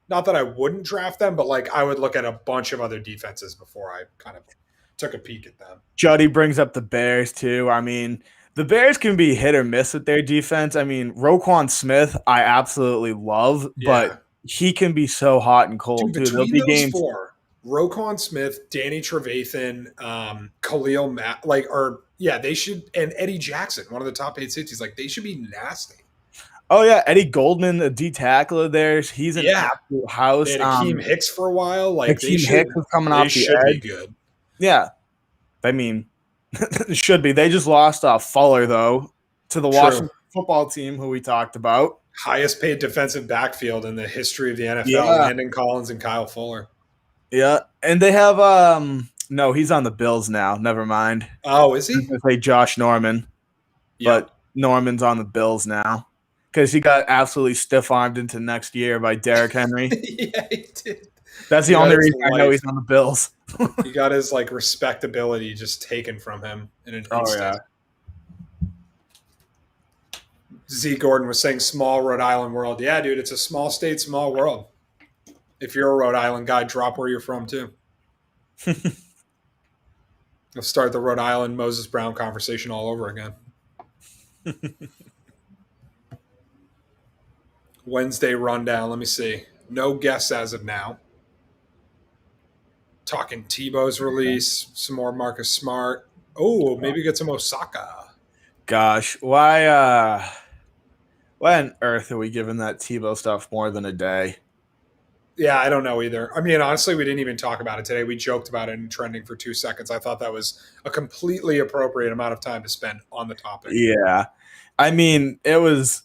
Not that I wouldn't draft them, but I would look at a bunch of other defenses before I kind of took a peek at them. Juddy brings up the Bears too. I mean, the Bears can be hit or miss with their defense. I mean, Roquan Smith, I absolutely love, but he can be so hot and cold too. There'll be games. Roquan Smith, Danny Trevathan, Khalil Mack, they should, and Eddie Jackson, one of the top 8 safeties, they should be nasty. Oh yeah, Eddie Goldman, a D tackler there. He's an absolute house. They had Akeem Hicks for a while. Akeem Hicks was coming off the edge. Be good. Yeah, I mean, it should be. They just lost Fuller, though, to the Washington football team, who we talked about. Highest paid defensive backfield in the history of the NFL, Landon Collins and Kyle Fuller. Yeah, and they have no, he's on the Bills now. Never mind. Oh, is he? They play Josh Norman, but Norman's on the Bills now because he got absolutely stiff-armed into next year by Derrick Henry. Yeah, he did. That's the only reason I know he's on the Bills. He got his respectability just taken from him in an instant. Z Gordon was saying small Rhode Island world. Yeah, dude, it's a small state, small world. If you're a Rhode Island guy, drop where you're from too. We'll start the Rhode Island Moses Brown conversation all over again. Wednesday rundown. Let me see. No guests as of now. Talking Tebow's release, some more Marcus Smart. Oh, maybe get some Osaka. Gosh, why on earth are we giving that Tebow stuff more than a day? Yeah, I don't know either. I mean, honestly, we didn't even talk about it today. We joked about it in trending for 2 seconds. I thought that was a completely appropriate amount of time to spend on the topic. Yeah. I mean, it was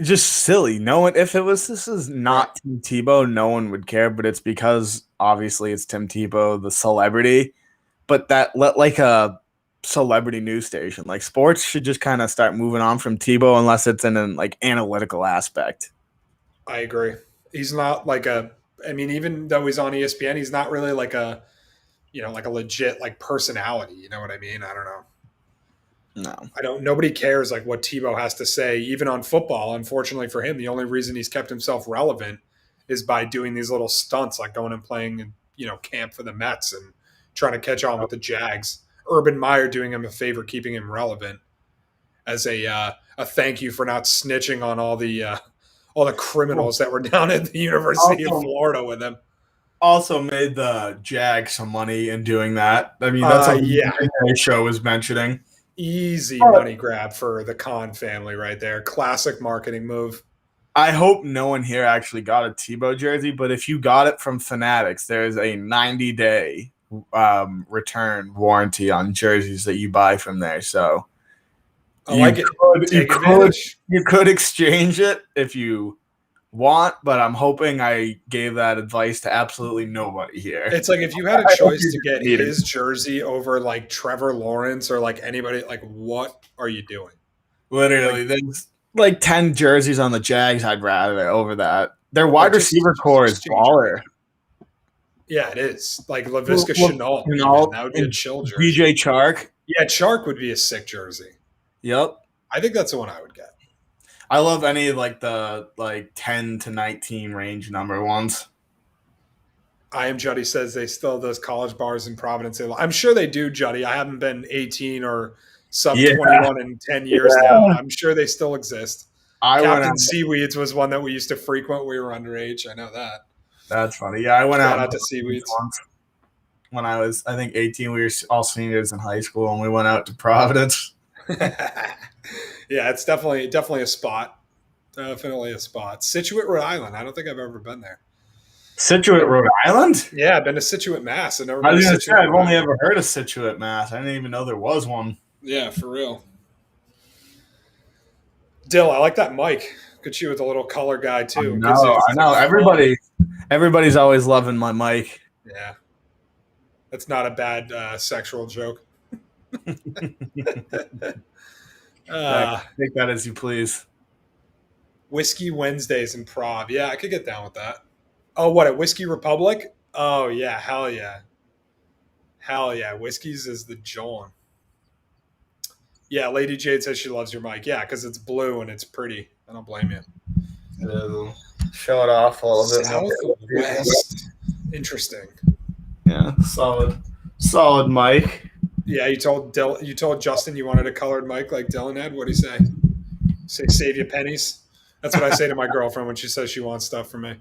just silly. No one, if this is not Tim Tebow, no one would care, but it's because obviously it's Tim Tebow, the celebrity. But that like a celebrity news station. Like sports should just kind of start moving on from Tebow unless it's in an like analytical aspect. I agree. He's not like even though he's on ESPN, he's not really like a legit like personality. You know what I mean? I don't know. No. Nobody cares like what Tebow has to say, even on football. Unfortunately for him, the only reason he's kept himself relevant is by doing these little stunts, like going and playing, camp for the Mets and trying to catch on with the Jags. Urban Meyer doing him a favor, keeping him relevant as a thank you for not snitching on all the criminals that were down at the University of Florida with him. Also made the Jags some money in doing that. I mean, that's what the show was mentioning. Easy money grab for the Khan family right there. Classic marketing move. I hope no one here actually got a Tebow jersey, but if you got it from Fanatics, there's a 90-day return warranty on jerseys that you buy from there. So you could exchange it if you want, but I'm hoping I gave that advice to absolutely nobody here. It's like if you had a choice to get his jersey over like Trevor Lawrence or like anybody, like what are you doing? Literally, there's like 10 jerseys on the Jags I'd rather over that. Their wide receiver core is baller. Yeah, it is. Like LaVisca Chenault. That would be a chill jersey. DJ Chark. Yeah, Chark would be a sick jersey. Yep. I think that's the one I would get. I love any of like the 10 to 19 range number ones. I Am Juddy says they still have those college bars in Providence. I'm sure they do, Juddy. I haven't been 18 or sub 21 in 10 years now. I'm sure they still exist. Captain Seaweeds was one that we used to frequent when we were underage. I know that. That's funny. Yeah, I went out to Seaweeds once when I was, I think, 18. We were all seniors in high school, and we went out to Providence. Yeah, it's definitely a spot. Definitely a spot. Scituate, Rhode Island. I don't think I've ever been there. Scituate, Rhode Island? Yeah, I've been to Scituate, Mass. I've only ever heard of Scituate, Mass. I didn't even know there was one. Yeah, for real. Dill, I like that mic. Good you with a little color guy too. I know. Everybody's always loving my mic. Yeah, that's not a bad sexual joke. Take that as you please. Whiskey Wednesdays in Prov. Yeah, I could get down with that. Oh, what, at Whiskey Republic? Oh, yeah. Hell yeah. Hell yeah. Whiskey's is the John. Yeah, Lady Jade says she loves your mic. Yeah, because it's blue and it's pretty. I don't blame you. Show it off a little bit. Southwest. Interesting. Yeah, solid mic. Yeah, you told Justin you wanted a colored mic like Dylan had. What'd he say? Say save you pennies. That's what I say to my girlfriend when she says she wants stuff from me.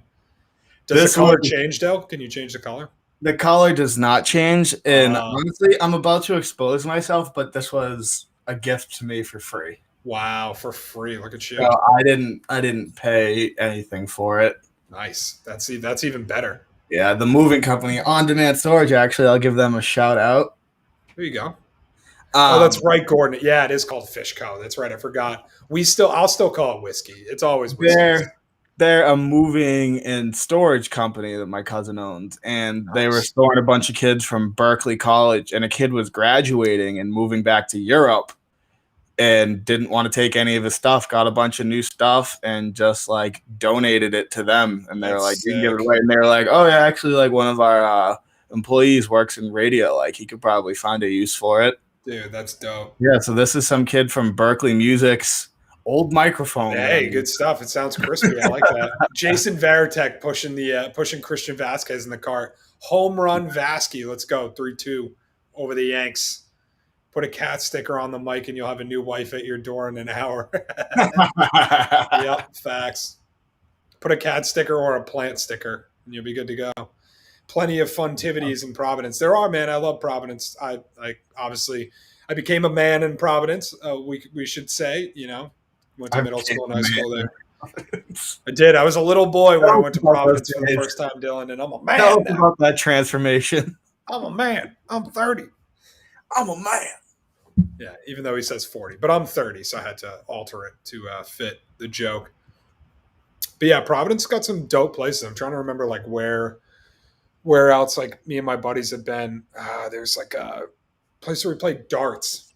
Does the color change, Del? Can you change the color? The color does not change. And honestly, I'm about to expose myself, but this was a gift to me for free. Wow, for free. Look at you. So I didn't pay anything for it. Nice. That's even better. Yeah, the moving company, On Demand Storage, actually, I'll give them a shout out. There you go. That's right, Gordon. Yeah, it is called Fish Co. That's right. I forgot. I'll still call it whiskey. It's always whiskey. They're a moving and storage company that my cousin owns, and they were storing a bunch of kids from Berkeley College, and a kid was graduating and moving back to Europe and didn't want to take any of his stuff, got a bunch of new stuff, and just like donated it to them. And they were like, you can give it away. And they were like, oh yeah, actually like one of our employees works in radio. Like he could probably find a use for it. Dude, that's dope. Yeah, so this is some kid from Berkeley Music's Old microphone. Hey, man. good stuff. It sounds crispy. I like that. Jason Varitek pushing Christian Vasquez in the cart. Home run Vasky. Let's go. 3-2 over the Yanks. Put a cat sticker on the mic and you'll have a new wife at your door in an hour. Yep, facts. Put a cat sticker or a plant sticker and you'll be good to go. Plenty of funtivities in Providence. There are, man. I love Providence. I obviously I became a man in Providence. We should say, went to middle school and high school there. I did. I was a little boy when I went to Providence for the first time, Dylan, and I'm a man. Tell us about that transformation. I'm a man. I'm 30. I'm a man. Yeah, even though he says 40, but I'm 30, so I had to alter it to fit the joke. But yeah, Providence got some dope places. I'm trying to remember like where else like me and my buddies have been. There's like a place where we played darts.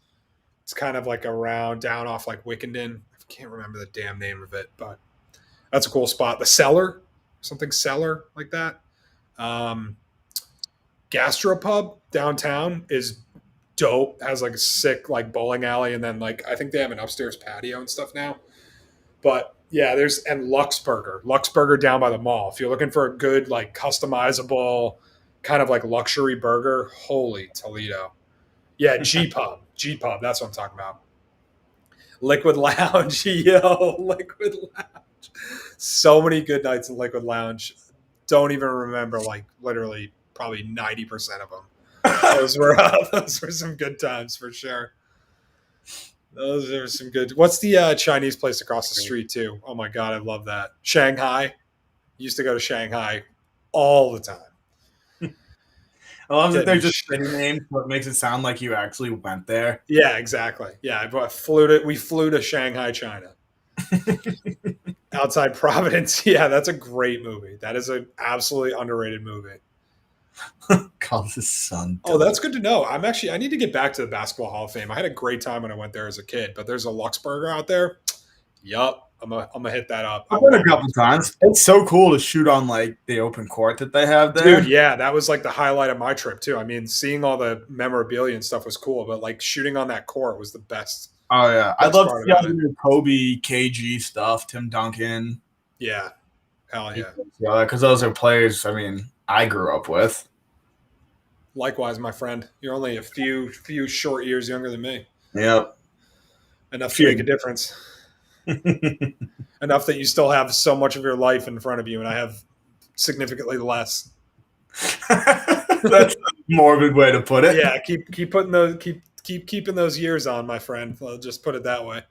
It's kind of like around down off like Wickenden. I can't remember the damn name of it, but that's a cool spot. The Cellar, something Cellar like that. Gastropub downtown is dope. Has like a sick like bowling alley, and then like I think they have an upstairs patio and stuff now. But yeah, and Luxburger down by the mall. If you're looking for a good like customizable kind of like luxury burger, holy Toledo. Yeah, G Pub, that's what I'm talking about. Liquid Lounge, yo, Liquid Lounge. So many good nights in Liquid Lounge. Don't even remember like literally probably 90% of them. Those were some good times for sure. Those are some good. What's the Chinese place across the street too? Oh my god, I love that. Shanghai. Used to go to Shanghai all the time. I love that they're just shitty names, but it makes it sound like you actually went there. Yeah, exactly. Yeah, we flew to Shanghai, China. Outside Providence. Yeah, that's a great movie. That is an absolutely underrated movie. Calls his son. Oh, that's good to know. I need to get back to the Basketball Hall of Fame. I had a great time when I went there as a kid, but there's a Luxburger out there. Yup. I'm gonna hit that up. I've been a couple times. It's so cool to shoot on like the open court that they have there. Dude, yeah, that was like the highlight of my trip too. I mean, seeing all the memorabilia and stuff was cool, but like shooting on that court was the best. Oh yeah, I'd love to see all the new Kobe, KG stuff, Tim Duncan. Yeah, hell yeah. Yeah, because those are players. I mean, I grew up with. Likewise, my friend. You're only a few short years younger than me. Yep. Enough to make a difference. Enough that you still have so much of your life in front of you, and I have significantly less. That's a morbid way to put it. Yeah, keep putting those keep keeping those years on, my friend. I'll just put it that way.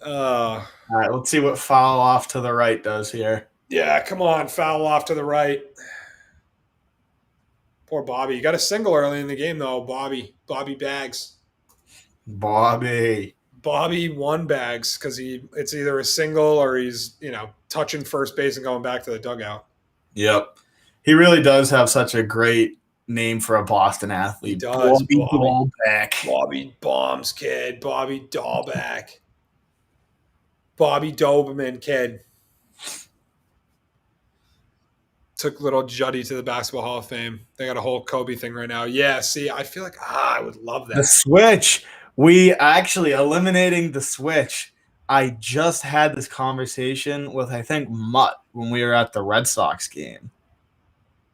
All right, let's see what foul off to the right does here. Yeah, come on, foul off to the right. Poor Bobby. You got a single early in the game, though. Bobby Bags. Bobby won Bags because it's either a single or he's touching first base and going back to the dugout. Yep, he really does have such a great name for a Boston athlete. He does. Bobby Dahlbeck. Bobby Bombs kid. Bobby Dahlbeck. Bobby Doberman kid. Took little Juddy to the Basketball Hall of Fame. They got a whole Kobe thing right now. Yeah, see, I feel like I would love that. The switch. We actually eliminating the switch. I just had this conversation with, I think, Mutt when we were at the Red Sox game.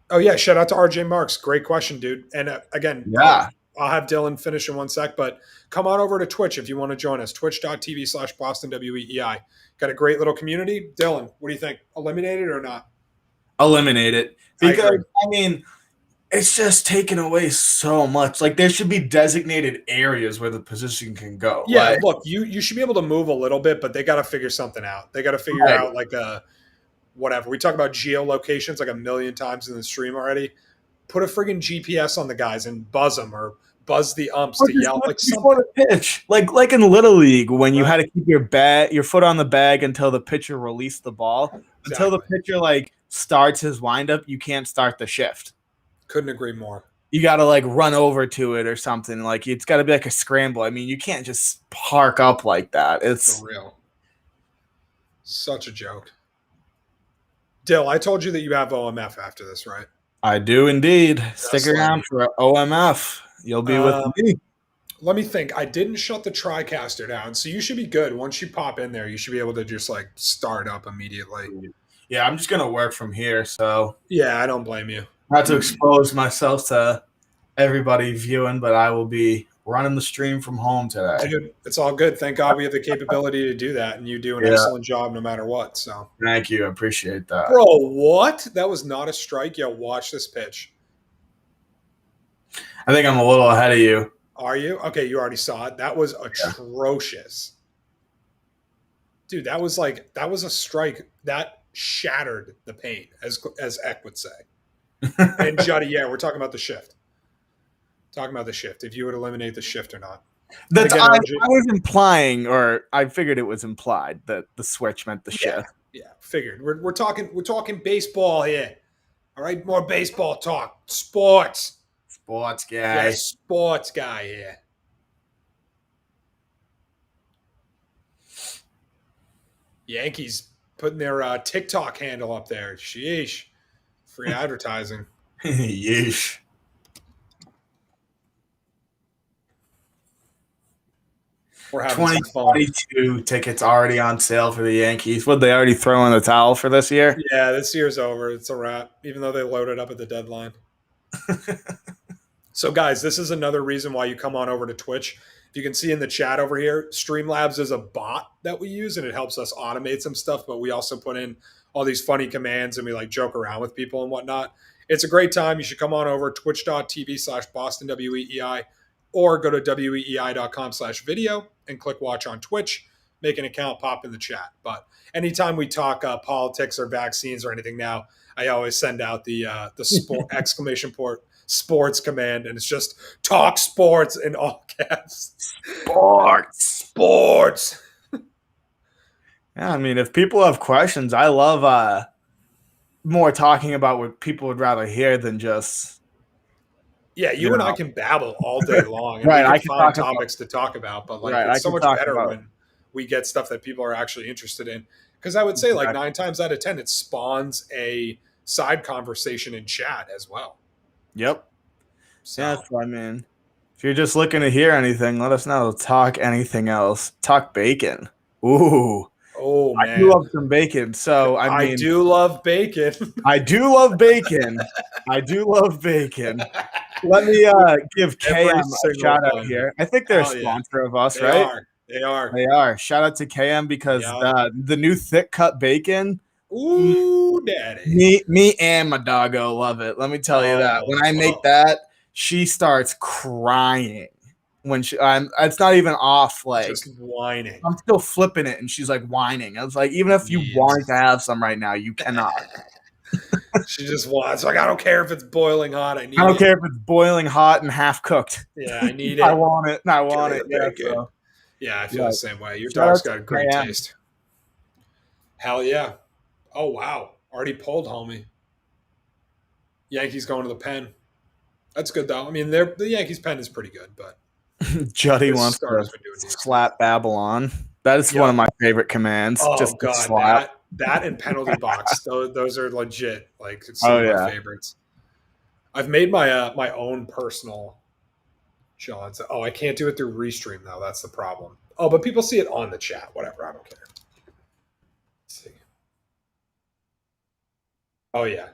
Oh, yeah. Shout out to RJ Marks. Great question, dude. And again, yeah, I'll have Dylan finish in one sec, but come on over to Twitch if you want to join us. Twitch.tv/Boston WEEI. Got a great little community. Dylan, what do you think? Eliminate it or not? Eliminate it. Because, I mean, it's just taken away so much. Like, there should be designated areas where the position can go. Yeah, look, you should be able to move a little bit, but they got to figure something out. They got to figure out, like, whatever. We talk about geolocations like a million times in the stream already. Put a friggin' GPS on the guys and buzz them or buzz the umps to yell. Like something. Pitch. Like in Little League when you had to keep your foot on the bag until the pitcher released the ball. Exactly. Until the pitcher, like, starts his windup, you can't start the shift. Couldn't agree more. You got to like run over to it or something. Like it's got to be like a scramble. I mean, you can't just park up like that. It's for real. Such a joke. Dill, I told you that you have OMF after this, right? I do indeed. Stick around for OMF. You'll be with me. Let me think. I didn't shut the TriCaster down, so you should be good. Once you pop in there, you should be able to just like start up immediately. Yeah, I'm just gonna work from here, so Yeah, I don't blame you. not to expose myself to everybody viewing, but I will be running the stream from home today. Dude, it's all good. Thank God we have the capability to do that, and you do an Yeah. excellent job no matter what. So, Thank you. I appreciate that. bro, what? That was not a strike. Yo, watch this pitch. I think I'm a little ahead of you. Are you? Okay, you already saw it. That was atrocious. Dude, that was a strike that shattered the paint, as Eck would say. And Juddy, yeah, we're talking about the shift. Talking about the shift. If you would eliminate the shift or not. That's Again, I RG was implying, or I figured it was implied that the switch meant the shift. Yeah, figured. We're talking baseball here. All right, more baseball talk. Sports. Sports guy. Yeah, sports guy here. Yankees putting their TikTok handle up there. Sheesh. Free advertising. Yeesh. We're having some fun. 2022 tickets already on sale for the Yankees. Would they already throw in the towel for this year? Yeah, this year's over. It's a wrap, even though they loaded up at the deadline. So, guys, this is another reason why you come on over to Twitch. If you can see in the chat over here, Streamlabs is a bot that we use, and it helps us automate some stuff, but we also put in all these funny commands, and we like joke around with people and whatnot. It's a great time. You should come on over, twitch.tv/BostonWEEI, or go to weei.com/video and click watch on Twitch. Make an account, pop in the chat. But anytime we talk politics or vaccines or anything now, I always send out the sport exclamation point sports command, and it's just talk sports in all caps. Sports. Yeah, I mean, if people have questions, I love more talking about what people would rather hear than just. Yeah, you and I can babble all day long, and right, we I can can find talk topics to talk about. But like, right, it's so much better when we get stuff that people are actually interested in. Because I would say, like 9 times out of 10, it spawns a side conversation in chat as well. Yep. So, yeah, I mean, if you're just looking to hear anything, let us know. Talk anything else. Talk bacon. Ooh. Oh, man. I do love some bacon. So, I do love bacon. I do love bacon. I do love bacon. Let me give KM a shout out here. I think they're a sponsor of us, right? They are. They are. Shout out to KM because the new thick cut bacon. Ooh, daddy. Me and my doggo love it. Let me tell you that. When I make that, she starts crying. When it's not even off, like just whining. I'm still flipping it, and she's like whining. I was like, even if you wanted to have some right now, you cannot. She just wants. Like, I don't care if it's boiling hot. I don't care if it's boiling hot and half cooked. Yeah, I need it. I want it. I want it. Yeah, I feel the same way. Your dog's got a great taste. Hell yeah! Oh wow, already pulled, homie. Yankees going to the pen. That's good though. I mean, the Yankees pen is pretty good, but Juddy wants to slap Babylon. That is one of my favorite commands. Oh just god, slap. that and penalty box. Those are legit. Like some of my favorites. I've made my my own personal. John said, "Oh, I can't do it through Restream though. That's the problem." Oh, but people see it on the chat. Whatever. I don't care. Let's see. Oh yeah.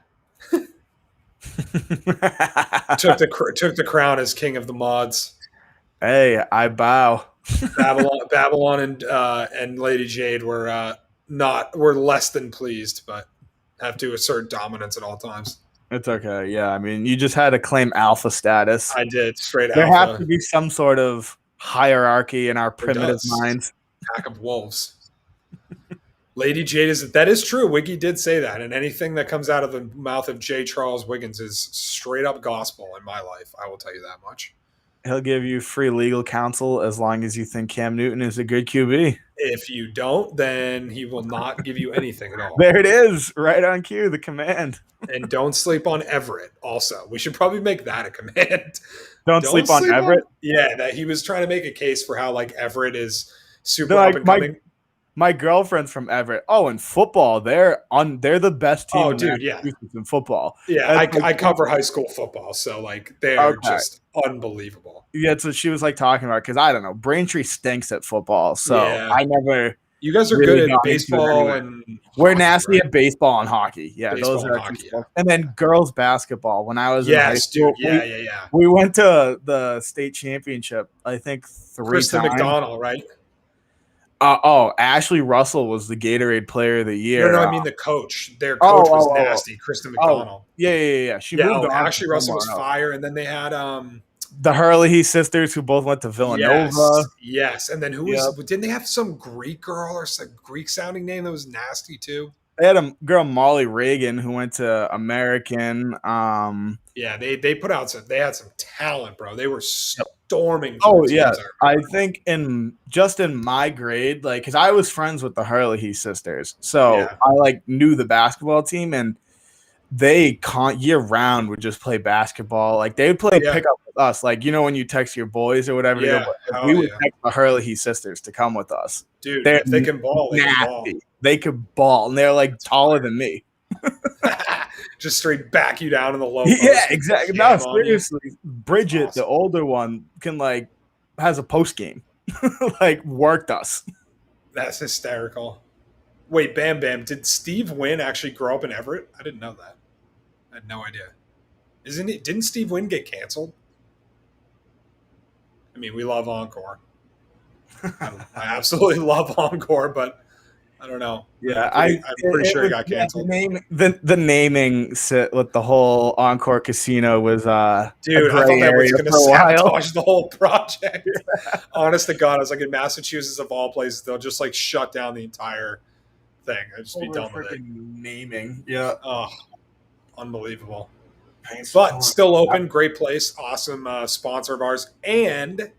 took the crown as king of the mods. Hey, I bow. Babylon and Lady Jade were less than pleased, but have to assert dominance at all times. It's okay. Yeah, I mean, you just had to claim alpha status. I did straight there alpha. There has to be some sort of hierarchy in our primitive minds. Pack of wolves. Lady Jade that is true. Wiggy did say that, and anything that comes out of the mouth of J. Charles Wiggins is straight up gospel in my life. I will tell you that much. He'll give you free legal counsel as long as you think Cam Newton is a good QB. If you don't, then he will not give you anything at all. There it is, right on cue, the command. And don't sleep on Everett. Also, we should probably make that a command. Don't sleep on Everett. Yeah, that he was trying to make a case for how like Everett is super up and coming. My girlfriend's from Everett. Oh, in football, they're the best team Oh, in dude, yeah. Massachusetts in football. Yeah, That's I cover high school football, so like they're okay. just unbelievable. Yeah, that's what she was like talking about because I don't know. Braintree stinks at football, so Yeah. I never You guys are good really at got into it baseball anyway. and We're hockey, nasty right? at baseball and hockey. Yeah, those Baseball are and our two hockey, yeah. sports. And then girls basketball. When I was in high Yes, dude. school, Yeah. we went to the state championship. I think 3 Kristen times. McDonald, right? Ashley Russell was the Gatorade Player of the No, Year. I mean the coach. Their Oh, coach was oh, oh, nasty, Kristen oh, McDonald. yeah. She Yeah, moved oh, on to Ashley Russell was somewhere else. fire, and then they had The Hurley sisters who both went to Villanova. yes. And then who Yep. was didn't they have some Greek girl or some Greek sounding name that was nasty too? They had a girl, Molly Reagan, who went to American. Yeah, they put out they had some talent, bro. They were storming Oh through yeah, teams. I think in my grade, like, because I was friends with the Hurley sisters, so Yeah. I like knew the basketball team, and they year round would just play basketball. Like they would play pickup with us, like when you text your boys or whatever to go. We would text the Hurley sisters to come with us. Dude, They're if they can ball, they can ball. They could ball, and they're like taller than me. Just straight back you down in the low. Yeah, exactly. No, seriously, Bridget, the older one, has a post game, like worked us. That's hysterical. Wait, Bam Bam, did Steve Wynn actually grow up in Everett? I didn't know that. I had no idea. Didn't Steve Wynn get canceled? I mean, we love Encore. I absolutely love Encore, but I don't know. Yeah, I'm pretty sure he got canceled. The naming with the whole Encore Casino was dude. I thought that was going to sabotage the whole project. Honest to God, I was like, in Massachusetts of all places, they'll just like shut down the entire thing. I'd just be done with it. Naming, yeah. Oh, unbelievable. But still open, great place, awesome sponsor of ours, and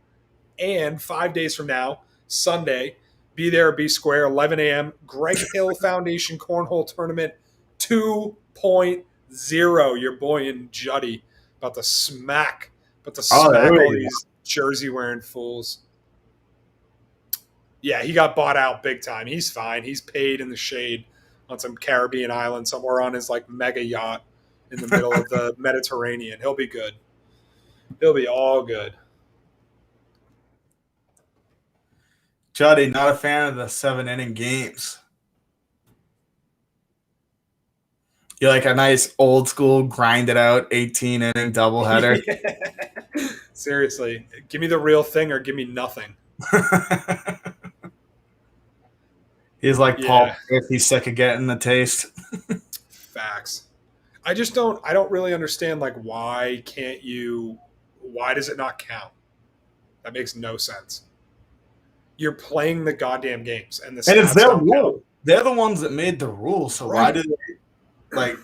5 days from now, Sunday. Be there, be square, 11 a.m. Greg Hill Foundation Cornhole Tournament 2.0. Your boy in Juddy about to smack all these jersey-wearing fools. Yeah, he got bought out big time. He's fine. He's paid in the shade on some Caribbean island somewhere on his like mega yacht in the middle of the Mediterranean. He'll be good. He'll be all good. Juddy, not a fan of the 7-inning games. You like a nice old school grind it out 18-inning doubleheader. Yeah. Seriously, give me the real thing or give me nothing. He's like Paul if he's sick of getting the taste. Facts. I don't really understand like why does it not count? That makes no sense. You're playing the goddamn games and it's their rule. They're the ones that made the rule, so why did they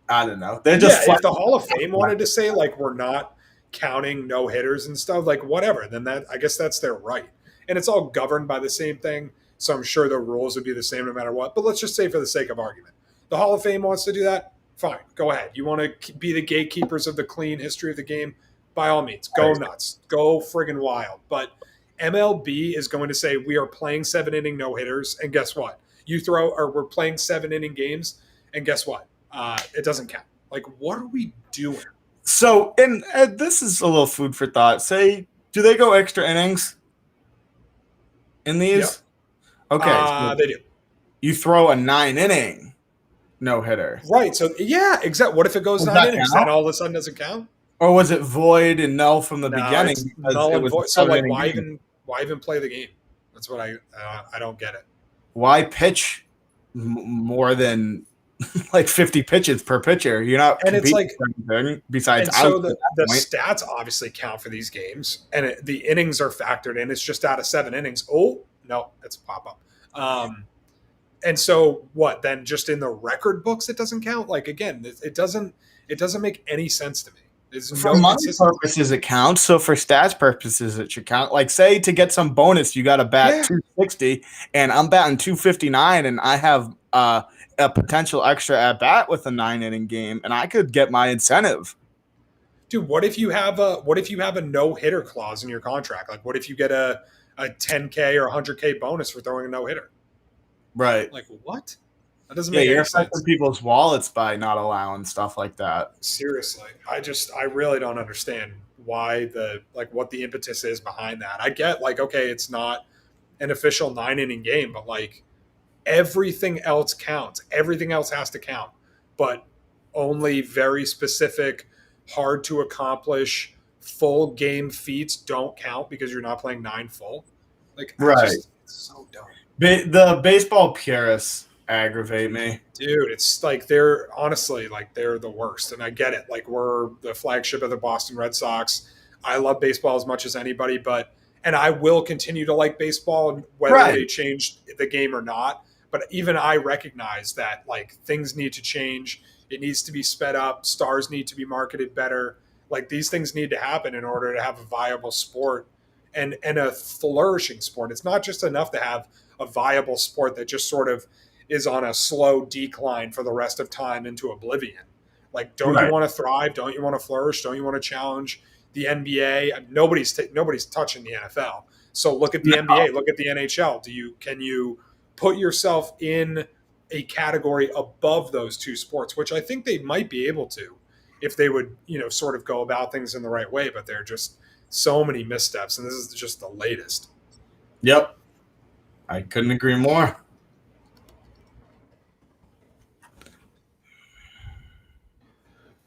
I don't know. They're just if the Hall of Fame wanted to say like we're not counting no hitters and stuff, like whatever, then I guess that's their right. And it's all governed by the same thing. So I'm sure the rules would be the same no matter what. But let's just say for the sake of argument, the Hall of Fame wants to do that. Fine, go ahead. You want to be the gatekeepers of the clean history of the game? By all means, go nuts. Go friggin' wild. But MLB is going to say we are playing 7-inning no-hitters, and guess what? We're playing 7-inning games, and guess what? It doesn't count. Like, what are we doing? So, and this is a little food for thought. Say, do they go extra innings in these? Yep. Okay. So they do. You throw a 9-inning no-hitter. Right. So, yeah, exactly. What if it goes 9 innings? Then all of a sudden doesn't count? Or was it void and null from the beginning? Null and void. So, like, why even play the game? That's what I don't get it. Why pitch more than like 50 pitches per pitcher? You're not, and it's like besides. And so the stats obviously count for these games, and the innings are factored in. It's just out of 7 innings. Oh no, it's a pop up. And so what? Then just in the record books, it doesn't count. Like again, it doesn't make any sense to me. For money purposes, it counts. So for stats purposes, it should count. Like, say to get some bonus, you got to bat 260, and I'm batting 259, and I have a potential extra at bat with a 9-inning game, and I could get my incentive. Dude, what if you have a no hitter clause in your contract? Like, what if you get a 10K or 100K bonus for throwing a no hitter? Right. Like, what? That doesn't Yeah, make you're any affecting sense. people's wallets by not allowing stuff like that. Seriously, I really don't understand why what the impetus is behind that. I get like, okay, it's not an official 9 inning game, but like everything else counts. Everything else has to count, but only very specific, hard to accomplish full game feats don't count because you're not playing 9 full. Like, Right. it's so dumb. The baseball purists aggravate me. Dude, it's like they're honestly like they're the worst. And I get it. Like, we're the flagship of the Boston Red Sox. I love baseball as much as anybody, and I will continue to like baseball whether Right. they change the game or not. But even I recognize that like things need to change. It needs to be sped up. Stars need to be marketed better. Like, these things need to happen in order to have a viable sport and a flourishing sport. It's not just enough to have a viable sport that just sort of is on a slow decline for the rest of time into oblivion. Like, don't you Right. want to thrive? Don't you want to flourish? Don't you want to challenge the NBA? Nobody's touching the NFL. So look at the NBA. Look at the NHL. Can you put yourself in a category above those two sports? Which I think they might be able to, if they would, sort of go about things in the right way. But there are just so many missteps, and this is just the latest. Yep. I couldn't agree more.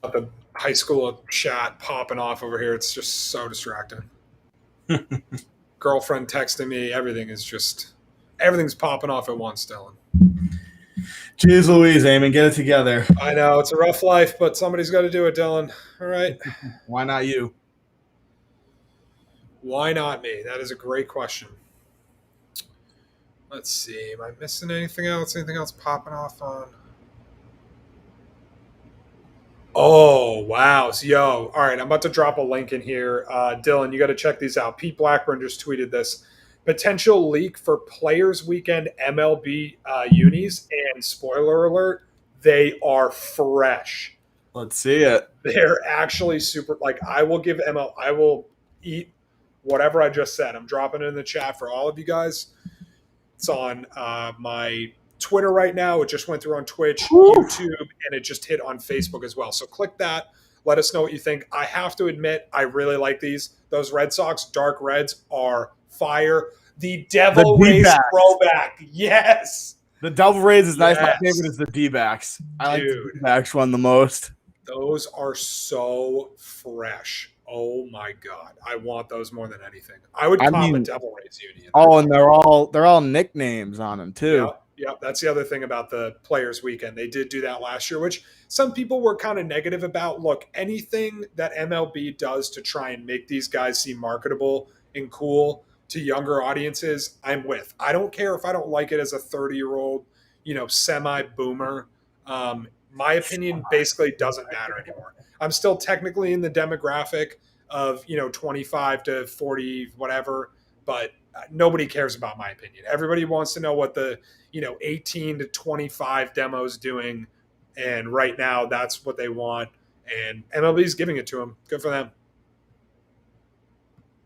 The high school chat popping off over here. It's just so distracting. Girlfriend texting me. Everything's popping off at once, Dylan. Jeez Louise, Eamon, get it together. I know it's a rough life, but somebody's got to do it, Dylan. All right. Why not you? Why not me? That is a great question. Let's see. Am I missing anything else? Anything else popping off on? Oh, wow. So, all right. I'm about to drop a link in here. Dylan, you got to check these out. Pete Blackburn just tweeted this. Potential leak for Players Weekend MLB unis. And spoiler alert, they are fresh. Let's see it. They're actually super. Like, I will eat whatever I just said. I'm dropping it in the chat for all of you guys. It's on my Twitter right now. It just went through on Twitch, YouTube, and it just hit on Facebook as well. So click that. Let us know what you think. I have to admit, I really like these. Those Red Sox Dark Reds are fire. The Devil Rays throwback. Yes. The Devil Rays is nice. My favorite is the D-backs. I like the D-backs one the most. Those are so fresh. Oh my God. I want those more than anything. I would cop a Devil Rays uni. Oh, and they're all nicknames on them too. Yep. That's the other thing about the Players Weekend. They did do that last year, which some people were kind of negative about. Look, anything that MLB does to try and make these guys seem marketable and cool to younger audiences, I'm with. I don't care if I don't like it as a 30-year-old, semi-boomer. My opinion basically doesn't matter anymore. I'm still technically in the demographic of, 25 to 40, whatever, but nobody cares about my opinion. Everybody wants to know what the, 18 to 25 demo's doing. And right now that's what they want. And MLB's giving it to them. Good for them.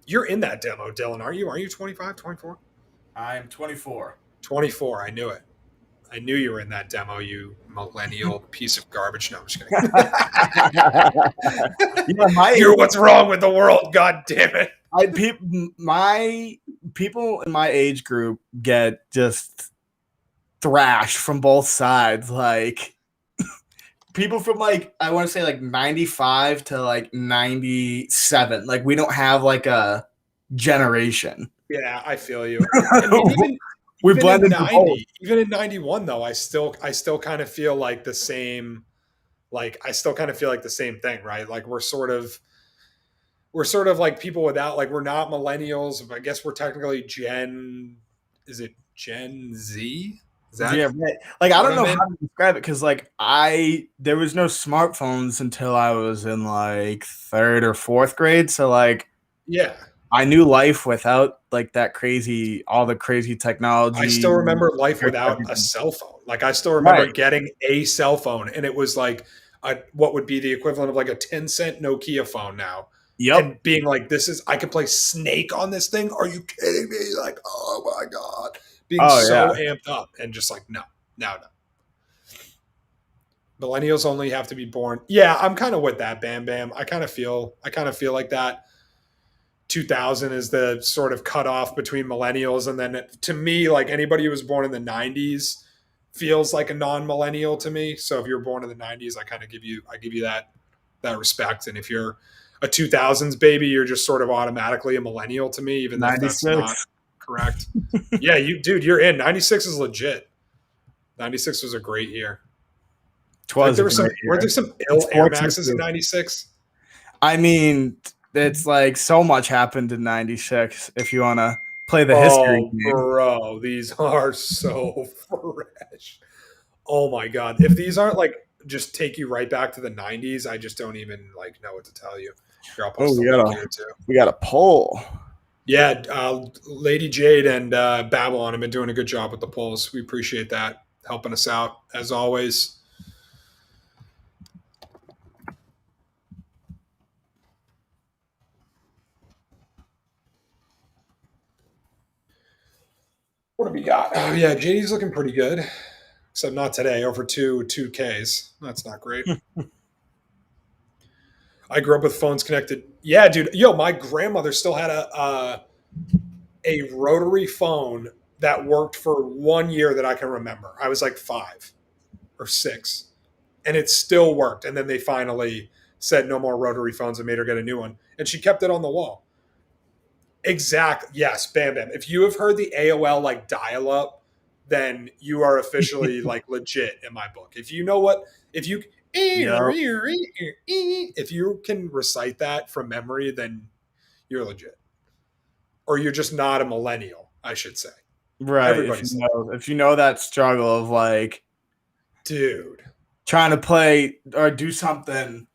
You're in that demo, Dylan, aren't you? Are you 25, 24? I'm 24. 24. I knew it. I knew you were in that demo, you millennial piece of garbage. No, I'm just kidding. You're what's wrong with the world. God damn it. My people in my age group get just thrashed from both sides. Like people from I want to say 95 to 97. Like we don't have a generation. Yeah, I feel you. We blended in 90, even in 91 though, I still kind of feel like the same. I still kind of feel like the same thing, right? Like we're sort of like people without we're not millennials. I guess we're technically is it Gen Z? Is that right? I don't know how to describe it because there was no smartphones until I was in 3rd or 4th grade. So yeah. I knew life without all the crazy technology. I still remember life without a cell phone. I still remember getting a cell phone, and it was what would be the equivalent of a 10-cent Nokia phone now. Yep. And being I can play Snake on this thing. Are you kidding me? Oh my God. being Oh so yeah. amped up and just like, no. Millennials only have to be born. Yeah, I'm kind of with that, Bam Bam. I kind of feel like that 2000 is the sort of cutoff between millennials, and then to me, like anybody who was born in the 90s feels like a non-millennial to me. So if you're born in the 90s, I give you that respect. And if you're a 2000s baby, you're just sort of automatically a millennial to me, even if that's not 96. correct. Yeah, you're in. 96 is legit. 96 was a great year. I think Twas a great were year. there some It's ill Air fortunate Maxes in to. '96? I mean, it's like so much happened in '96. If you want to play the history Oh, game. bro, these are so fresh. Oh my god, if these aren't like just take you right back to the '90s, I just don't even like know what to tell you. Here, I'll Oh, post a link here too. we got a poll. Yeah, Lady Jade and Babylon have been doing a good job with the polls. We appreciate that, helping us out as always. What do we got? Oh yeah, JD's looking pretty good. Except not today, over 2Ks. That's not great. I grew up with phones connected. Yeah, dude. Yo, my grandmother still had a rotary phone that worked for 1 year that I can remember. I was like 5 or 6, and it still worked. And then they finally said no more rotary phones and made her get a new one. And she kept it on the wall. Exact. Yes, Bam Bam. If you have heard the AOL like dial up, then you are officially like legit in my book. If you know what, Yep. if you can recite that from memory, then you're legit. Or you're just not a millennial, I should say. Right. Everybody's like, If you know that struggle of like dude, trying to play or do something.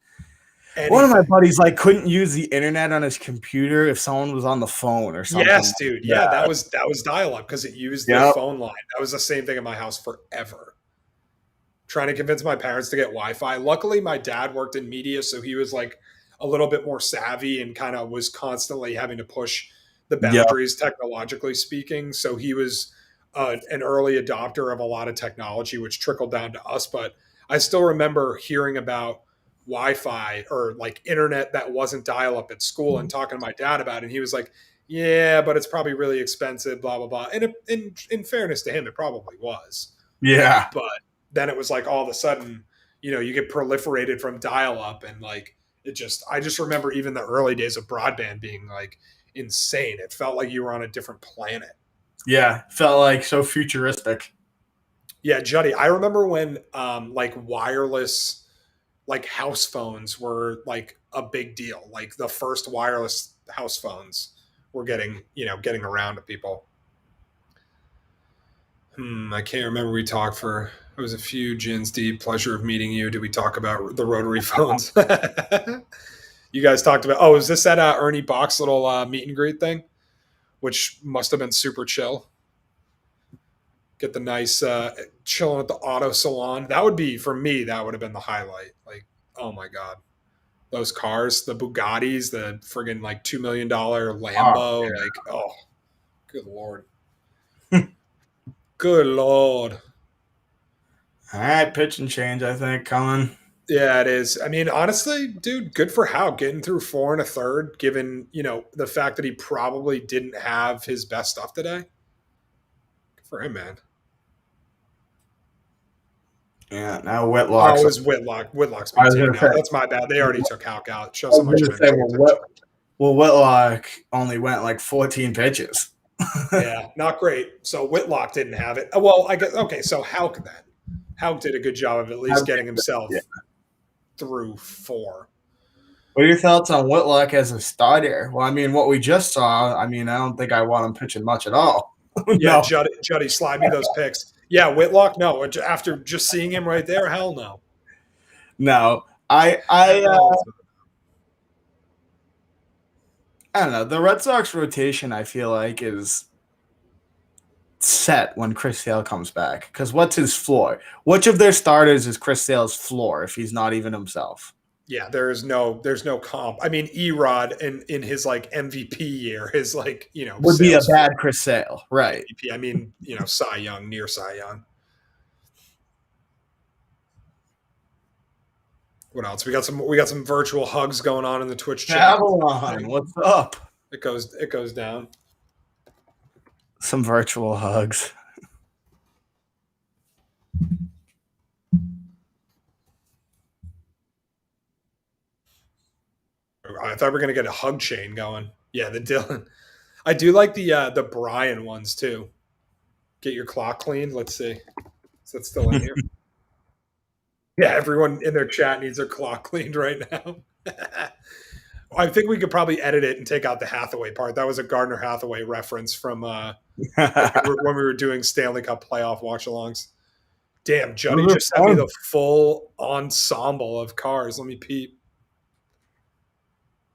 One of my anything. buddies like couldn't use the internet on his computer if someone was on the phone or something. Yes, Like dude. Yeah, that. that was dial up because it used the Yep. phone line. That was the same thing in my house forever. Trying to convince my parents to get Wi-Fi. Luckily, my dad worked in media, so he was like a little bit more savvy and kind of was constantly having to push the Yep. boundaries technologically speaking. So he was an early adopter of a lot of technology, which trickled down to us. But I still remember hearing about Wi-Fi or like internet that wasn't dial-up at school and talking to my dad about it. And he was like, "Yeah, but it's probably really expensive." Blah blah blah. And in fairness to him, it probably was. Yeah. But then it was like all of a sudden, you get proliferated from dial up and like I just remember even the early days of broadband being like insane. It felt like you were on a different planet. Yeah. Felt like so futuristic. Yeah, Juddy, I remember when like wireless like house phones were like a big deal. Like the first wireless house phones were getting around to people. I can't remember. We talked for it was a few gins deep. Pleasure of meeting you. Did we talk about the rotary phones? You guys talked about. Oh, is this that Ernie Box little meet and greet thing, which must have been super chill. Get the nice chilling at the auto salon. That would be for me. That would have been the highlight. Like, oh my god, those cars, the Bugattis, the friggin' like $2 million Oh, Lambo. yeah. Like, oh, good lord, good lord. All right, pitch and change, I think, coming. Yeah, it is. I mean, honestly, dude, good for Howe getting through 4 1/3, given, the fact that he probably didn't have his best stuff today. Good for him, man. Yeah, now Oh, Whitlock's. it was Whitlock. Whitlock's I being was taken gonna out. say. That's my bad. They already took Houck out. It I shows how was much gonna I've been say, paying attention. Whitlock only went like 14 pitches. Yeah, not great. So Whitlock didn't have it. Well, I guess, okay, so Houck then. Houck did a good job of at least getting Yeah. himself through 4. What are your thoughts on Whitlock as a starter? Well, I mean, what we just saw, I mean, I don't think I want him pitching much at all. Yeah, No. Juddy, slide me those picks. Yeah, Whitlock, no. After just seeing him right there, hell no. No. Hell I don't know. The Red Sox rotation, I feel like, is set when Chris Sale comes back. Because what's his floor? Which of their starters is Chris Sale's floor if he's not even himself? Yeah, there's no comp. I mean, Erod in his like MVP year, his like Would be a sales bad Chris Sale, right? MVP. I mean, Cy Young, near Cy Young. What else? We got some virtual hugs going on in the Twitch chat. Babylon, what's up? It goes down. Some virtual hugs. I thought we were gonna get a hug chain going. Yeah, the Dylan. I do like the Brian ones too. Get your clock cleaned. Let's see. Is that still in here? Yeah, everyone in their chat needs their clock cleaned right now. I think we could probably edit it and take out the Hathaway part. That was a Gardner Hathaway reference from when we were doing Stanley Cup playoff watch-alongs. Damn, Juddy just sent me the full ensemble of cars. Let me peep.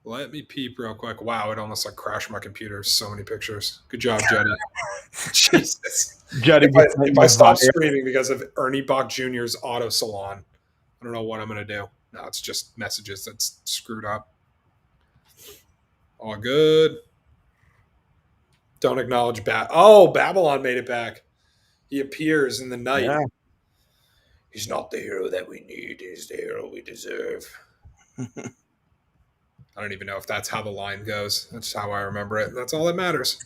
Real quick. Wow, it almost like crashed my computer. So many pictures. Good job, Juddy. Jesus. Juddy, if I stop streaming because of Ernie Bach Jr.'s auto salon, I don't know what I'm going to do. No, it's just messages that's screwed up. All good. Don't acknowledge Babylon made it back. He appears in the night. Yeah. He's not the hero that we need. He's the hero we deserve. I don't even know if that's how the line goes. That's how I remember it. That's all that matters.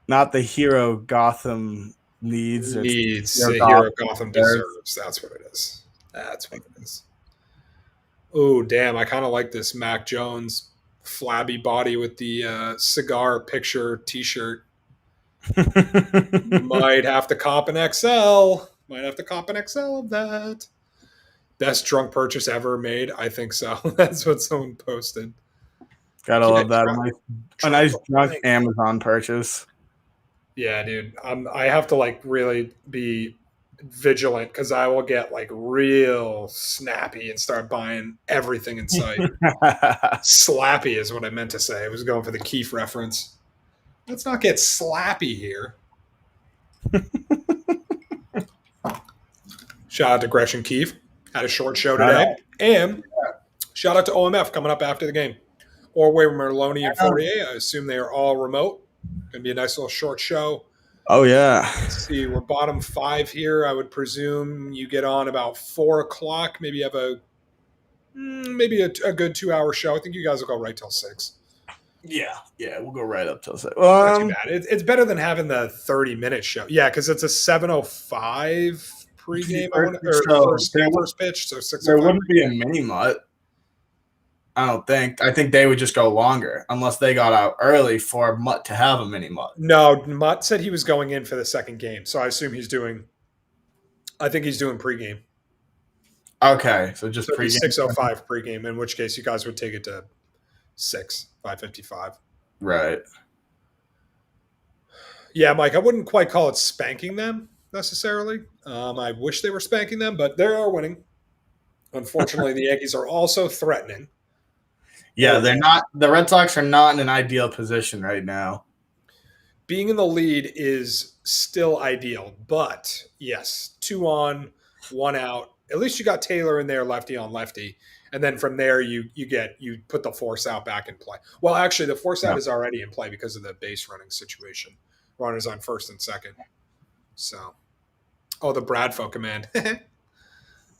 Not the hero Gotham needs. Needs the hero Gotham deserves. That's what it is. Oh, damn. I kind of like this Mac Jones flabby body with the cigar picture t-shirt. Might have to cop an XL. Of that. Best drunk purchase ever made? I think so. That's what someone posted. Gotta love that. A nice drunk Amazon purchase. Yeah, dude. I have to like really be vigilant because I will get like real snappy and start buying everything in sight. Slappy is what I meant to say. I was going for the Keefe reference. Let's not get slappy here. Shout out to Gretchen Keefe. Had a short show today. And shout out to OMF coming up after the game. Ordway, Merloni, and Fauria. I assume they are all remote. Going to be a nice little short show. Oh, yeah. Let's see. We're bottom 5 here. I would presume you get on about 4 o'clock. Maybe you have a good 2-hour show. I think you guys will go right till 6. Yeah, we'll go right up till 6. Not too bad. It's better than having the 30-minute show. Yeah, because it's a 7:05 pregame first pitch. So 6:05. There wouldn't be a mini mutt. I don't think. I think they would just go longer unless they got out early for Mutt to have a mini mutt. No, Mutt said he was going in for the second game, so I assume he's doing. I think he's doing pregame. Okay, so just pregame. 6:05 pregame. In which case, you guys would take it to 5:55. Right. Yeah, Mike. I wouldn't quite call it spanking them necessarily. I wish they were spanking them, but they are winning. Unfortunately, the Yankees are also threatening. Yeah, they're not. The Red Sox are not in an ideal position right now. Being in the lead is still ideal, but yes, 2 on, 1 out. At least you got Taylor in there, lefty on lefty, and then from there you put the force out back in play. Well, actually, the force out is already in play because of the base running situation. Runners on first and second. So, the Bradfo command.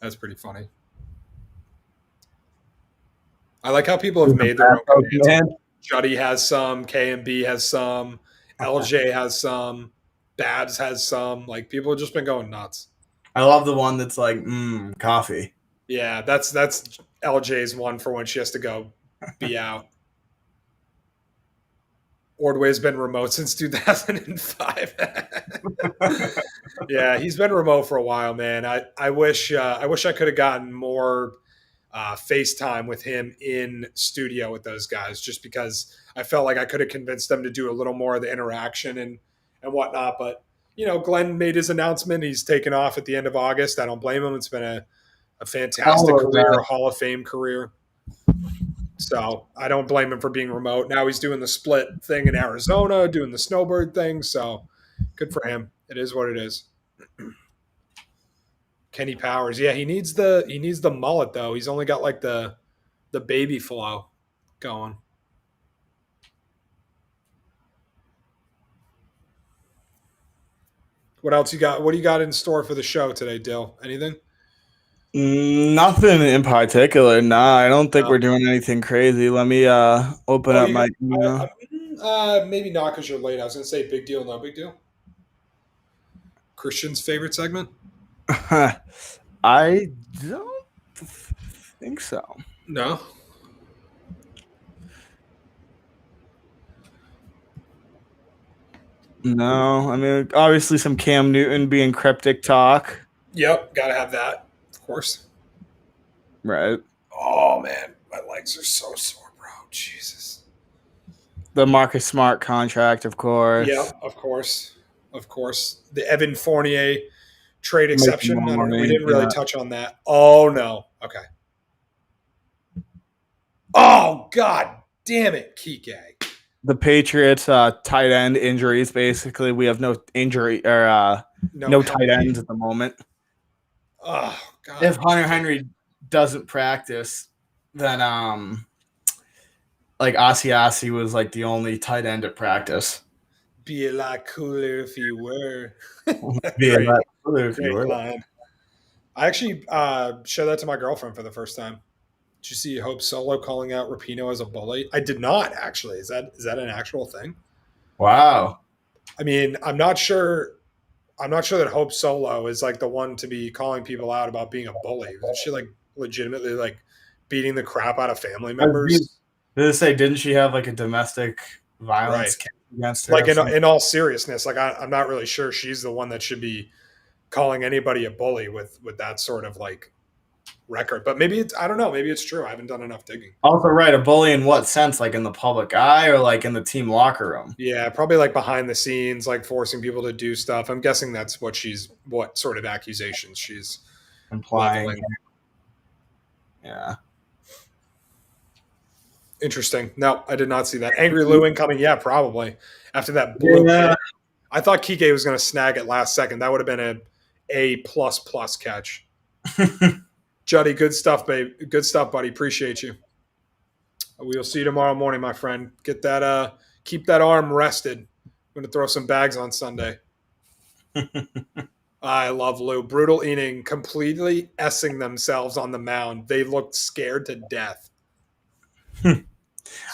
That's pretty funny. I like how people have made their own commands. Juddy has some, KMB has some, LJ has some, Babs has some. Like, people have just been going nuts. I love the one that's like, coffee. Yeah, that's LJ's one for when she has to go be out. Ordway's been remote since 2005. Yeah, he's been remote for a while, man. I wish I could have gotten more FaceTime with him in studio with those guys, just because I felt like I could have convinced them to do a little more of the interaction and whatnot. But Glenn made his announcement. He's taken off at the end of August. I don't blame him. It's been a fantastic career, a Hall of Fame career. So I don't blame him for being remote. Now he's doing the split thing in Arizona, doing the snowbird thing. So good for him. It is what it is. Kenny Powers. Yeah, he needs the mullet though. He's only got like the baby flow going. What else you got? What do you got in store for the show today, Dill? Anything? Nothing in particular. Nah, I don't think No. we're doing anything crazy. Let me open Oh, up you my got, email. maybe not because you're late. I was gonna say big deal, no big deal. Christian's favorite segment? I don't think so. No. No, I mean obviously some Cam Newton being cryptic talk. Yep, gotta have that, of course. Right. Oh man, my legs are so sore, bro. Jesus. The Marcus Smart contract, of course. Yep, of course, of course. The Evan Fournier trade Making exception. more I don't know. We money. didn't really Yeah. touch on that. Oh no. Okay. Oh god damn it, Kike. The Patriots tight end injuries. Basically, we have no injury or no tight ends at the moment. Oh god. If Hunter Henry doesn't practice, then like Asiasi was like the only tight end at practice. Be a lot cooler if you were. Be a Great, lot cooler if you great were. line. I actually showed that to my girlfriend for the first time. Did you see Hope Solo calling out Rapinoe as a bully? I did not actually. Is that an actual thing? Wow. I mean, I'm not sure. I'm not sure that Hope Solo is like the one to be calling people out about being a bully. Isn't she like legitimately like beating the crap out of family members? Didn't she have like a domestic violence case against her? Like in all seriousness, like I'm not really sure she's the one that should be calling anybody a bully with that sort of like record. But maybe I don't know. Maybe it's true. I haven't done enough digging. Also, right, a bully in what sense? Like in the public eye or like in the team locker room? Yeah, probably like behind the scenes, like forcing people to do stuff. I'm guessing that's what sort of accusations she's Implying. leveling. Yeah. Interesting. No, I did not see that. Angry Lou incoming. Yeah, probably after that blue. Yeah. I thought Kike was going to snag it last second. That would have been a A++ catch. Juddy, good stuff, babe. Good stuff, buddy. Appreciate you. We'll see you tomorrow morning, my friend. Get that. Keep that arm rested. I'm going to throw some bags on Sunday. I love Lou. Brutal inning, completely essing themselves on the mound. They looked scared to death.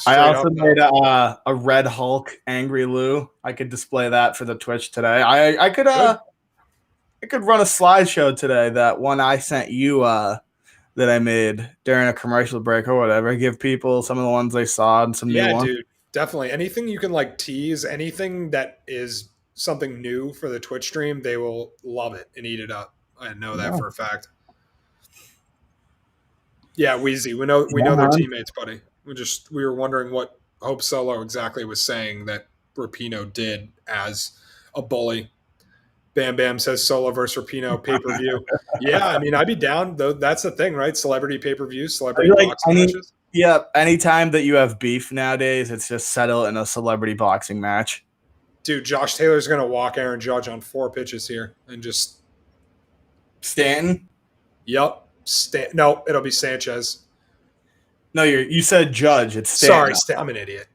I also made a Red Hulk Angry Lou. I could display that for the Twitch today. I could run a slideshow today. That one I sent you that I made during a commercial break or whatever. Give people some of the ones they saw and some new ones. Yeah, dude, definitely. Anything you can like tease, anything that is something new for the Twitch stream, they will love it and eat it up. I know that for a fact. Yeah, Wheezy. We know their teammates, buddy. We were wondering what Hope Solo exactly was saying that Rapinoe did as a bully. Bam Bam says Solo versus Rapinoe pay-per-view. Yeah, I mean, I'd be down though. That's the thing, right? Celebrity pay-per-view, celebrity boxing matches. Yeah, anytime that you have beef nowadays, it's just settle in a celebrity boxing match. Dude, Josh Taylor's gonna walk Aaron Judge on 4 pitches here and just Stanton. Yep. No, it'll be Sanchez. No, you said Judge. It's Stanton. Sorry, I'm an idiot.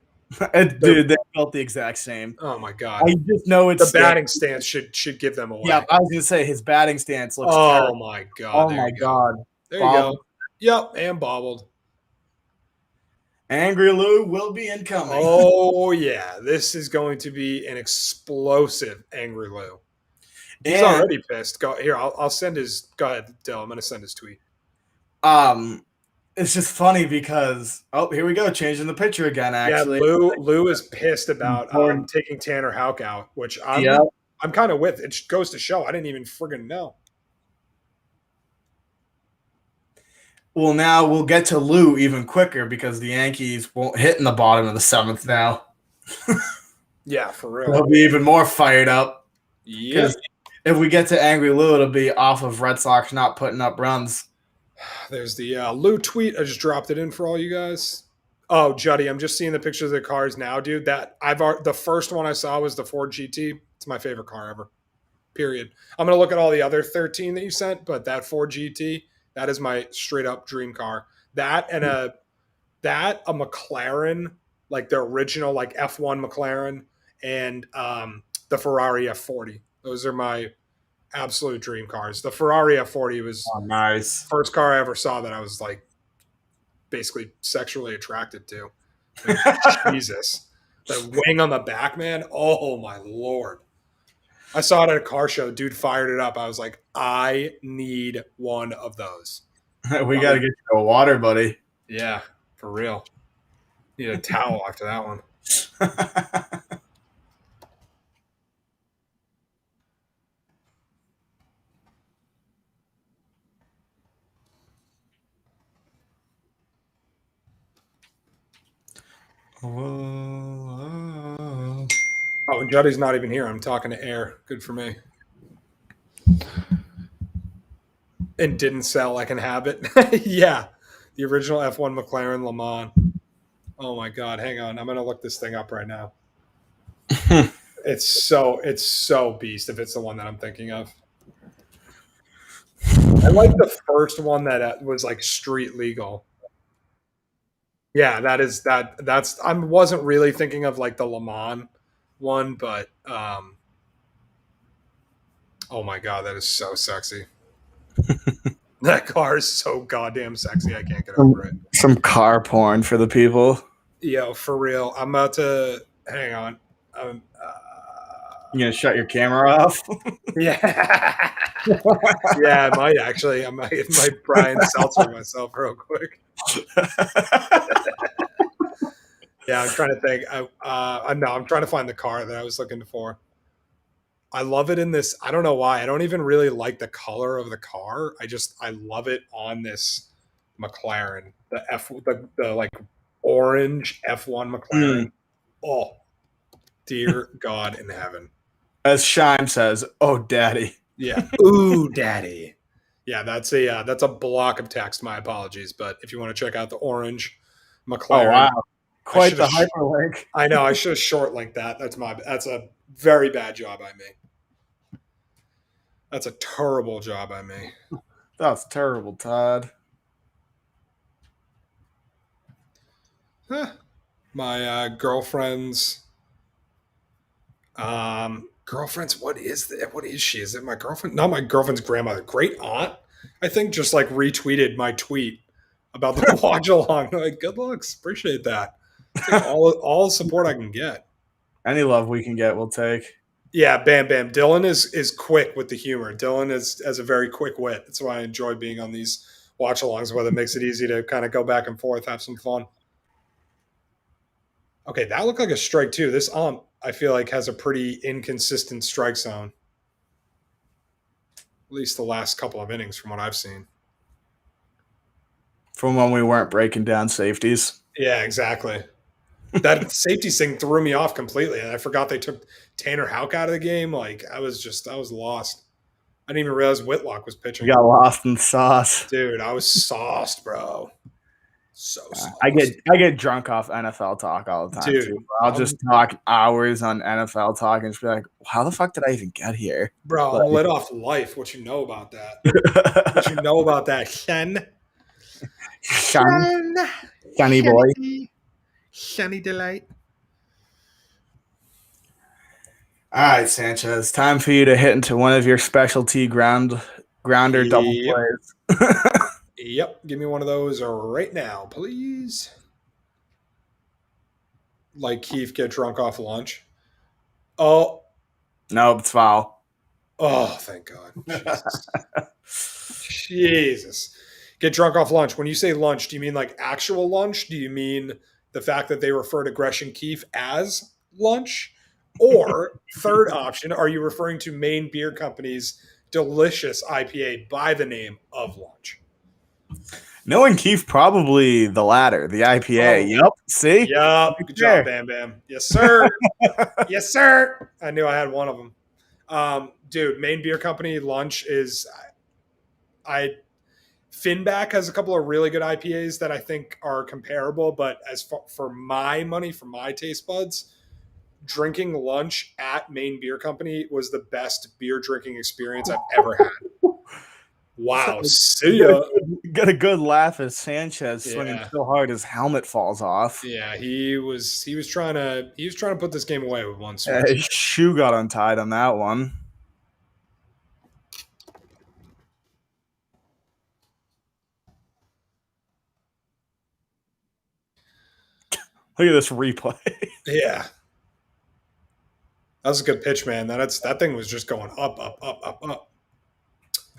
Dude, they felt the exact same. Oh my god! I just know it's the batting stance should give them away. Yeah, I was gonna say his batting stance looks. Oh terrible. my god! Oh my god! There you go. Yep, and bobbled. Angry Lou will be incoming. Oh yeah, this is going to be an explosive Angry Lou. He's already pissed. Go here. I'll send his. Go ahead, Dale. I'm gonna send his tweet. It's just funny because here we go, changing the picture again. Actually, yeah, Lou is pissed about taking Tanner Houck out, which I'm kind of with. It goes to show I didn't even friggin' know. Well, now we'll get to Lou even quicker because the Yankees won't hit in the bottom of the 7th now. Yeah, for real. They'll be even more fired up. Yeah. If we get to Angry Lou, it'll be off of Red Sox not putting up runs. There's the Lou tweet. I just dropped it in for all you guys. Oh, Juddy, I'm just seeing the pictures of the cars now, dude. The first one I saw was the Ford GT. It's my favorite car ever. period. I'm going to look at all the other 13 that you sent, but that Ford GT, that is my straight up dream car. That and a McLaren, like the original like F1 McLaren, and the Ferrari F40. Those are my absolute dream cars. The Ferrari F40 was nice. the first car I ever saw that I was like basically sexually attracted to. Like, Jesus. The wing on the back, man. Oh my Lord. I saw it at a car show. Dude fired it up. I was like, I need one of those. We got to get you a water, buddy. Yeah, for real. Need a towel after that one. Oh, and Juddy's not even here. I'm talking to Air. Good for me. And didn't sell. I can have it. Yeah. The original F1 McLaren Le Mans. Oh my God. Hang on. I'm going to look this thing up right now. It's so beast if it's the one that I'm thinking of. I like the first one that was like street legal. Yeah, that's I wasn't really thinking of like the Le Mans one, but oh my God, that is so sexy. That car is so goddamn sexy. I can't get over it. Some car porn for the people. Yo, for real. I'm about to hang on. You gonna shut your camera off? Yeah. Yeah, I might actually. I might Brian Seltzer myself real quick. Yeah, I'm trying to think. I'm trying to find the car that I was looking for. I love it in this. I don't know why. I don't even really like the color of the car. I love it on this McLaren. The like orange F1 McLaren. Oh, dear God in heaven. As Shine says, "Oh, daddy." Yeah. Ooh, daddy. Yeah, that's a block of text. My apologies, but if you want to check out the orange McLaren, oh wow, quite the hyperlink. I know I should have short linked that. That's a very bad job by me. That's a terrible job by me. That's terrible, Todd. Huh. My girlfriend's what is that? What is she? Is it my girlfriend? Not my girlfriend's grandmother. Great aunt, I think, just like retweeted my tweet about the Watchalong. Like, good looks. Appreciate that. Take all support I can get. Any love we can get, we'll take. Yeah, bam, bam. Dylan is quick with the humor. Dylan has a very quick wit. That's why I enjoy being on these watch-alongs, where it makes it easy to kind of go back and forth, have some fun. Okay, that looked like a strike too. This ump, I feel like, has a pretty inconsistent strike zone. At least the last couple of innings from what I've seen. From when we weren't breaking down safeties. Yeah, exactly. That safety thing threw me off completely, and I forgot they took Tanner Houck out of the game. Like, I was lost. I didn't even realize Whitlock was pitching. You got lost in sauce. Dude, I was sauced, bro. So sauced. I get drunk off NFL talk all the time, dude. Too. I'll just talk hours on NFL talk and just be like, how the fuck did I even get here? Bro, I'm lit off life. What you know about that? What you know about that, Shen? Shiny boy. Shiny delight. All right, Sanchez. Time for you to hit into one of your specialty grounder double plays. Yep. Give me one of those right now, please. Like Keith get drunk off lunch. Oh. Nope, it's foul. Oh, thank God. Jesus. Get drunk off lunch. When you say lunch, do you mean like actual lunch? Do you mean the fact that they refer to Gresham Keefe as lunch? Or third option, are you referring to Maine Beer Company's delicious IPA by the name of lunch? Knowing Keefe, probably the latter, the IPA. Oh. Yep. See? Yep. Good job, Bam Bam. Yes, sir. Yes, sir. I knew I had one of them. Dude, Maine Beer Company lunch is Finback has a couple of really good IPAs that I think are comparable, but as for my money, for my taste buds, drinking lunch at Maine Beer Company was the best beer drinking experience I've ever had. Wow. See ya. Got a good laugh as Sanchez swinging Yeah. so hard his helmet falls off. Yeah, he was trying to put this game away with one Yeah, switch. his shoe got untied on that one. Look at this replay. Yeah. That was a good pitch, man. That thing was just going up, up, up, up, up.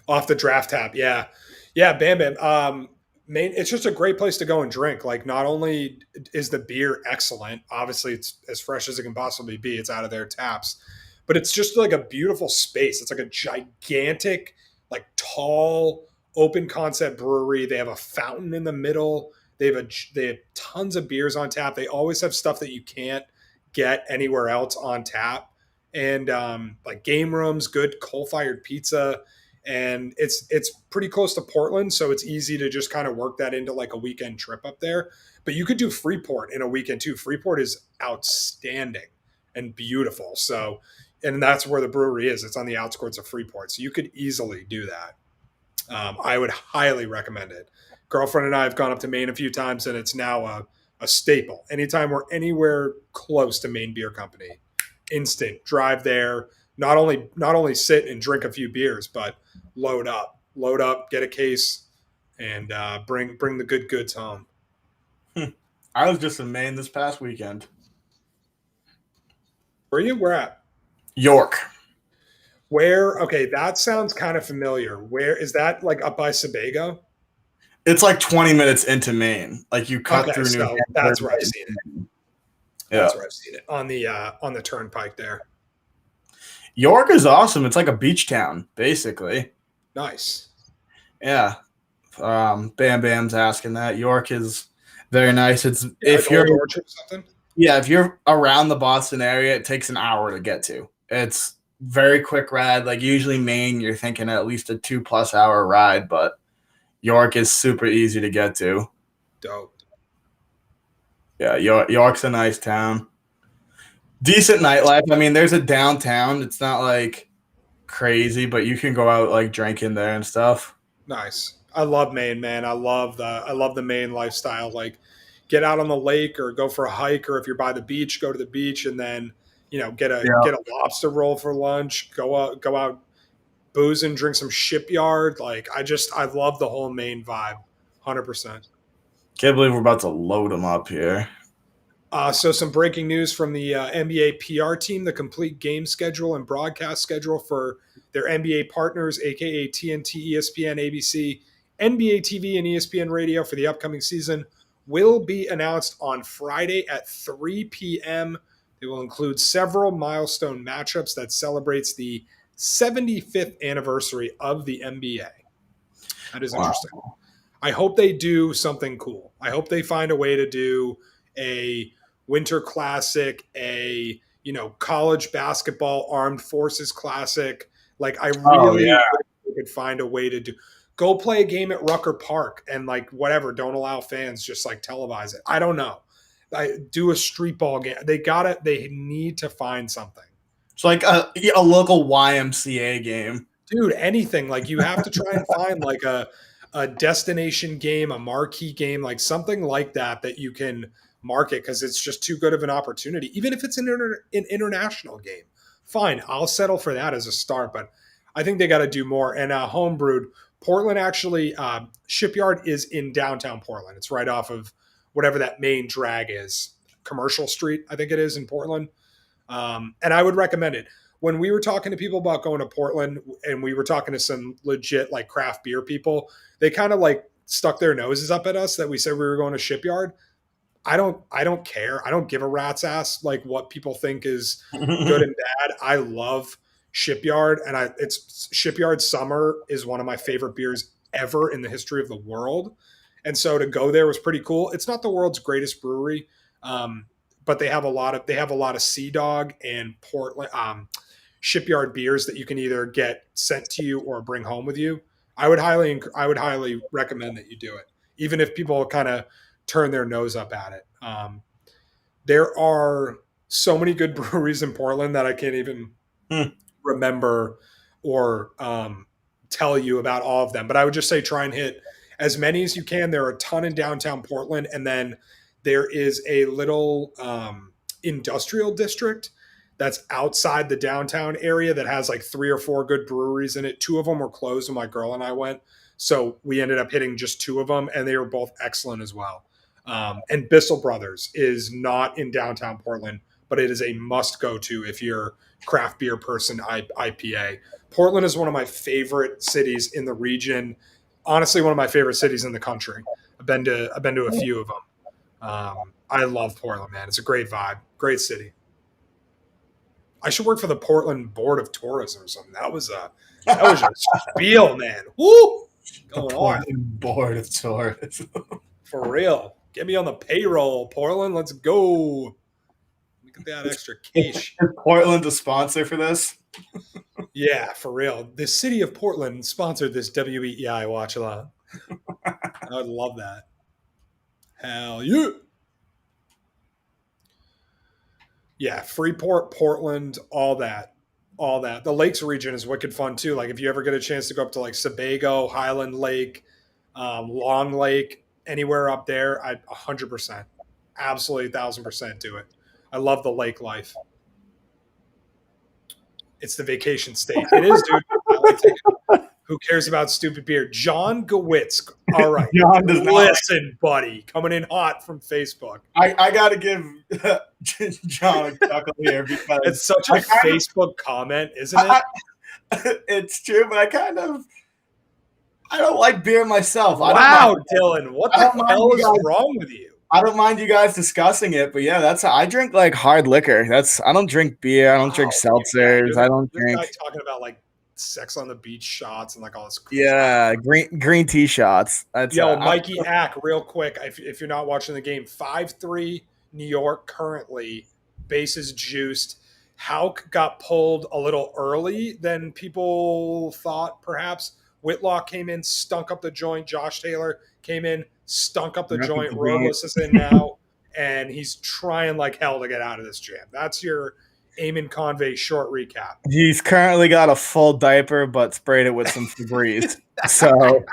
Off the draft tab. Yeah. Yeah, Bam Bam. Maine, it's just a great place to go and drink. Like, not only is the beer excellent, obviously it's as fresh as it can possibly be. It's out of their taps, but it's just like a beautiful space. It's like a gigantic, like tall, open concept brewery. They have a fountain in the middle. They have tons of beers on tap. They always have stuff that you can't get anywhere else on tap, and like game rooms, good coal fired pizza, and it's pretty close to Portland, so it's easy to just kind of work that into like a weekend trip up there. But you could do Freeport in a weekend too. Freeport is outstanding and beautiful. So, and that's where the brewery is. It's on the outskirts of Freeport, so you could easily do that. I would highly recommend it. Girlfriend and I have gone up to Maine a few times, and it's now a staple. Anytime we're anywhere close to Maine Beer Company, instant drive there. Not only sit and drink a few beers, but load up, get a case, and bring the good goods home. I was just in Maine this past weekend. Where are you? Where at? York. Where? Okay, that sounds kind of familiar. Where is that? Like up by Sebago? It's like 20 minutes into Maine. Like you cut through New Hampshire. That's where I've seen it. Yeah. That's where I've seen it on the turnpike there. York is awesome. It's like a beach town, basically. Nice. Yeah. Bam Bam's asking that. York is very nice. It's Yeah, if like you're Old Orchard or something. Yeah, if you're around the Boston area, it takes an hour to get to. It's very quick ride. Like usually Maine, you're thinking at least a 2+ hour ride, but York is super easy to get to. Dope. Yeah, York's a nice town. Decent nightlife. I mean, there's a downtown. It's not like crazy, but you can go out like drinking there and stuff. Nice. I love Maine, man. I love the Maine lifestyle. Like, get out on the lake or go for a hike, or if you're by the beach, go to the beach and then get a lobster roll for lunch. Go out, booze and drink some Shipyard. Like, I love the whole Maine vibe, 100%. Can't believe we're about to load them up here. So some breaking news from the NBA PR team: the complete game schedule and broadcast schedule for their NBA partners, aka TNT, ESPN, ABC, NBA TV, and ESPN Radio for the upcoming season, will be announced on Friday at 3 p.m. They will include several milestone matchups that celebrates the 75th anniversary of the NBA. That is interesting. I hope they do something cool. I hope they find a way to do a Winter Classic, a college basketball Armed Forces Classic. Like, I really could find a way to go play a game at Rucker Park and like whatever. Don't allow fans, just like televise it. I don't know. Do a street ball game. They need to find something. It's like a local YMCA game, dude. Anything. Like, you have to try and find like a destination game, a marquee game, like something like that you can market, because it's just too good of an opportunity. Even if it's an international game, fine, I'll settle for that as a start. But I think they got to do more. And homebrewed Portland, actually, Shipyard is in downtown Portland. It's right off of whatever that main drag is, Commercial Street, I think it is, in Portland. And I would recommend it. When we were talking to people about going to Portland, and we were talking to some legit like craft beer people, they kind of like stuck their noses up at us that we said we were going to Shipyard. I don't care. I don't give a rat's ass like what people think is good and bad. I love Shipyard, and it's Shipyard Summer is one of my favorite beers ever in the history of the world. And so to go there was pretty cool. It's not the world's greatest brewery, but they have a lot of Sea Dog and Portland Shipyard beers that you can either get sent to you or bring home with you. I would highly recommend that you do it, even if people kind of turn their nose up at it. There are So many good breweries in Portland that I can't even remember or tell you about all of them. But I would just say try and hit as many as you can. There are a ton in downtown Portland, and then there is a little industrial district that's outside the downtown area that has like 3 or 4 good breweries in it. 2 of them were closed when my girl and I went, so we ended up hitting just 2 of them, and they were both excellent as well. And Bissell Brothers is not in downtown Portland, but it is a must go to if you're craft beer person. IPA. Portland is one of my favorite cities in the region. Honestly, one of my favorite cities in the country. I've been to a few of them. I love Portland, man. It's a great vibe, great city. I should work for the Portland Board of Tourism or something. That was a spiel, man. Woo! Going the Portland Board of Tourism. For real. Get me on the payroll, Portland. Let's go. Get that extra cash. Is Portland a sponsor for this? Yeah, for real. The city of Portland sponsored this WEEI Watchalong. I would love that. Hell yeah. Yeah, Freeport, Portland, all that. The Lakes region is wicked fun too. Like if you ever get a chance to go up to like Sebago, Highland Lake, Long Lake, anywhere up there, I'd 100%, absolutely 1,000% do it. I love the lake life. It's the vacation state. It is, dude. I like taking it. Who cares about stupid beer? John Gawitz. All right. John does not. Listen, buddy. Coming in hot from Facebook. I got to give John a chuckle here because it's such a Facebook comment, isn't it? It's true, but I don't like beer myself. Wow, Dylan. What the hell is wrong with you? I don't mind you guys discussing it, but yeah, I drink like hard liquor. I don't drink beer. I don't drink seltzers. I don't drink. Talking about like sex on the beach shots and like all this. Yeah, green tea shots. Yo, Mikey Ack, real quick. If you're not watching the game, 5-3 New York currently. Bases juiced. Houck got pulled a little early than people thought, perhaps. Whitlock came in, stunk up the joint. Josh Taylor came in, stunk up the joint. Robles is in now, and he's trying like hell to get out of this jam. That's your Eamon Convey short recap. He's currently got a full diaper, but sprayed it with some Febreze. So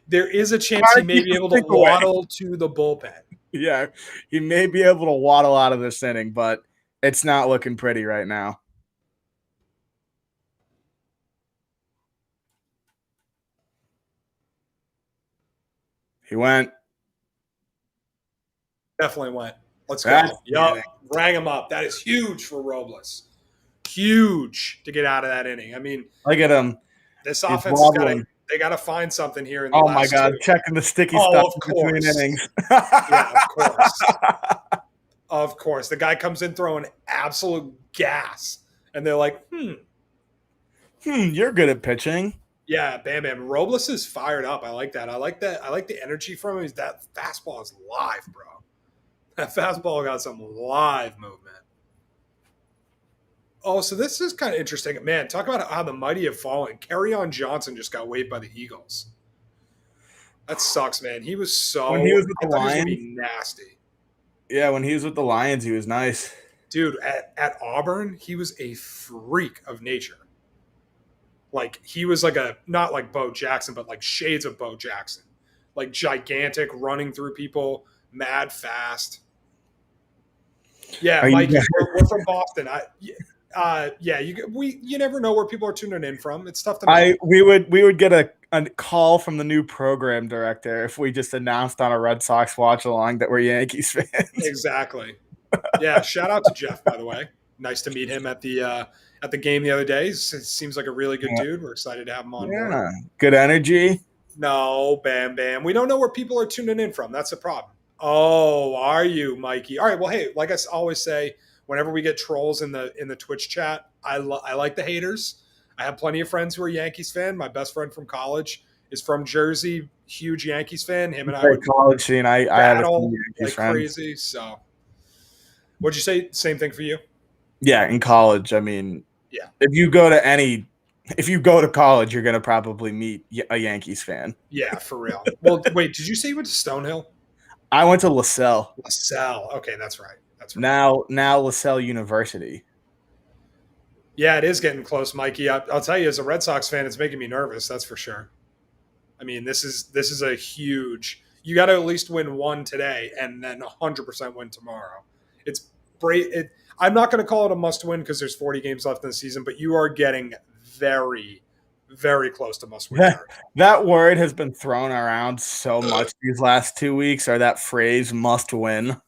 there is a chance he may be able to waddle to the bullpen. Yeah, he may be able to waddle out of this inning, but it's not looking pretty right now. He went. Definitely went. Let's go. Yup. Rang him up. That is huge for Robles. Huge to get out of that inning. I mean, look at him. This offense they got to find something here in the last my God. 2. Checking the sticky stuff between innings. Yeah, of course. Of course. The guy comes in throwing absolute gas. And they're like, you're good at pitching. Yeah, Bam. Robles is fired up. I like that. I like the energy from him. That fastball is live, bro. That fastball got some live movement. Oh, so this is kind of interesting. Man, talk about how the mighty have fallen. Kerryon Johnson just got waived by the Eagles. That sucks, man. He was so when he was with the Lions, be nasty. Yeah, when he was with the Lions, he was nice. Dude, at Auburn, he was a freak of nature. Like, he was like not like Bo Jackson, but like shades of Bo Jackson. Like, gigantic, running through people, mad fast. Yeah, Mike, we're from Boston. You never know where people are tuning in from. It's tough to know. We would get a call from the new program director if we just announced on a Red Sox watch along that we're Yankees fans. Exactly. Yeah, shout out to Jeff, by the way. Nice to meet him at the game the other day. It seems like a really good dude. We're excited to have him on board. Good energy. No, Bam. We don't know where people are tuning in from. That's the problem. Oh, are you, Mikey? All right. Well, hey, like I always say, whenever we get trolls in the Twitch chat, I like the haters. I have plenty of friends who are Yankees fan. My best friend from college is from Jersey, huge Yankees fan. Him and I would college scene. I battle like crazy. So, what'd you say? Same thing for you? Yeah, in college. I mean, yeah. If you go to college, you're gonna probably meet a Yankees fan. Yeah, for real. Well, wait, did you say you went to Stonehill? I went to LaSalle. LaSalle. Okay, that's right. That's right. Now LaSalle University. Yeah, it is getting close, Mikey. I'll tell you, as a Red Sox fan, it's making me nervous. That's for sure. I mean, this is a huge. You got to at least win one today, and then 100% win tomorrow. It's great. I'm not going to call it a must win because there's 40 games left in the season, but you are getting very, very close to must win. That word has been thrown around so much these last 2 weeks, or that phrase "must win."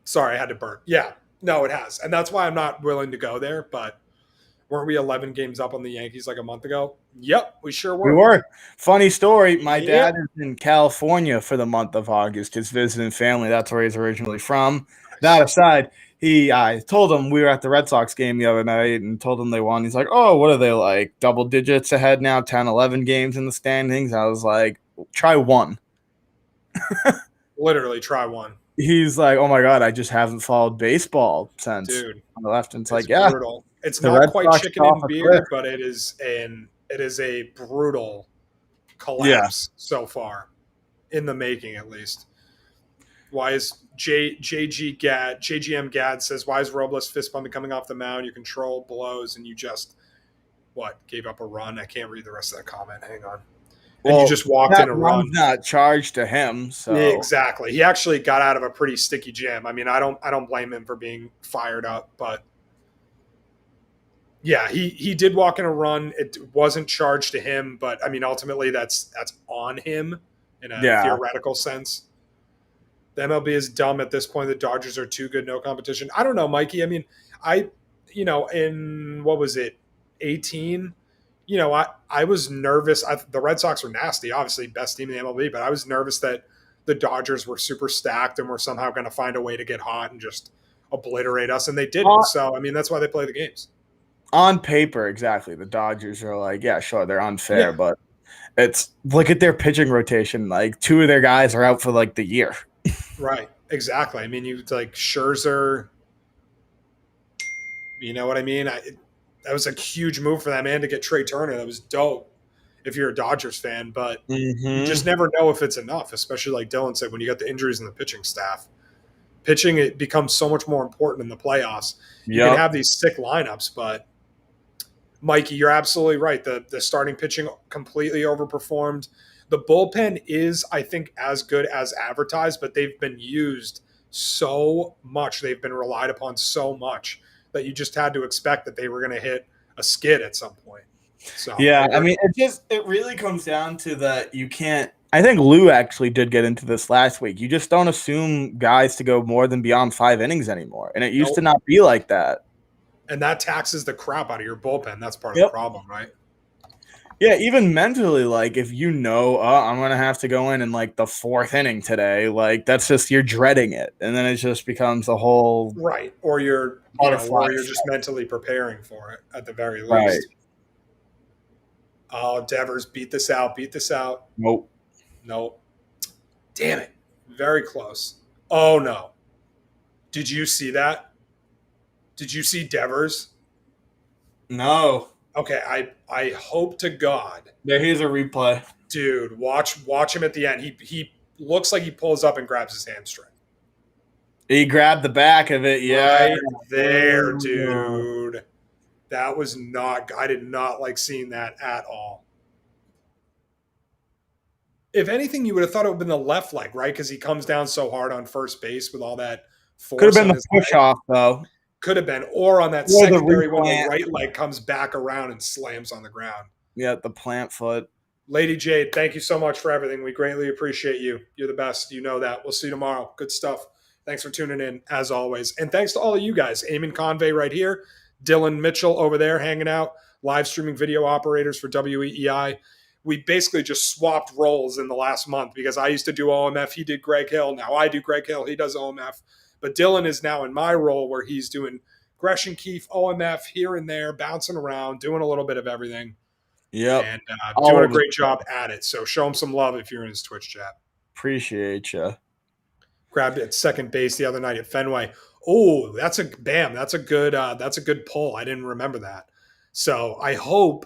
Sorry, I had to burp. Yeah, no, it has, and that's why I'm not willing to go there. But weren't we 11 games up on the Yankees like a month ago? Yep, we sure were. We were. Funny story. My dad is in California for the month of August, just visiting family. That's where he's originally from. That aside, I told him we were at the Red Sox game the other night and told him they won. He's like, oh, what are they like? Double digits ahead now, 10, 11 games in the standings. I was like, try one. Literally, try one. He's like, oh my God, I just haven't followed baseball since I left. And it's like, brutal. It's not Red quite Sox chicken and beer, but it is a brutal collapse so far, in the making at least. Why is JGM Gad says, why is Robles fist bumping coming off the mound? You control blows and you just gave up a run. I can't read the rest of that comment. Hang on. And you just walked in a run. Not charged to him, so exactly. He actually got out of a pretty sticky jam. I mean, I don't blame him for being fired up, but yeah, he did walk in a run. It wasn't charged to him, but I mean, ultimately that's on him in a theoretical sense. The MLB is dumb at this point. The Dodgers are too good, no competition. I don't know, Mikey. I mean, in what was it, 18? I was nervous. The Red Sox were nasty, obviously best team in the MLB, but I was nervous that the Dodgers were super stacked and were somehow going to find a way to get hot and just obliterate us, and they didn't. So, I mean, that's why they play the games. On paper, exactly. The Dodgers are like, yeah, sure, they're unfair, but it's look at their pitching rotation. Like 2 of their guys are out for like the year. Right, exactly. I mean, you like Scherzer. You know what I mean? That was a huge move for that man to get Trey Turner. That was dope if you're a Dodgers fan, but you just never know if it's enough, especially like Dylan said, when you got the injuries in the pitching staff. Pitching, it becomes so much more important in the playoffs. You can have these sick lineups, but Mikey, you're absolutely right. The starting pitching completely overperformed. The bullpen is, I think, as good as advertised, but they've been used so much. They've been relied upon so much that you just had to expect that they were going to hit a skid at some point. So yeah, I mean, it really comes down to that you can't. I think Lou actually did get into this last week. You just don't assume guys to go more than beyond 5 innings anymore, and it used to not be like that. And that taxes the crap out of your bullpen. That's part of the problem, right? Yeah, even mentally, like if I'm going to have to go in like the 4th inning today, like that's just you're dreading it, and then it just becomes a whole right. Or you're just mentally preparing for it at the very least. Right. Oh, Devers, beat this out. Nope. Damn it. Very close. Oh no. Did you see that? Did you see Devers? No. Okay, I hope to God. Here's a replay. Dude, watch him at the end. He looks like he pulls up and grabs his hamstring. He grabbed the back of it, yeah. Right there, dude. That was not – I did not like seeing that at all. If anything, you would have thought it would have been the left leg, right? Because he comes down so hard on first base with all that force. Could have been the push-off, though. Could have been. Or on that secondary when the right leg comes back around and slams on the ground. Yeah, the plant foot. Lady Jade, thank you so much for everything. We greatly appreciate you. You're the best. You know that. We'll see you tomorrow. Good stuff. Thanks for tuning in, as always. And thanks to all of you guys. Eamon Convey right here. Dylan Mitchell over there hanging out. Live streaming video operators for WEEI. We basically just swapped roles in the last month because I used to do OMF. He did Greg Hill. Now I do Greg Hill. He does OMF. But Dylan is now in my role where he's doing Gresham Keefe, OMF here and there, bouncing around, doing a little bit of everything. Yep. And doing a great job at it. So show him some love if you're in his Twitch chat. Appreciate you. Grabbed it at second base the other night at Fenway. Oh, that's a good pull. I didn't remember that. So I hope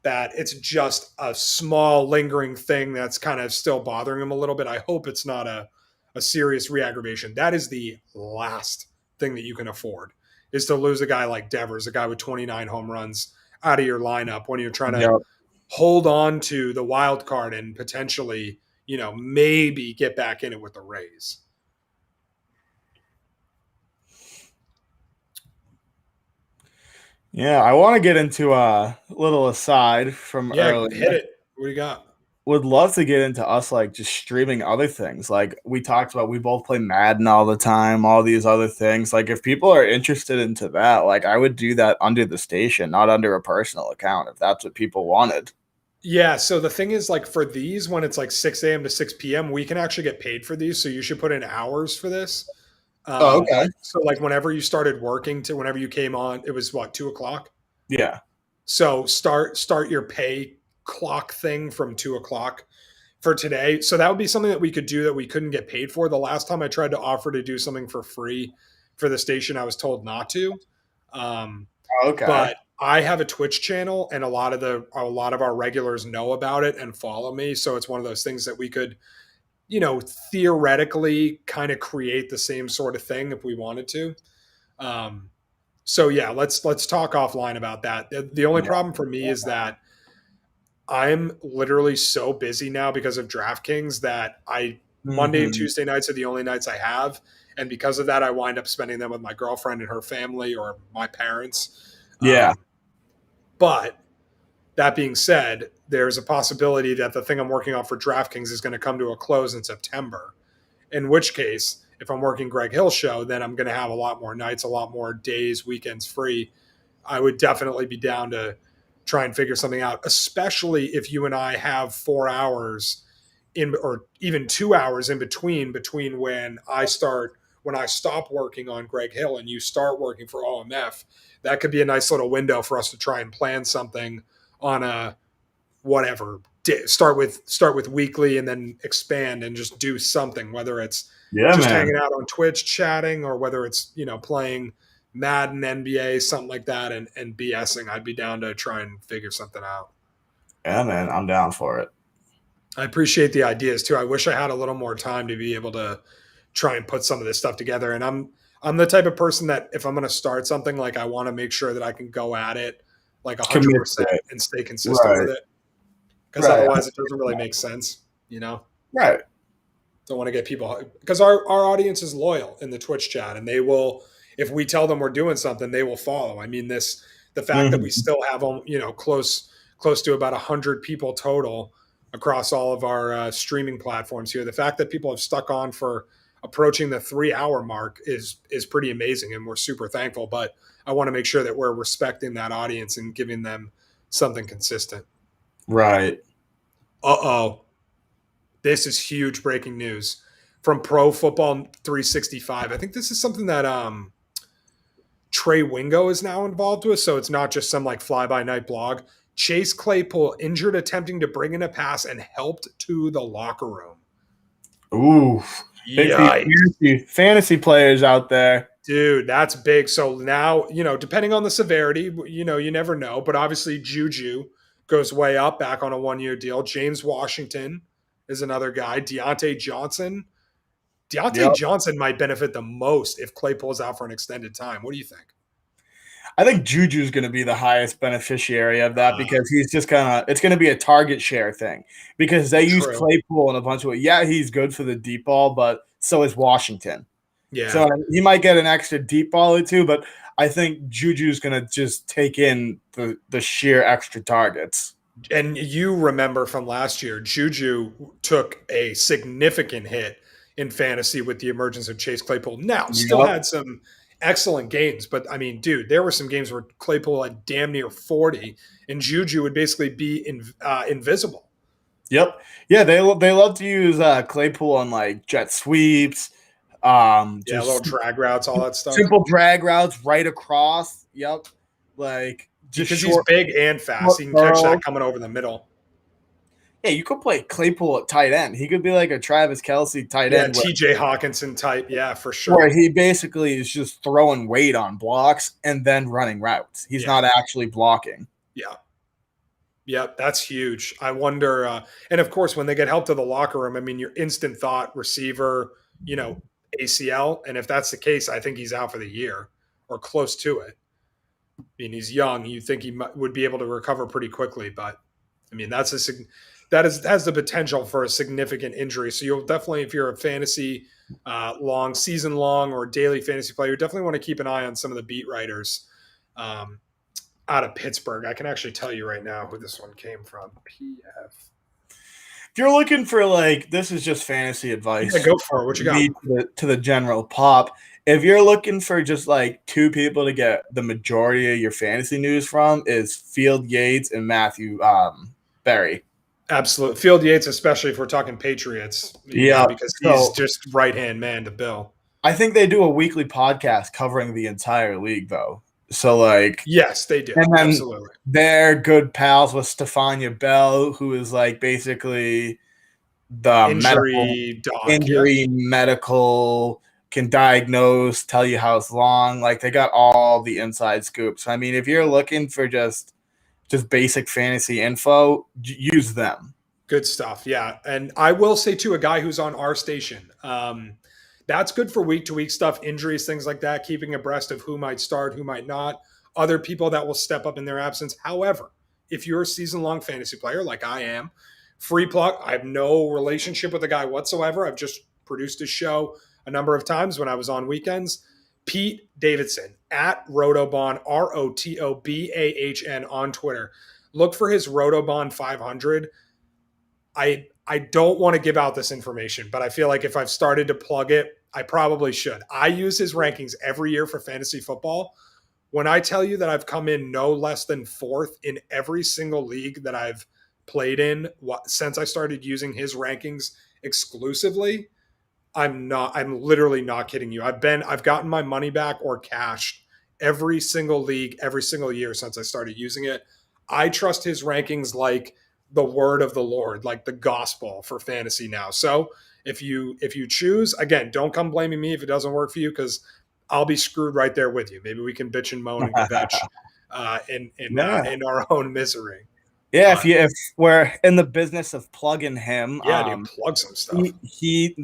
that it's just a small lingering thing that's kind of still bothering him a little bit. I hope it's not a a serious re-aggravation. That is the last thing that you can afford, is to lose a guy like Devers, a guy with 29 home runs, out of your lineup when you're trying to Yep. hold on to the wild card and potentially, maybe get back in it with the Rays. Yeah, I want to get into a little aside from Yeah, hit earlier. it. What do you got? Would love to get into us like just streaming other things. Like we talked about, we both play Madden all the time, all these other things. Like if people are interested into that, like I would do that under the station, not under a personal account, if that's what people wanted. Yeah, so the thing is, like, for these, when it's like 6 a.m. to 6 p.m., we can actually get paid for these. So you should put in hours for this. Oh, okay. So like whenever you started working to whenever you came on, it was what, 2 o'clock? Yeah. So start your pay clock thing from 2 o'clock for today. So that would be something that we could do that we couldn't get paid for. The last time I tried to offer to do something for free for the station, I was told not to. Um, Okay. but I have a Twitch channel, and a lot of our regulars know about it and follow me. So it's one of those things that we could, theoretically kind of create the same sort of thing if we wanted to. Um, so yeah, let's talk offline about that. The only Yeah. problem for me is that I'm literally so busy now because of DraftKings that Monday and Mm-hmm. Tuesday nights are the only nights I have. And because of that, I wind up spending them with my girlfriend and her family or my parents. Yeah. But that being said, there's a possibility that the thing I'm working on for DraftKings is going to come to a close in September. In which case, if I'm working Greg Hill's show, then I'm going to have a lot more nights, a lot more days, weekends free. I would definitely be down to try and figure something out, especially if you and I have 4 hours in, or even 2 hours in between when I stop working on Greg Hill and you start working for OMF. That could be a nice little window for us to try and plan something on a whatever. Start with weekly and then expand and just do something, whether it's Yeah, just man. hanging out on Twitch chatting, or whether it's playing Madden, NBA, something like that, and BSing. I'd be down to try and figure something out. Yeah, man. I'm down for it. I appreciate the ideas too. I wish I had a little more time to be able to try and put some of this stuff together. And I'm the type of person that if I'm going to start something, like I want to make sure that I can go at it like Commit to 100% it. and stay consistent Right. with it. Because Right. otherwise it doesn't really make sense, Right. Don't want to get people, because our audience is loyal in the Twitch chat, and they will, if we tell them we're doing something, they will follow. I mean, the fact that we Mm-hmm. still have close to about 100 people total across all of our streaming platforms here. The fact that people have stuck on for approaching the 3 hour mark is pretty amazing, and we're super thankful. But I want to make sure that we're respecting that audience and giving them something consistent. Right. Uh-oh. This is huge breaking news from Pro Football 365. I think this is something that Trey Wingo is now involved with, so it's not just some like fly-by-night blog. Chase Claypool injured attempting to bring in a pass and helped to the locker room. Ooh. Big Yikes. fantasy players out there. Dude, that's big. So now, depending on the severity, you never know. But obviously, Juju goes way up, back on a 1 year deal. James Washington is another guy. Deontay Johnson. Yep. Deontay Johnson might benefit the most if Claypool's out for an extended time. What do you think? I think Juju's going to be the highest beneficiary of that because he's just it's going to be a target share thing because they use True. Claypool in a bunch of ways. Yeah, he's good for the deep ball, but so is Washington. Yeah. So he might get an extra deep ball or two, but I think Juju's going to just take in the sheer extra targets. And you remember from last year, Juju took a significant hit in fantasy with the emergence of Chase Claypool. Now, still had some excellent games, but I mean, dude, there were some games where Claypool had damn near 40 and Juju would basically be invisible. Yep. Yeah, they love to use Claypool on like jet sweeps, just little drag routes, all that stuff. simple drag routes right across. Yep. Like just because short, he's big and fast. He can catch that coming over the middle. Yeah, you could play Claypool at tight end. He could be like a Travis Kelce tight end. Yeah, TJ Hawkinson type. Yeah, for sure. Where he basically is just throwing weight on blocks and then running routes. He's not actually blocking. Yeah. Yep, that's huge. I wonder, and of course, when they get help to the locker room, I mean, your instant thought receiver, ACL. And if that's the case, I think he's out for the year or close to it. I mean, he's young. You think he would be able to recover pretty quickly, but I mean, that has the potential for a significant injury. So you'll definitely, if you're a fantasy season long or daily fantasy player, you definitely want to keep an eye on some of the beat writers out of Pittsburgh. I can actually tell you right now who this one came from. PF. If you're looking for this is just fantasy advice. Yeah, go for it. What you got? To the general pop. If you're looking for just two people to get the majority of your fantasy news from, is Field Yates and Matthew Berry. Absolutely. Field Yates, especially if we're talking Patriots. Yeah. Because he's just right-hand man to Bill. I think they do a weekly podcast covering the entire league, though. So, yes, they do. And then absolutely. They're good pals with Stefania Bell, who is basically the injury medical, can diagnose, tell you how it's long. They got all the inside scoops. I mean, if you're looking for just basic fantasy info, use them. Good stuff. Yeah. And I will say too, a guy who's on our station, that's good for week to week stuff, injuries, things like that, keeping abreast of who might start, who might not, other people that will step up in their absence. However, if you're a season long fantasy player like I am, free plug, I have no relationship with the guy whatsoever. I've just produced his show a number of times when I was on weekends. Pete Davidson at Rotobahn, ROTOBAHN on Twitter. Look for his Rotobahn 500. I don't want to give out this information, but I feel like if I've started to plug it, I probably should. I use his rankings every year for fantasy football. When I tell you that I've come in no less than 4th in every single league that I've played in since I started using his rankings exclusively, I'm literally not kidding you. I've gotten my money back or cashed every single league, every single year since I started using it. I trust his rankings like the word of the Lord, like the gospel for fantasy now. So if you choose, again, don't come blaming me if it doesn't work for you, because I'll be screwed right there with you. Maybe we can bitch and moan and kvetch in our own misery. Yeah, if we're in the business of plugging him, dude, plug some stuff. He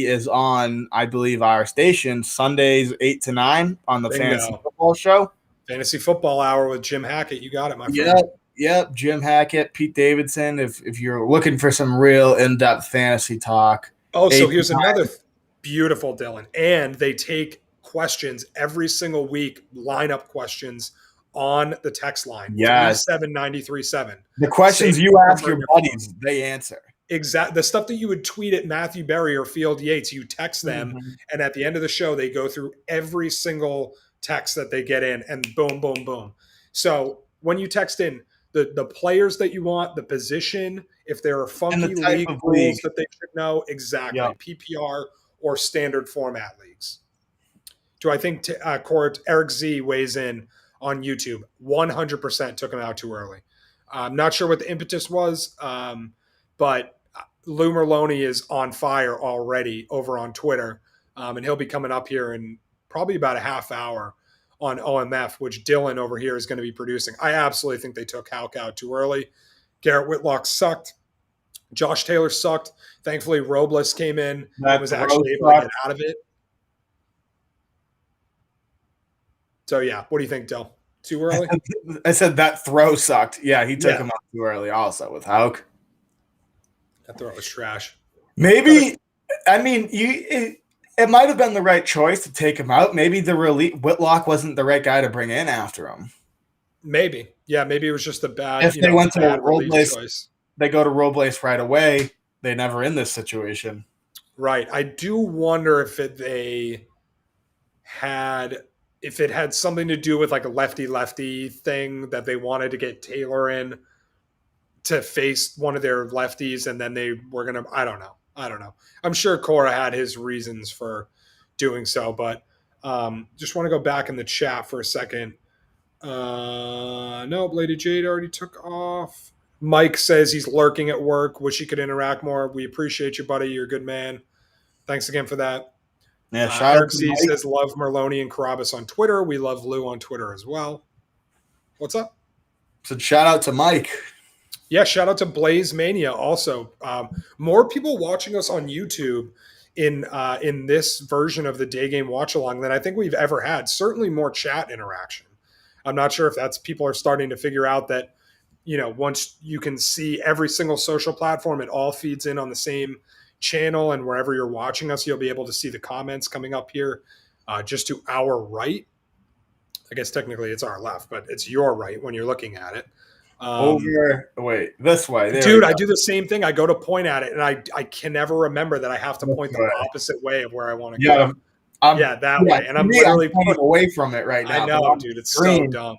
is on, I believe, our station Sundays 8 to 9 on the Fantasy Football Show. Fantasy Football Hour with Jim Hackett. You got it, my friend. Yep. Jim Hackett, Pete Davidson. If you're looking for some real in-depth fantasy talk. Oh, so here's another beautiful, Dylan. And they take questions every single week, lineup questions on the text line. Yes. 37937. The questions you ask your buddies, they answer. Exactly. The stuff that you would tweet at Matthew Berry or Field Yates, you text them, and at the end of the show, they go through every single text that they get in, and boom, boom, boom. So when you text in the players that you want, the position, if there are funky league rules that they should know, exactly, PPR or standard format leagues. Do I think Eric Z weighs in on YouTube? 100% took him out too early. I'm not sure what the impetus was, but Lou Merloni is on fire already over on Twitter, and he'll be coming up here in probably about a half hour on OMF, which Dylan over here is going to be producing. I absolutely think they took Houck out too early. Garrett Whitlock sucked. Josh Taylor sucked. Thankfully, Robles came in and was actually able to get out of it. So, yeah, what do you think, Dill? Too early? I said that throw sucked. Yeah, he took him out too early also with Houck. That throw was trash. Maybe, I mean, it might have been the right choice to take him out. Maybe Whitlock wasn't the right guy to bring in after him. Maybe. Yeah, maybe it was just a bad If they went to Robles choice. They go to Robles right away. They're never in this situation. Right. I do wonder if it had something to do with like a lefty thing that they wanted to get Taylor in to face one of their lefties, and then they were going to, I don't know. I'm sure Cora had his reasons for doing so, but just want to go back in the chat for a second. No, Lady Jade already took off. Mike says he's lurking at work. Wish he could interact more. We appreciate you, buddy. You're a good man. Thanks again for that. Yeah, Eric C says love Merloni and Carabas on Twitter. We love Lou on Twitter as well. What's up? So shout out to Mike. Yeah, shout out to Blaze Mania also. More people watching us on YouTube in this version of the day game watch along than I think we've ever had. Certainly more chat interaction. I'm not sure if that's people are starting to figure out that, once you can see every single social platform, it all feeds in on the same channel, and wherever you're watching us, you'll be able to see the comments coming up here just to our right. I guess technically it's our left, but it's your right when you're looking at it. This way. Dude, I do the same thing. I go to point at it, and I can never remember that I have to point the opposite way of where I want to go. That way. And I'm literally pointing away from it right now. I know, dude. It's so dumb.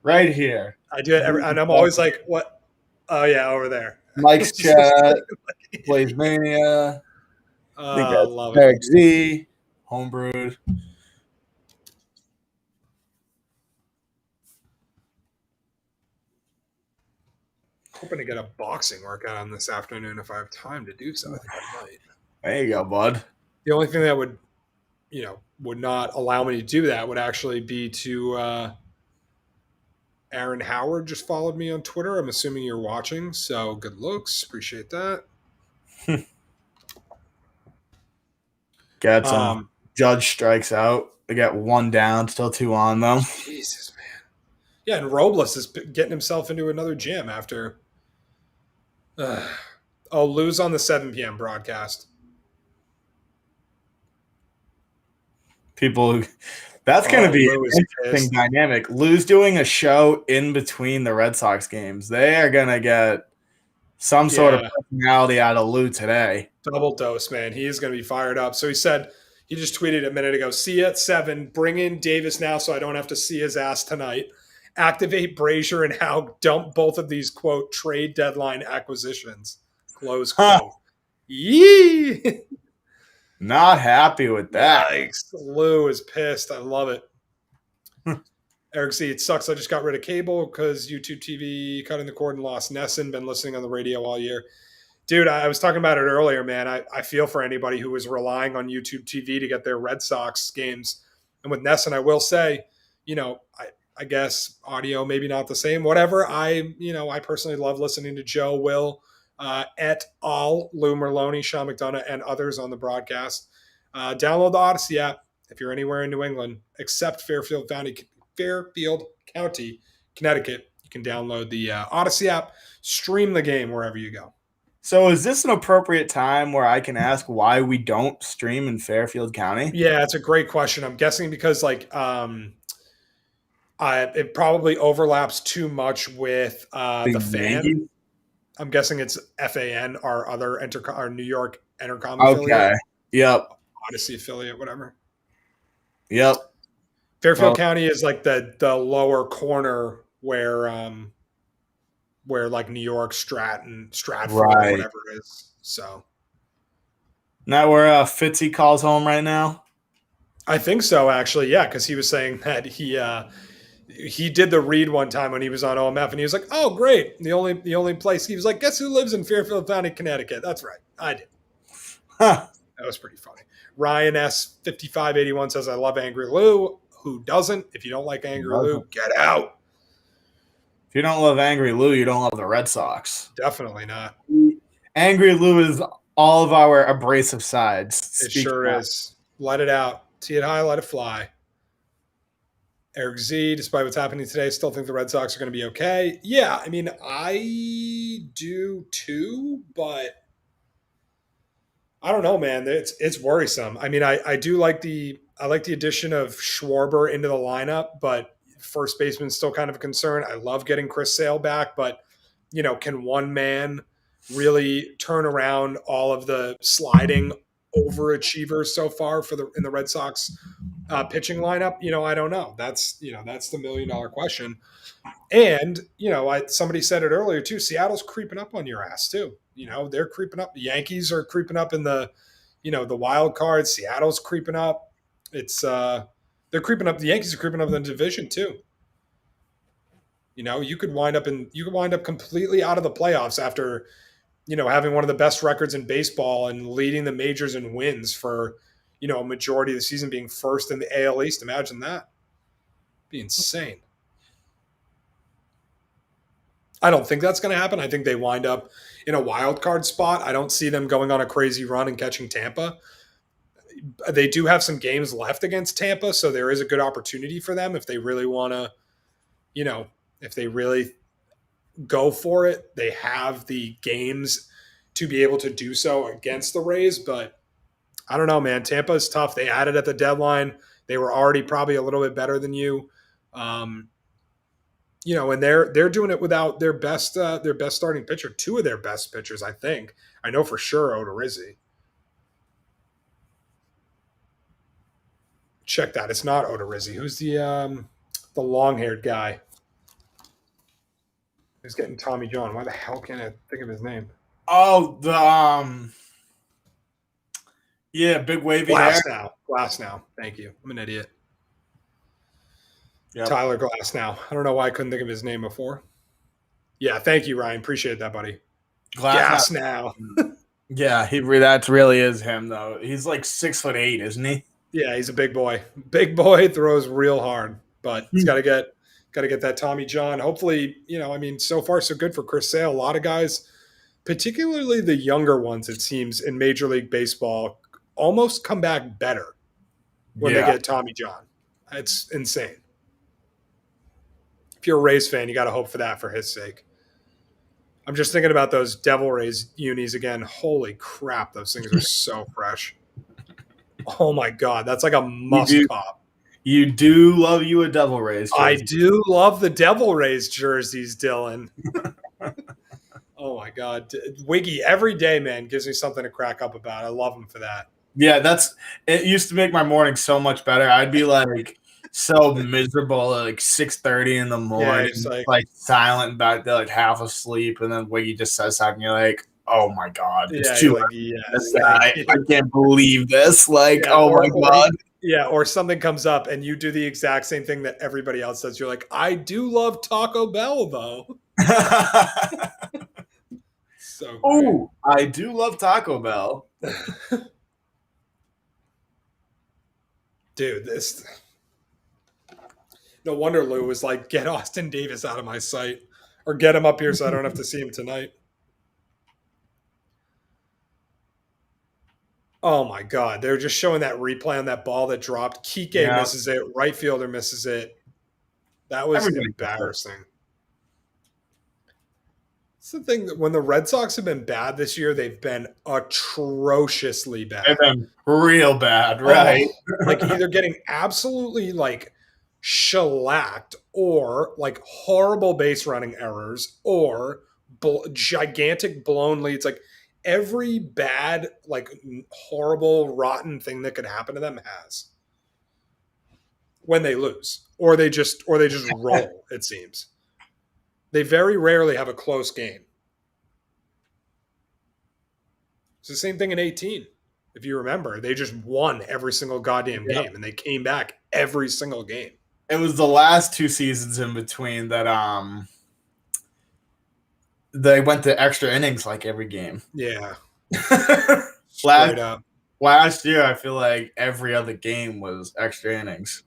Right here. I do it and I'm always like, what? Oh, yeah, over there. Mike's chat, Blaze Mania. I love it. Eric Z, Homebrewed. Hoping to get a boxing workout on this afternoon if I have time to do so. I think I might. There you go, bud. The only thing that would not allow me to do that would actually be to Aaron Howard just followed me on Twitter. I'm assuming you're watching, so good looks. Appreciate that. Got some Judge strikes out. They got one down, still two on though. Jesus, man. Yeah, and Robles is getting himself into another jam after. I'll lose on the 7 p.m. broadcast. That's going to be an interesting dynamic. Lou's doing a show in between the Red Sox games. They are going to get some sort of personality out of Lou today. Double dose, man. He is going to be fired up. So he just tweeted a minute ago, see you at 7, bring in Davis now so I don't have to see his ass tonight. Activate Brazier and Howe, dump both of these, quote, trade deadline acquisitions, close quote. Yee! Not happy with that. Yikes. Lou is pissed. I love it. Eric C, it sucks. I just got rid of cable because YouTube TV cutting the cord and lost Nesson. Been listening on the radio all year. Dude, I was talking about it earlier, man. I feel for anybody who was relying on YouTube TV to get their Red Sox games. And with Nesson, I will say, I guess audio maybe not the same. Whatever. I personally love listening to Joe, Will, et al., Lou Merloni, Sean McDonough, and others on the broadcast. Download the Odyssey app if you're anywhere in New England, except Fairfield County, Connecticut. You can download the Odyssey app, stream the game wherever you go. So is this an appropriate time where I can ask why we don't stream in Fairfield County? Yeah, it's a great question. I'm guessing because it probably overlaps too much with the fan. Yankees? I'm guessing it's FAN, our New York Entercom affiliate. Okay. Yep. Odyssey affiliate, whatever. Yep. Fairfield County is like the lower corner where like New York, Stratford, right, whatever it is. So now where Fitzy calls home right now? I think so, actually. Yeah, because he was saying that he did the read one time when he was on OMF, and he was like, "Oh, great! The only place." He was like, "Guess who lives in Fairfield County, Connecticut?" That's right, I did. Huh. That was pretty funny. Ryan S5581 says, "I love Angry Lou." Who doesn't? If you don't like Angry Lou, get out. If you don't love Angry Lou, you don't love the Red Sox. Definitely not. Angry Lou is all of our abrasive sides. It sure is. Let it out. See it high, let it fly. Eric Z, despite what's happening today, still think the Red Sox are going to be okay. Yeah, I mean, I do too, but I don't know, man. It's worrisome. I mean, I do like the addition of Schwarber into the lineup, but first baseman's still kind of a concern. I love getting Chris Sale back, but can one man really turn around all of the sliding overachievers so far in the Red Sox pitching lineup? I don't know. That's the $1 million question. And somebody said it earlier too. Seattle's creeping up on your ass too. They're creeping up. The Yankees are creeping up in the wild card. Seattle's creeping up. It's they're creeping up. The Yankees are creeping up in the division too. You could wind up completely out of the playoffs after having one of the best records in baseball and leading the majors in wins for a majority of the season, being first in the AL East. Imagine that. It'd be insane. I don't think that's going to happen. I think they wind up in a wild card spot. I don't see them going on a crazy run and catching Tampa. they do have some games left against Tampa, so there is a good opportunity for them if they really want to, if they really go for it. They have the games to be able to do so against the Rays, but I don't know, man. Tampa is tough. They added at the deadline. They were already probably a little bit better than you. And they're doing it without their best starting pitcher, two of their best pitchers, I think. I know for sure Odorizzi. Check that. It's not Odorizzi. Who's the long-haired guy? Who's getting Tommy John? Why the hell can't I think of his name? Oh, big wavy hair. Glass now. Thank you. I'm an idiot. Yep. Tyler Glass now. I don't know why I couldn't think of his name before. Yeah, thank you, Ryan. Appreciate that, buddy. Glass now. Yeah, that really is him though. He's like 6'8", isn't he? Yeah, he's a big boy. Big boy, throws real hard, but he's got to get that Tommy John. Hopefully, so far so good for Chris Sale. A lot of guys, particularly the younger ones, it seems, in Major League Baseball, almost come back better when they get Tommy John. It's insane. If you're a Rays fan, you got to hope for that for his sake. I'm just thinking about those Devil Rays unis again. Holy crap, those things are so fresh. Oh my God, that's like a must cop. You do love you a Devil Rays jersey. I do love the Devil Rays jerseys, Dylan. Oh my God. Wiggy, every day, man, gives me something to crack up about. I love him for that. Yeah, it used to make my morning so much better. I'd be like so miserable at like 6:30 in the morning, like silent back there, like half asleep, and then Wiggy just says something, you're like, oh my God, it's too late. I can't believe this. Like, oh my God. Or something comes up and you do the exact same thing that everybody else does. You're like, I do love Taco Bell, though. Oh, I do love Taco Bell. Dude, this. No wonder Lou was like, get Austin Davis out of my sight, or get him up here so I don't have to see him tonight. Oh my God. They're just showing that replay on that ball that dropped. Kike misses it. Right fielder misses it. That was embarrassing. It's the thing that when the Red Sox have been bad this year, they've been atrociously bad. They've been real bad, right? Like either getting absolutely like shellacked or like horrible base running errors or gigantic blown leads. Like every bad, like horrible, rotten thing that could happen to them has when they lose, or they just roll. It seems they very rarely have a close game. It's the same thing in 18. If you remember, they just won every single goddamn game, and they came back every single game. It was the last two seasons in between that they went to extra innings like every game. Yeah. Last year, I feel like every other game was extra innings.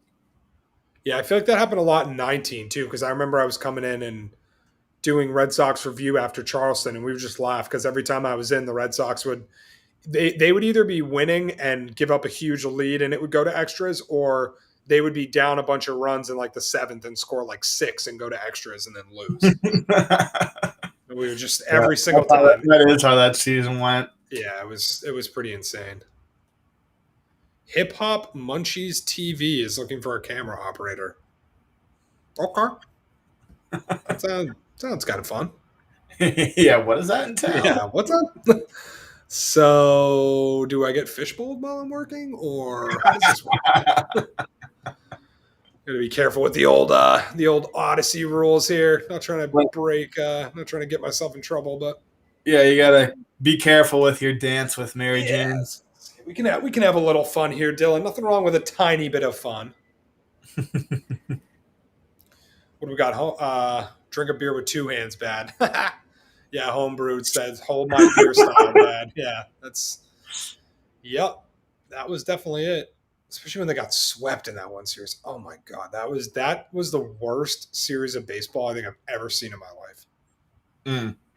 Yeah, I feel like that happened a lot in 19 too, because I remember I was coming in and doing Red Sox review after Charleston, and we would just laugh because every time I was in, the Red Sox would they would either be winning and give up a huge lead and it would go to extras, or they would be down a bunch of runs in like the seventh and score like 6 and go to extras and then lose. We were just every single time. That is how that season went. Yeah, it was pretty insane. Hip Hop Munchies TV is looking for a camera operator. Okay. That sounds kind of fun. Yeah, what does that entail? Yeah, what's that? So, do I get fishbowl while I'm working, or how does this work? Gotta be careful with the old Odyssey rules here. Not trying to not trying to get myself in trouble, but yeah, you gotta be careful with your dance with Mary Jane. We can have a little fun here, Dylan. Nothing wrong with a tiny bit of fun. What do we got? Drink a beer with 2 hands, bad. Yeah, Homebrewed says, hold my beer style, bad. Yeah, that was definitely it. Especially when they got swept in that one series. Oh my God, that was the worst series of baseball I think I've ever seen in my life.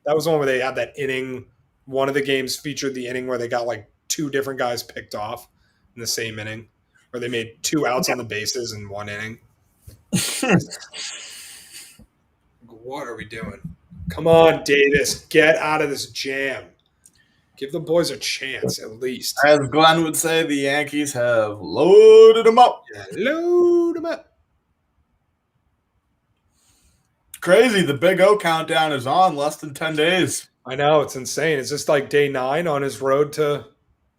That was the one where they had that inning. One of the games featured the inning where they got like 2 different guys picked off. in the same inning, or they made 2 outs on the bases in 1 inning. What are we doing? Come on, Davis, get out of this jam. Give the boys a chance, at least. As Glenn would say, the Yankees have loaded them up. Yeah, load them up. Crazy. The Big O countdown is on. Less than 10 days. I know, it's insane. It's just like day 9 on his road to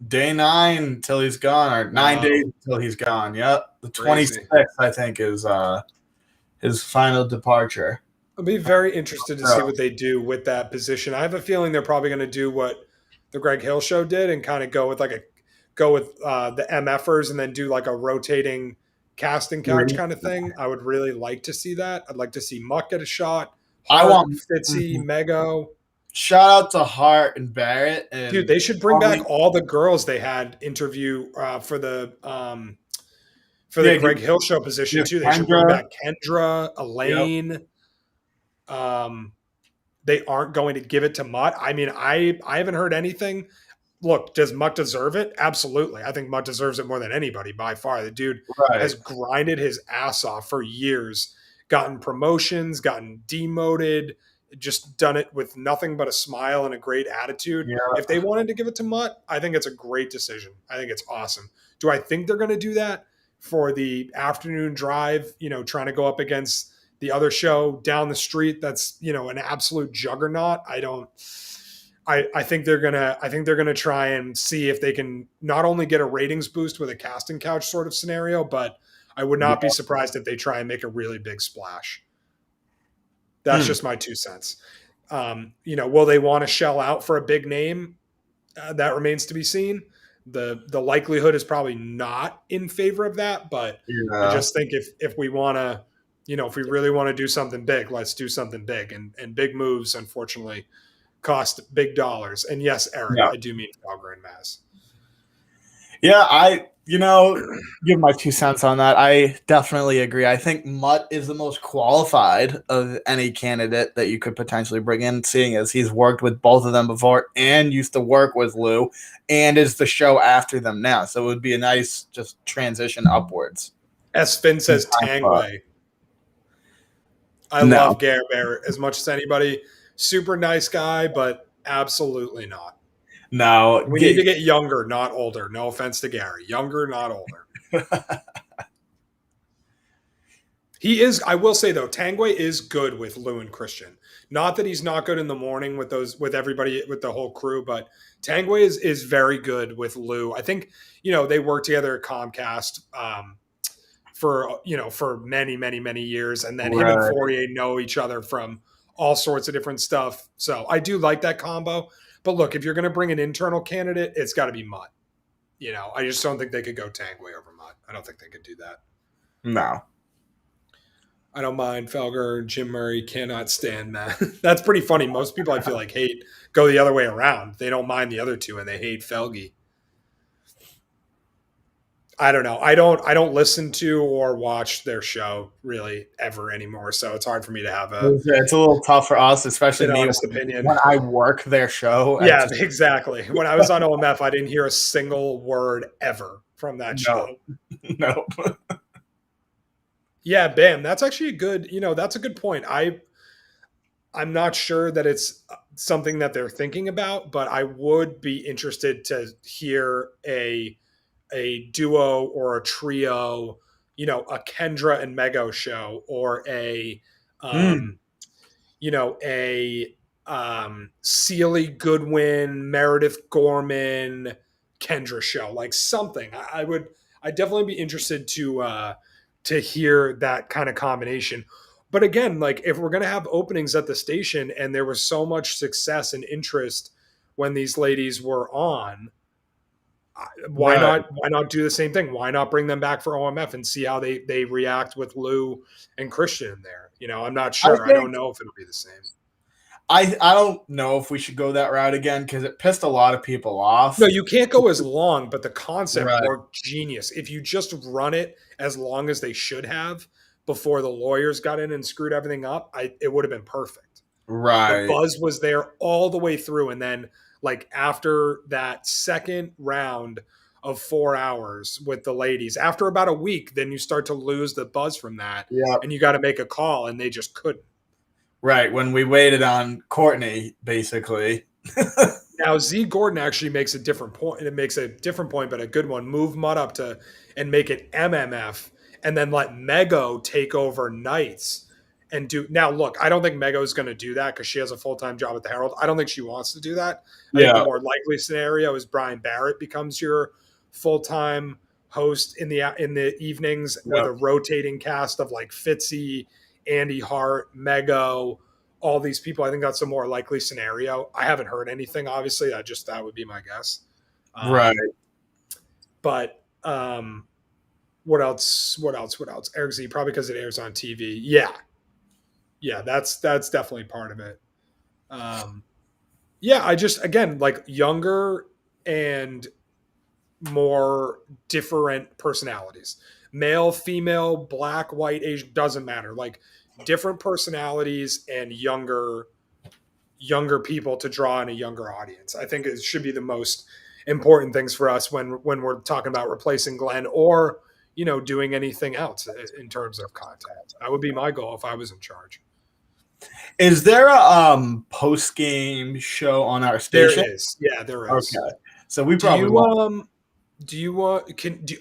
Day 9 till he's gone, or 9 days until he's gone. Yep. The 26th, I think, is his final departure. I'll be very interested to see what they do with that position. I have a feeling they're probably going to do what the Greg Hill show did and kind of go with the MFers and then do like a rotating casting couch kind of thing. I would really like to see that. I'd like to see Muck get a shot. Hart, I want Fitzy, Mego. Shout out to Hart and Barrett. And dude, they should bring back all the girls they had interview for the Greg Hill show position too. They should bring back Kendra, Elaine. Yep. They aren't going to give it to Mutt. I mean, I haven't heard anything. Look, does Mutt deserve it? Absolutely. I think Mutt deserves it more than anybody by far. The dude has grinded his ass off for years, gotten promotions, gotten demoted, just done it with nothing but a smile and a great attitude. Yeah. If they wanted to give it to Mutt, I think it's a great decision. I think it's awesome. Do I think they're going to do that for the afternoon drive, trying to go up against the other show down the street that's, an absolute juggernaut? I think they're gonna try and see if they can not only get a ratings boost with a casting couch sort of scenario, but I would not be surprised if they try and make a really big splash. That's just my 2 cents. Will they want to shell out for a big name? That remains to be seen. The likelihood is probably not in favor of that, but I just think if we want to, if we really want to do something big, let's do something big. And big moves, unfortunately, cost big dollars. And yes, Eric, I do mean Felger and Maz. Yeah, I give my 2 cents on that. I definitely agree. I think Mutt is the most qualified of any candidate that you could potentially bring in, seeing as he's worked with both of them before and used to work with Lou and is the show after them now. So it would be a nice just transition upwards. As Finn says, Tangway. I love Gare Bear as much as anybody. Super nice guy, but absolutely not. No. We need to get younger, not older. No offense to Gary. Younger, not older. He is, I will say though, Tangway is good with Lou and Christian. Not that he's not good in the morning with everybody, with the whole crew, but Tangway is very good with Lou. I think, they work together at Comcast for many, many, many years. And then him and Fauria know each other from all sorts of different stuff. So I do like that combo. But look, if you're going to bring an internal candidate, it's got to be Mutt. I just don't think they could go Tangway over Mutt. I don't think they could do that. No. I don't mind Felger. Jim Murray cannot stand that. That's pretty funny. Most people I feel like go the other way around. They don't mind the other two and they hate Felgy. I don't know. I don't listen to or watch their show really ever anymore. So it's hard for me to have it's a little tough for us, especially me opinion. When I work their show. Yeah, exactly. When I was on OMF, I didn't hear a single word ever from that show. No. Yeah, bam. That's actually that's a good point. I'm not sure that it's something that they're thinking about, but I would be interested to hear a duo or a trio, a Kendra and Mego show, or a Sealy Goodwin, Meredith Gorman, Kendra show, like something. I'd definitely be interested to hear that kind of combination. But again, like if we're going to have openings at the station and there was so much success and interest when these ladies were on, why not do the same thing? Why not bring them back for OMF and see how they react with Lou and Christian in there? I'm not sure. I don't know if it'll be the same. I don't know if we should go that route again because it pissed a lot of people off. No, you can't go as long, but the concept worked genius. If you just run it as long as they should have before the lawyers got in and screwed everything up, it would have been perfect. Right. The buzz was there all the way through, and then like after that second round of 4 hours with the ladies. After about a week, then you start to lose the buzz from that, Yeah. and you got to make a call, and they just couldn't. Right. When we waited on Courtney, basically. Now Z Gordon actually makes a different point. It makes a different point, but a good one. Move Mudd up to and make it MMF, and then let Mego take over nights and do. Now, look, I don't think Mego is going to do that because she has a full time job at the Herald. I don't think she wants to do that. I think the more likely scenario is Brian Barrett becomes your full time host in the evenings with a rotating cast of like Fitzy, Andy Hart, Mego, all these people. I think that's a more likely scenario. I haven't heard anything, obviously. That would be my guess. Right. But what else? Eric Z, probably because it airs on TV. Yeah, that's definitely part of it. Yeah, I just, again, like younger and more different personalities. Male, female, black, white, Asian, doesn't matter. Like different personalities and younger people to draw in a younger audience. I think it should be the most important things for us when we're talking about replacing Glenn or, doing anything else in terms of content. That would be my goal if I was in charge. Is there a post game show on our station? There is. Yeah, there is. Okay. So we probably do you want me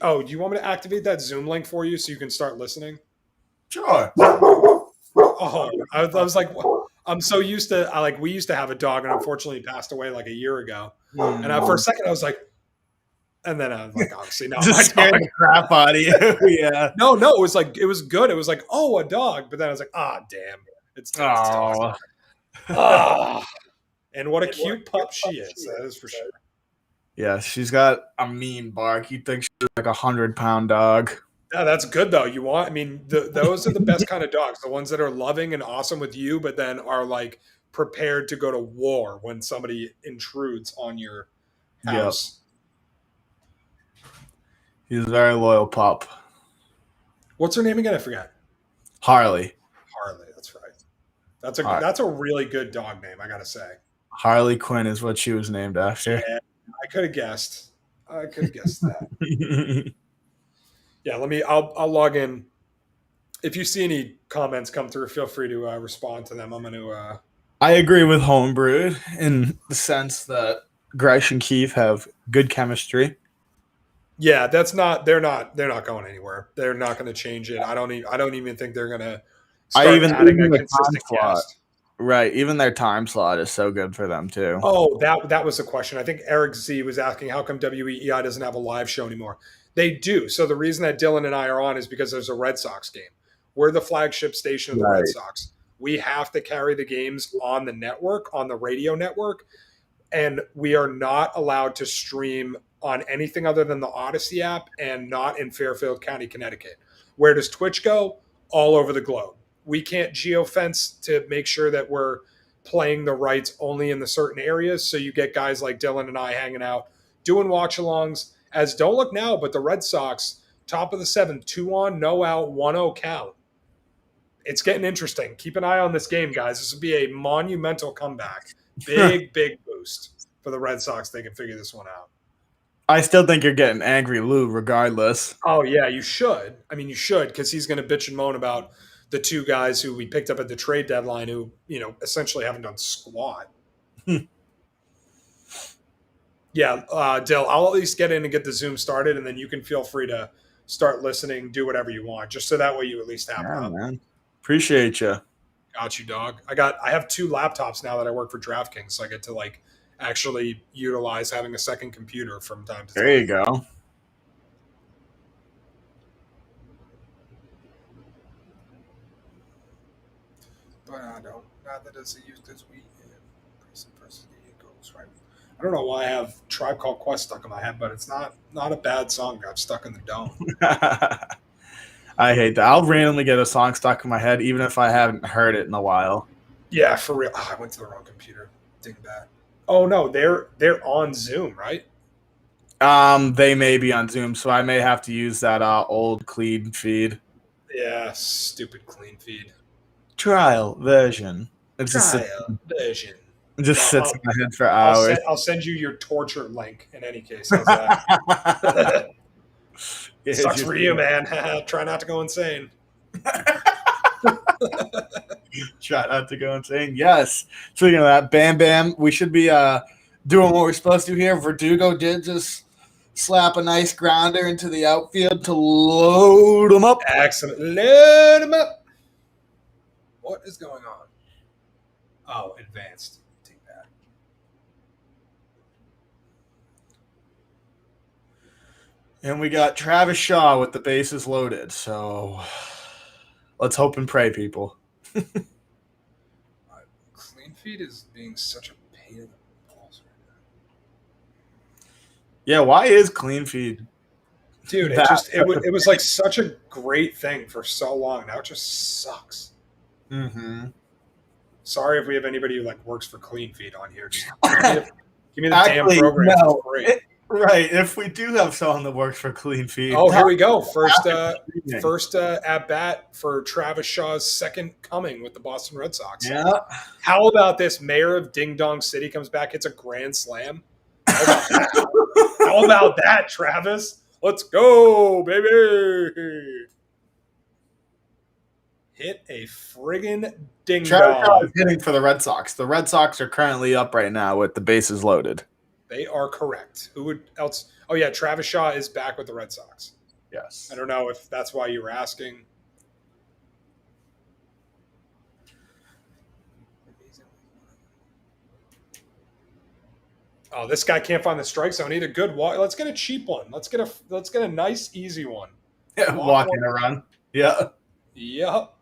to activate that Zoom link for you so you can start listening? Sure. Oh, I was like, I'm so used to, we used to have a dog, and unfortunately he passed away like a year ago. And for a second I was like, and then I was like, obviously not. Just scared the crap out of you. Yeah. No, it was like, it was good. It was like, oh, a dog. But then I was like, damn. It's dog. And what a cute pup she is. That is for sure. Yeah, she's got a mean bark. You'd think she's like 100-pound dog. Yeah, that's good though. Those are the best kind of dogs. The ones that are loving and awesome with you, but then are like prepared to go to war when somebody intrudes on your house. Yep. He's a very loyal pup. What's her name again? I forgot. Harley, that's right. That's a really good dog name, I gotta say. Harley Quinn is what she was named after. Yeah, I could have guessed. that. Yeah, I'll log in. If you see any comments come through, feel free to respond to them. I'm going to. I agree with Homebrewed in the sense that Gresh and Keith have good chemistry. Yeah, they're not going anywhere. They're not going to change it. I don't even think they're going to start adding a consistent cast. Right, even their time slot is so good for them too. Oh, that was the question. I think Eric Z was asking how come WEEI doesn't have a live show anymore. They do. So the reason that Dylan and I are on is because there's a Red Sox game. We're the flagship station of the Red Sox. We have to carry the games on the network, on the radio network, and we are not allowed to stream on anything other than the Odyssey app and not in Fairfield County, Connecticut. Where does Twitch go? All over the globe. We can't geofence to make sure that we're playing the rights only in the certain areas. So you get guys like Dylan and I hanging out, doing watch-alongs, as don't look now, but the Red Sox, top of the seventh, 2 on, no out, 1-0 count. It's getting interesting. Keep an eye on this game, guys. This will be a monumental comeback. Big boost for the Red Sox. They can figure this one out. I still think you're getting angry Lou regardless. Oh, yeah, you should. I mean, you should, because he's going to bitch and moan about the two guys who we picked up at the trade deadline who, essentially haven't done squat. Yeah, Dill, I'll at least get in and get the Zoom started, and then you can feel free to start listening, do whatever you want, just so that way you at least have it. Man. Appreciate you. Got you, dog. I have 2 laptops now that I work for DraftKings, so I get to actually utilize having a second computer from time to time. There you go. But I don't. Not that it's used this week. Versus the Eagles, right? I don't know why I have Tribe Called Quest stuck in my head, but it's not a bad song. Got stuck in the dome. I hate that. I'll randomly get a song stuck in my head, even if I haven't heard it in a while. Yeah, for real. Oh, I went to the wrong computer. Ding that. Oh no, they're on Zoom, right? They may be on Zoom, so I may have to use that old clean feed. Yeah, stupid clean feed. Trial version. Trial version. It just Well, sits in my head for hours. I'll send you your torture link in any case. How's that? Sucks for you, man. Try not to go insane. Try not to go insane. Yes. Speaking of that, Bam Bam, we should be doing what we're supposed to here. Verdugo did just slap a nice grounder into the outfield to load him up. Excellent. Load him up. What is going on? Oh, advanced. Take that. And we got Travis Shaw with the bases loaded. So let's hope and pray, people. Clean feed is being such a pain in the balls right now. Yeah, why is clean feed? Dude, it was like such a great thing for so long. Now it just sucks. Mm-hmm. Sorry if we have anybody who like works for Clean Feed on here. Just give me the damn program. No, it's great. Right. If we do have someone that works for Clean Feed. Oh, here we go. First at bat for Travis Shaw's second coming with the Boston Red Sox. Yeah. How about this? Mayor of Ding Dong City comes back. It's a grand slam. How about that? How about that, Travis? Let's go, baby. Hit a friggin' ding dong. Is hitting for the Red Sox. The Red Sox are currently up right now with the bases loaded. They are correct. Who would else? Oh, yeah, Travis Shaw is back with the Red Sox. Yes. I don't know if that's why you were asking. Oh, this guy can't find the strike zone. Need a good walk. Let's get a cheap one. Let's get a nice, easy one. Yeah, walking a run. Yeah. Yep.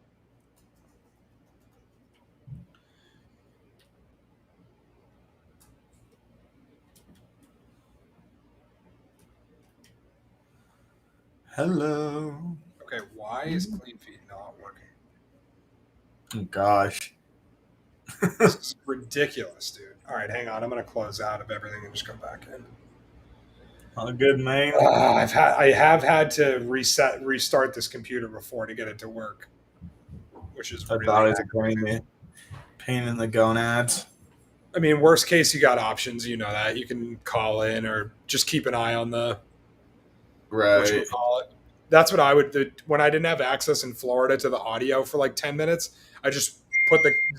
Hello. Okay, why is Clean Feed not working? Oh, gosh. This is ridiculous, dude. All right, hang on. I'm going to close out of everything and just come back in. Oh, good, man. I have had to restart this computer before to get it to work, which is really always a pain in the gonads. I mean, worst case, you got options. You know that you can call in or just keep an eye on the right. That's what I would do when I didn't have access in Florida to the audio for like 10 minutes. I just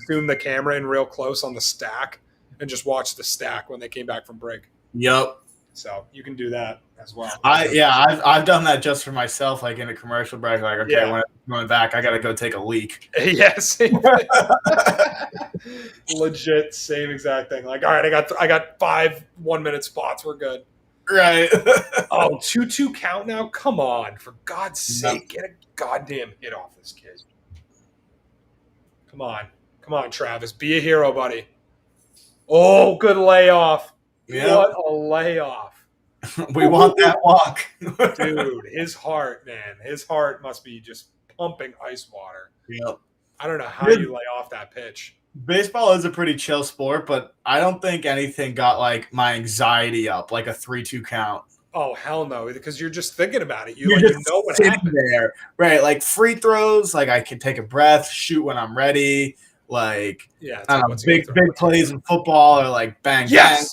zoom the camera in real close on the stack and just watch the stack when they came back from break. Yep. So you can do that as well. I've done that just for myself, like in a commercial break. Like, okay, when I'm going back, I got to go take a leak. Yes. Legit, same exact thing. Like, all right, I got 5 1-minute spots. We're good. Right. 2-2 count now? Come on. For God's sake, get a goddamn hit off this kid. Come on, Travis. Be a hero, buddy. Oh, good layoff. Yep. What a layoff. We want that walk. Dude, his heart must be just pumping ice water. Yep. I don't know how you lay off that pitch. Baseball is a pretty chill sport, but I don't think anything got like my anxiety up, like a 3-2 count. Oh, hell no, because you're just thinking about it. You know what happened there. Right, like free throws, like I can take a breath, shoot when I'm ready. Like, I don't know, big plays in football are like bang, bang.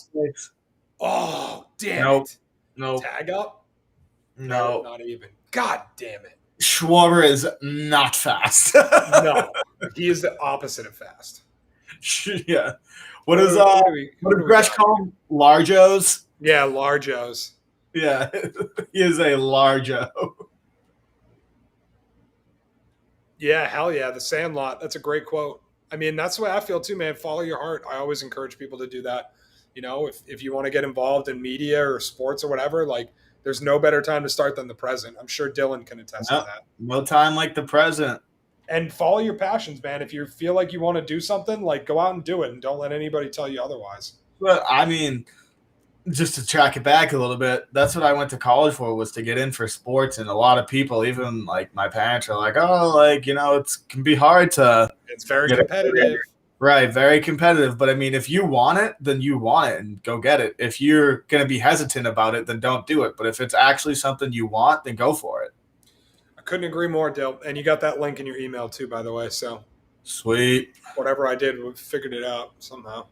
Oh, damn it. No. Tag up? No. Not even. God damn it. Schwarber is not fast. No. He is the opposite of fast. Yeah. What does Gresh call him? Largos? Yeah, Largos. Yeah. He is a Largo. Yeah, hell yeah. The Sandlot. That's a great quote. I mean, that's the way I feel too, man. Follow your heart. I always encourage people to do that. You know, if you want to get involved in media or sports or whatever, like there's no better time to start than the present. I'm sure Dylan can attest to that. No time like the present. And follow your passions, man. If you feel like you want to do something, like go out and do it and don't let anybody tell you otherwise. Well, I mean, just to track it back a little bit, that's what I went to college for, was to get in for sports. And a lot of people, even like my parents, are like, oh, like, you know, it can be hard to. It's very competitive. Right. Very competitive. But I mean, if you want it, then you want it and go get it. If you're going to be hesitant about it, then don't do it. But if it's actually something you want, then go for it. I couldn't agree more, Dill. And you got that link in your email too, by the way. So sweet. Whatever I did, we figured it out somehow.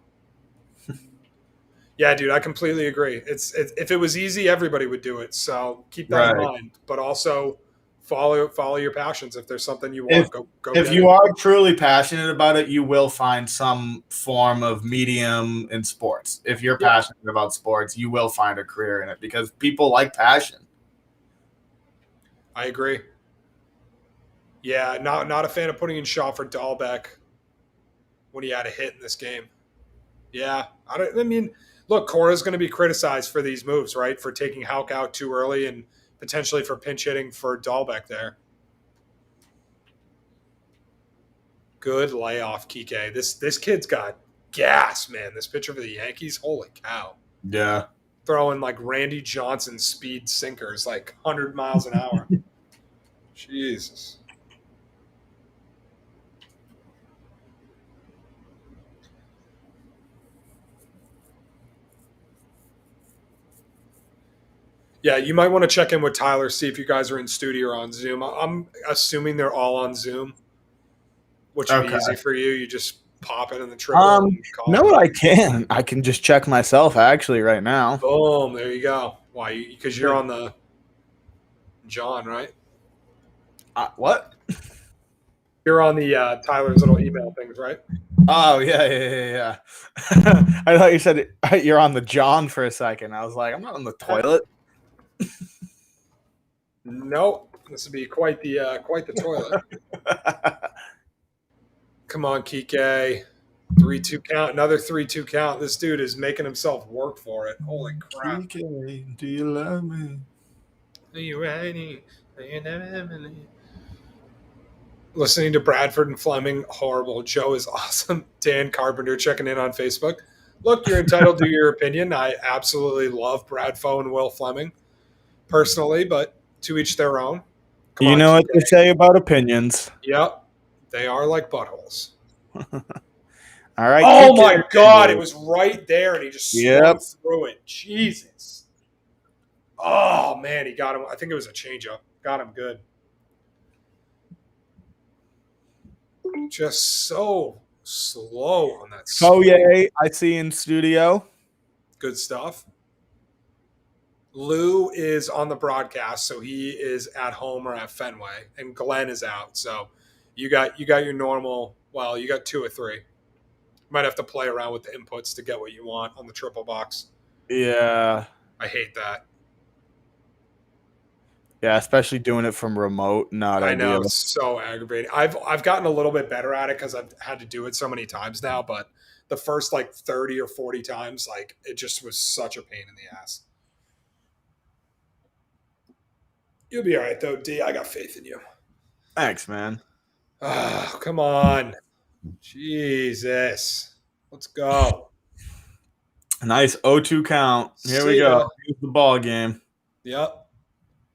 Yeah, dude, I completely agree. If it was easy, everybody would do it. So keep that in Right. mind. But also follow your passions. If there's something you If want, go if get you it. are truly passionate about it, you will find some form of medium in sports. If you're Yep, passionate about sports, you will find a career in it because people like passion. I agree. Yeah, not a fan of putting in shot for Dahlbeck when he had a hit in this game. Yeah, I mean, look, Cora's going to be criticized for these moves, right? For taking Hauk out too early and potentially for pinch hitting for Dahlbeck there. Good layoff, Kike. This kid's got gas, man. This pitcher for the Yankees, holy cow! Yeah. Throwing like Randy Johnson speed sinkers, like 100 miles an hour. Jesus. Yeah, you might want to check in with Tyler, see if you guys are in studio or on Zoom. I'm assuming they're all on Zoom, which would be Okay. easy for you. You just pop it in the triple and call No, it. I can. I can just check myself actually right now. Boom, there you go. Why? Because you're on the John, right? What? You're on the Tyler's little email things, right? Oh yeah. I thought you said you're on the John for a second. I was like, I'm not on the toilet. Nope. This would be quite the toilet. Come on, Kike. 3-2 count. Another 3-2 count. This dude is making himself work for it. Holy crap. Kike, do you love me? Are you ready? Listening to Bradford and Fleming, horrible. Joe is awesome. Dan Carpenter checking in on Facebook. Look, you're entitled to your opinion. I absolutely love Bradfo and Will Fleming personally, but to each their own. Come You on, know what Kike. they say about opinions. Yep. They are like buttholes. All right. Oh Kike. my God. It was right there and he just swung through it. Jesus. Oh man, he got him. I think it was a changeup. Got him good. Just so slow on that. Poyer, I see in studio. Good stuff. Lou is on the broadcast, so he is at home or at Fenway, and Glenn is out. So you got your normal. Well, you got 2 or 3. You might have to play around with the inputs to get what you want on the triple box. Yeah. I hate that. Yeah, especially doing it from remote. Not I ideal. know, it's so aggravating. I've gotten a little bit better at it because I've had to do it so many times now. But the first like 30 or 40 times, like it just was such a pain in the ass. You'll be all right though, D. I got faith in you. Thanks, man. Oh, come on. Jesus. Let's go. Nice 0-2 count. Here we See go. ya. Here's the ball game. Yep.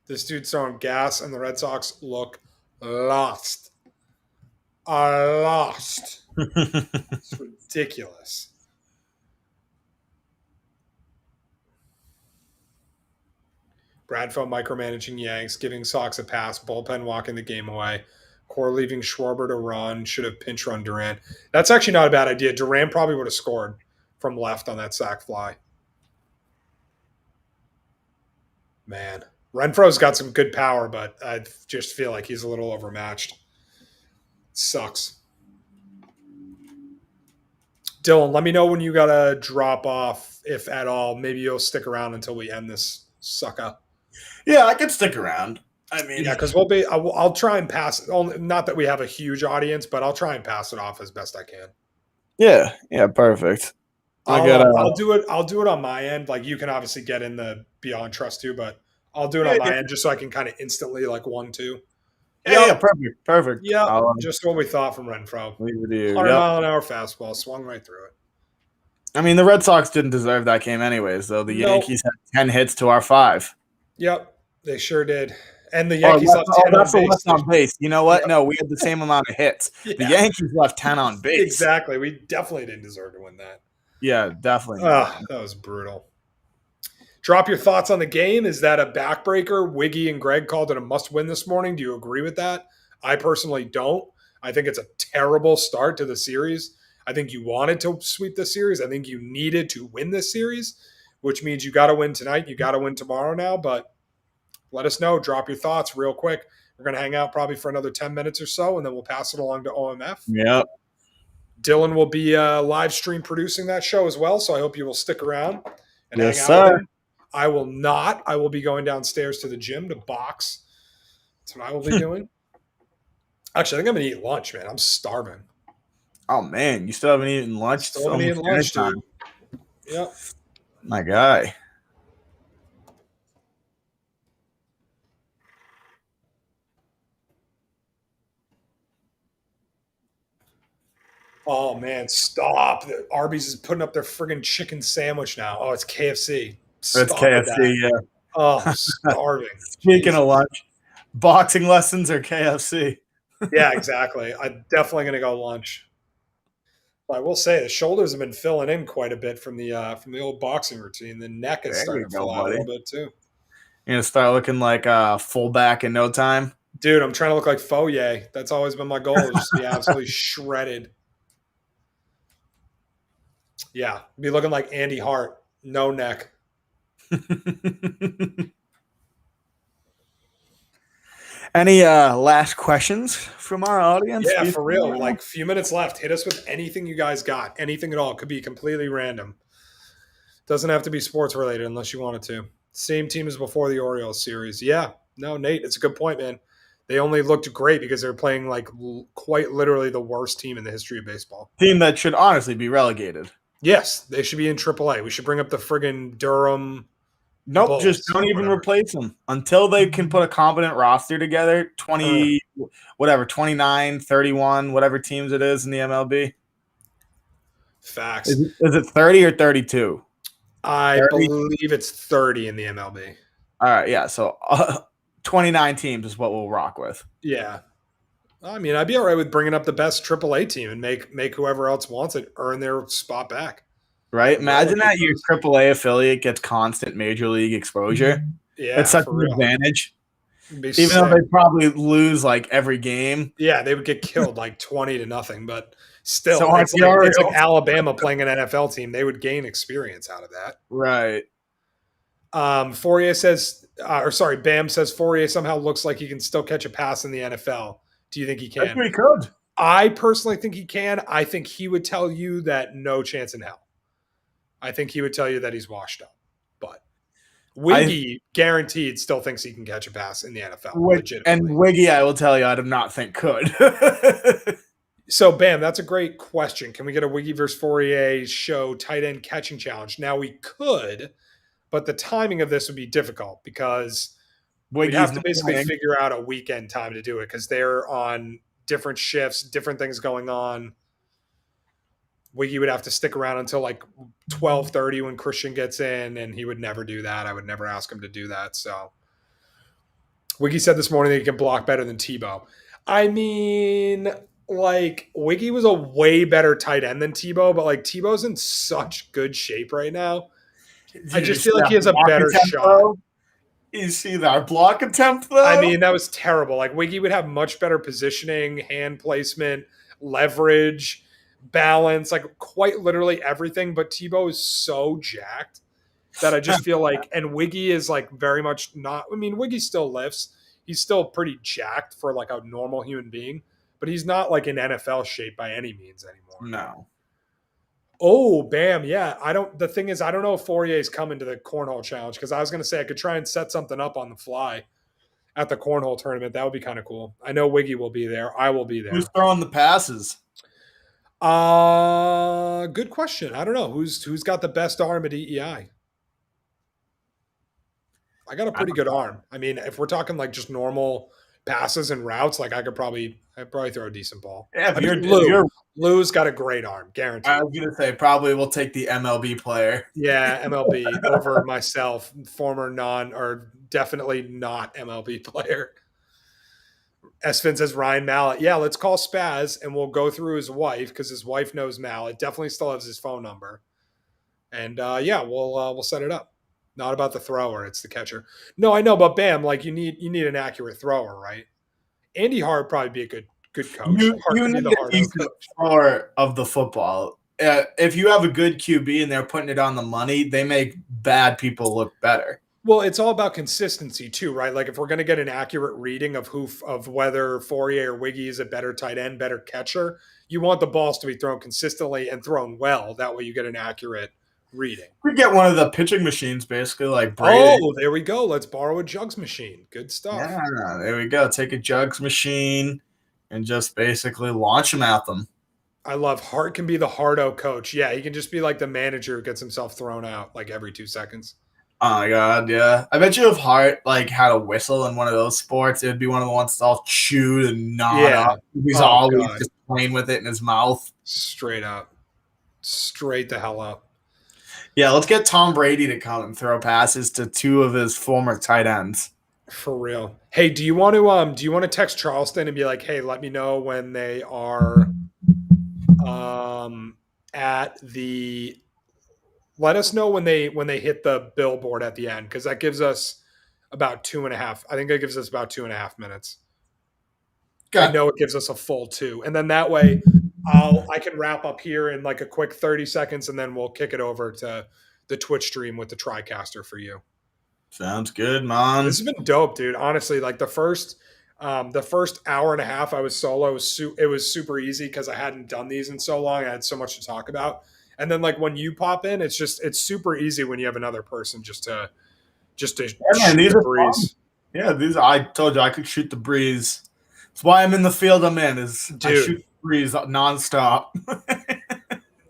This dude's throwing gas, and the Red Sox look lost. Are lost. It's ridiculous. Bradfo micromanaging Yanks, giving Sox a pass, bullpen walking the game away. Core leaving Schwarber to run, should have pinch run Duran. That's actually not a bad idea. Duran probably would have scored from left on that sac fly. Man. Renfro's got some good power, but I just feel like he's a little overmatched. Sucks. Dylan, let me know when you got to drop off, if at all. Maybe you'll stick around until we end this sucker. Yeah, I can stick around. I mean, Yeah, because I'll try and pass it. Not that we have a huge audience, but I'll try and pass it off as best I can. Yeah, perfect. I'll do it. I'll do it on my end. Like you can obviously get in the Beyond Trust too, but I'll do it on my end just so I can kind of instantly like 1-2. Yeah, perfect. Yeah, just what we thought from Renfro. Leave it to you. 100-mile-an-hour fastball, swung right through it. I mean, the Red Sox didn't deserve that game anyways, though. The Yankees had 10 hits to our 5. Yep, they sure did. And the Yankees left 10 on base. You know what? Yep. No, we had the same amount of hits. Yeah. The Yankees left 10 on base. Exactly. We definitely didn't deserve to win that. Yeah, definitely. That was brutal. Drop your thoughts on the game. Is that a backbreaker? Wiggy and Greg called it a must-win this morning. Do you agree with that? I personally don't. I think it's a terrible start to the series. I think you wanted to sweep this series. I think you needed to win this series, which means you got to win tonight. You got to win tomorrow now. But let us know. Drop your thoughts real quick. We're going to hang out probably for another 10 minutes or so, and then we'll pass it along to OMF. Yep. Dylan will be live stream producing that show as well, so I hope you will stick around and Yes, hang out sir. with him. I will not. I will be going downstairs to the gym to box. That's what I will be doing. Actually, I think I'm going to eat lunch, man. I'm starving. Oh, man. You still haven't eaten lunch? Still haven't eaten lunch, dude. Yep. My guy. Oh, man, stop. Arby's is putting up their friggin' chicken sandwich now. Oh, it's KFC. Stop It's KFC, yeah. Oh, I'm starving. Speaking of lunch, boxing lessons or KFC? Yeah, exactly. I'm definitely going to go lunch. But I will say the shoulders have been filling in quite a bit from the old boxing routine. The neck is starting to fill out a little bit too. You're going to start looking like a fullback in no time? Dude, I'm trying to look like Fauria. That's always been my goal, is just to be absolutely shredded. Yeah, be looking like Andy Hart, no neck. Any last questions from our audience? Yeah, for real. Like, few minutes left. Hit us with anything you guys got. Anything at all. It could be completely random. Doesn't have to be sports related unless you wanted to. Same team as before the Orioles series. Yeah. No, Nate, it's a good point, man. They only looked great because they're playing like quite literally the worst team in the history of baseball. Team that should honestly be relegated. Yes, they should be in AAA. We should bring up the friggin' Durham. Nope, Bulls, just don't even replace them until they can put a competent roster together. 29, 31, whatever teams it is in the MLB. Facts. Is it 30 or 32? I believe it's 30 in the MLB. All right, yeah. So 29 teams is what we'll rock with. Yeah. I mean, I'd be all right with bringing up the best AAA team and make whoever else wants it earn their spot back. Right? Imagine that your AAA affiliate gets constant major league exposure. Yeah, it's such an advantage. Even though they probably lose like every game. Yeah, they would get killed like 20-0, but still, so it's like Alabama playing an NFL team. They would gain experience out of that. Right. Fauria says, Bam says Fauria somehow looks like he can still catch a pass in the NFL. Do you think he can? I think he could. I personally think he can. I think he would tell you that no chance in hell. I think he would tell you that he's washed up. But Wiggy guaranteed still thinks he can catch a pass in the NFL. And Wiggy, I will tell you, I do not think could. So, Bam, that's a great question. Can we get a Wiggy versus Fauria show tight end catching challenge? Now, we could, but the timing of this would be difficult because we'd have to basically figure out a weekend time to do it because they're on different shifts, different things going on. Wiggy would have to stick around until like 12:30 when Christian gets in, and he would never do that. I would never ask him to do that. So Wiggy said this morning that he can block better than Tebow. I mean, like, Wiggy was a way better tight end than Tebow, but like Tebow's in such good shape right now. I just feel like he has a better shot. You see that block attempt, though? I mean, that was terrible. Like, Wiggy would have much better positioning, hand placement, leverage, balance, like quite literally everything. But Tebow is so jacked that I just feel like, and Wiggy is like very much not, I mean, Wiggy still lifts. He's still pretty jacked for like a normal human being, but he's not like in NFL shape by any means anymore. No. Oh, Bam. Yeah. The thing is, I don't know if Fauria is coming to the cornhole challenge because I was going to say I could try and set something up on the fly at the cornhole tournament. That would be kind of cool. I know Wiggy will be there. I will be there. Who's throwing the passes? Good question. I don't know. Who's got the best arm at EEI? I got a pretty good arm. I mean, if we're talking like just normal passes and routes, like I'd probably throw a decent ball. Yeah, I mean, Lou's got a great arm, guaranteed. I was gonna say probably we'll take the MLB player. Yeah, MLB over myself, former definitely not MLB player. Esfin says Ryan Mallett. Yeah, let's call Spaz and we'll go through his wife because his wife knows Mallett. Definitely still has his phone number. And we'll set it up. Not about the thrower, it's the catcher. No, I know, but Bam, like you need an accurate thrower, right? Andy Hart would probably be a Good coach. You Hart can be need the a hardo decent coach. thrower of the football. If you have a good QB and they're putting it on the money, they make bad people look better. Well, it's all about consistency too, right? Like if we're going to get an accurate reading of whether Fauria or Wiggy is a better tight end, better catcher, you want the balls to be thrown consistently and thrown well. That way you get an accurate reading. We get one of the pitching machines, basically, like Brady. Oh, there we go. Let's borrow a jugs machine. Good stuff. Yeah, there we go. Take a jugs machine and just basically launch them at them. I love Hart can be the hardo coach. Yeah, he can just be like the manager who gets himself thrown out like every 2 seconds. Oh my god, yeah. I bet you if Hart like had a whistle in one of those sports, it'd be one of the ones that's all chewed and gnawed up. He's always just playing with it in his mouth. Straight up. Straight the hell up. Yeah, let's get Tom Brady to come and throw passes to 2 of his former tight ends. For real. Hey, do you want to text Charleston and be like, hey, let me know when they are at the let us know when they hit the billboard at the end, because that gives us about 2.5. I think that gives us about 2.5 minutes. Okay. I know it gives us a full 2. And then that way I can wrap up here in like a quick 30 seconds and then we'll kick it over to the Twitch stream with the TriCaster for you. Sounds good, man. This has been dope, dude. Honestly, like the first hour and a half I was solo, it was super easy because I hadn't done these in so long. I had so much to talk about. And then like when you pop in, it's super easy when you have another person just to shoot the breeze. Fun. Yeah, I told you I could shoot the breeze. That's why I'm in the field I'm in. I shoot the breeze nonstop.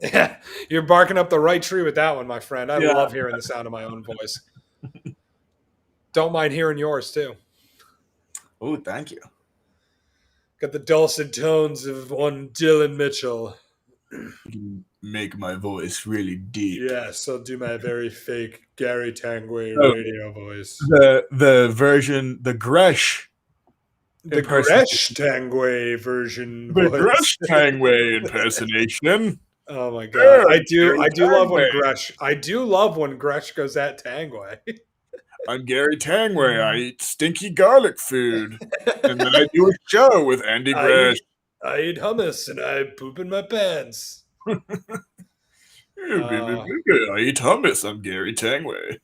Yeah, you're barking up the right tree with that one, my friend. I love hearing the sound of my own voice. Don't mind hearing yours too. Oh, thank you. Got the dulcet tones of one Dylan Mitchell. You make my voice really deep. Yes, I'll do my very fake Gary Tangway radio voice. The version, the Gresh. The Gresh Tangway version. The Gresh Tangway impersonation. Oh my god. I do love when Gresh. I do love when Gresh goes at Tangway. I'm Gary Tangway. I eat stinky garlic food. And then I do a show with Andy Gresh. I eat hummus and I poop in my pants. I eat hummus. I'm Gary Tangway.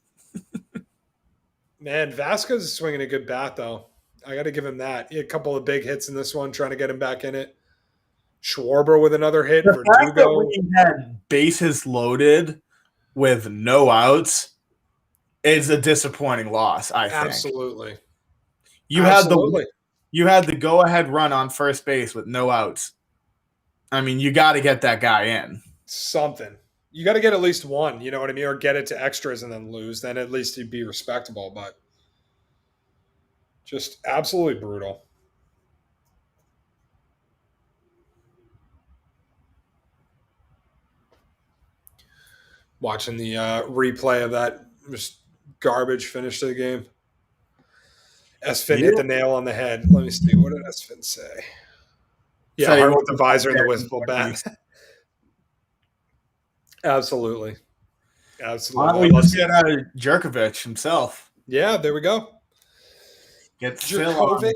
Man, Vasquez is swinging a good bat, though. I got to give him that. He had a couple of big hits in this one, trying to get him back in it. Schwarber with another hit. The fact that we had bases loaded with no outs is a disappointing loss, I think. Absolutely. You had the go-ahead run on first base with no outs. I mean, you got to get that guy in. Something. You got to get at least one, you know what I mean? Or get it to extras and then lose. Then at least you'd be respectable. But just absolutely brutal. Watching the replay of that just garbage finish to the game. Esfin hit the nail on the head. Let me see. What did Esfin say? Yeah, hard with the visor and the wistful bat. Absolutely. Absolutely. Let's get Jerkovic himself. Yeah, there we go. Get Jerkovic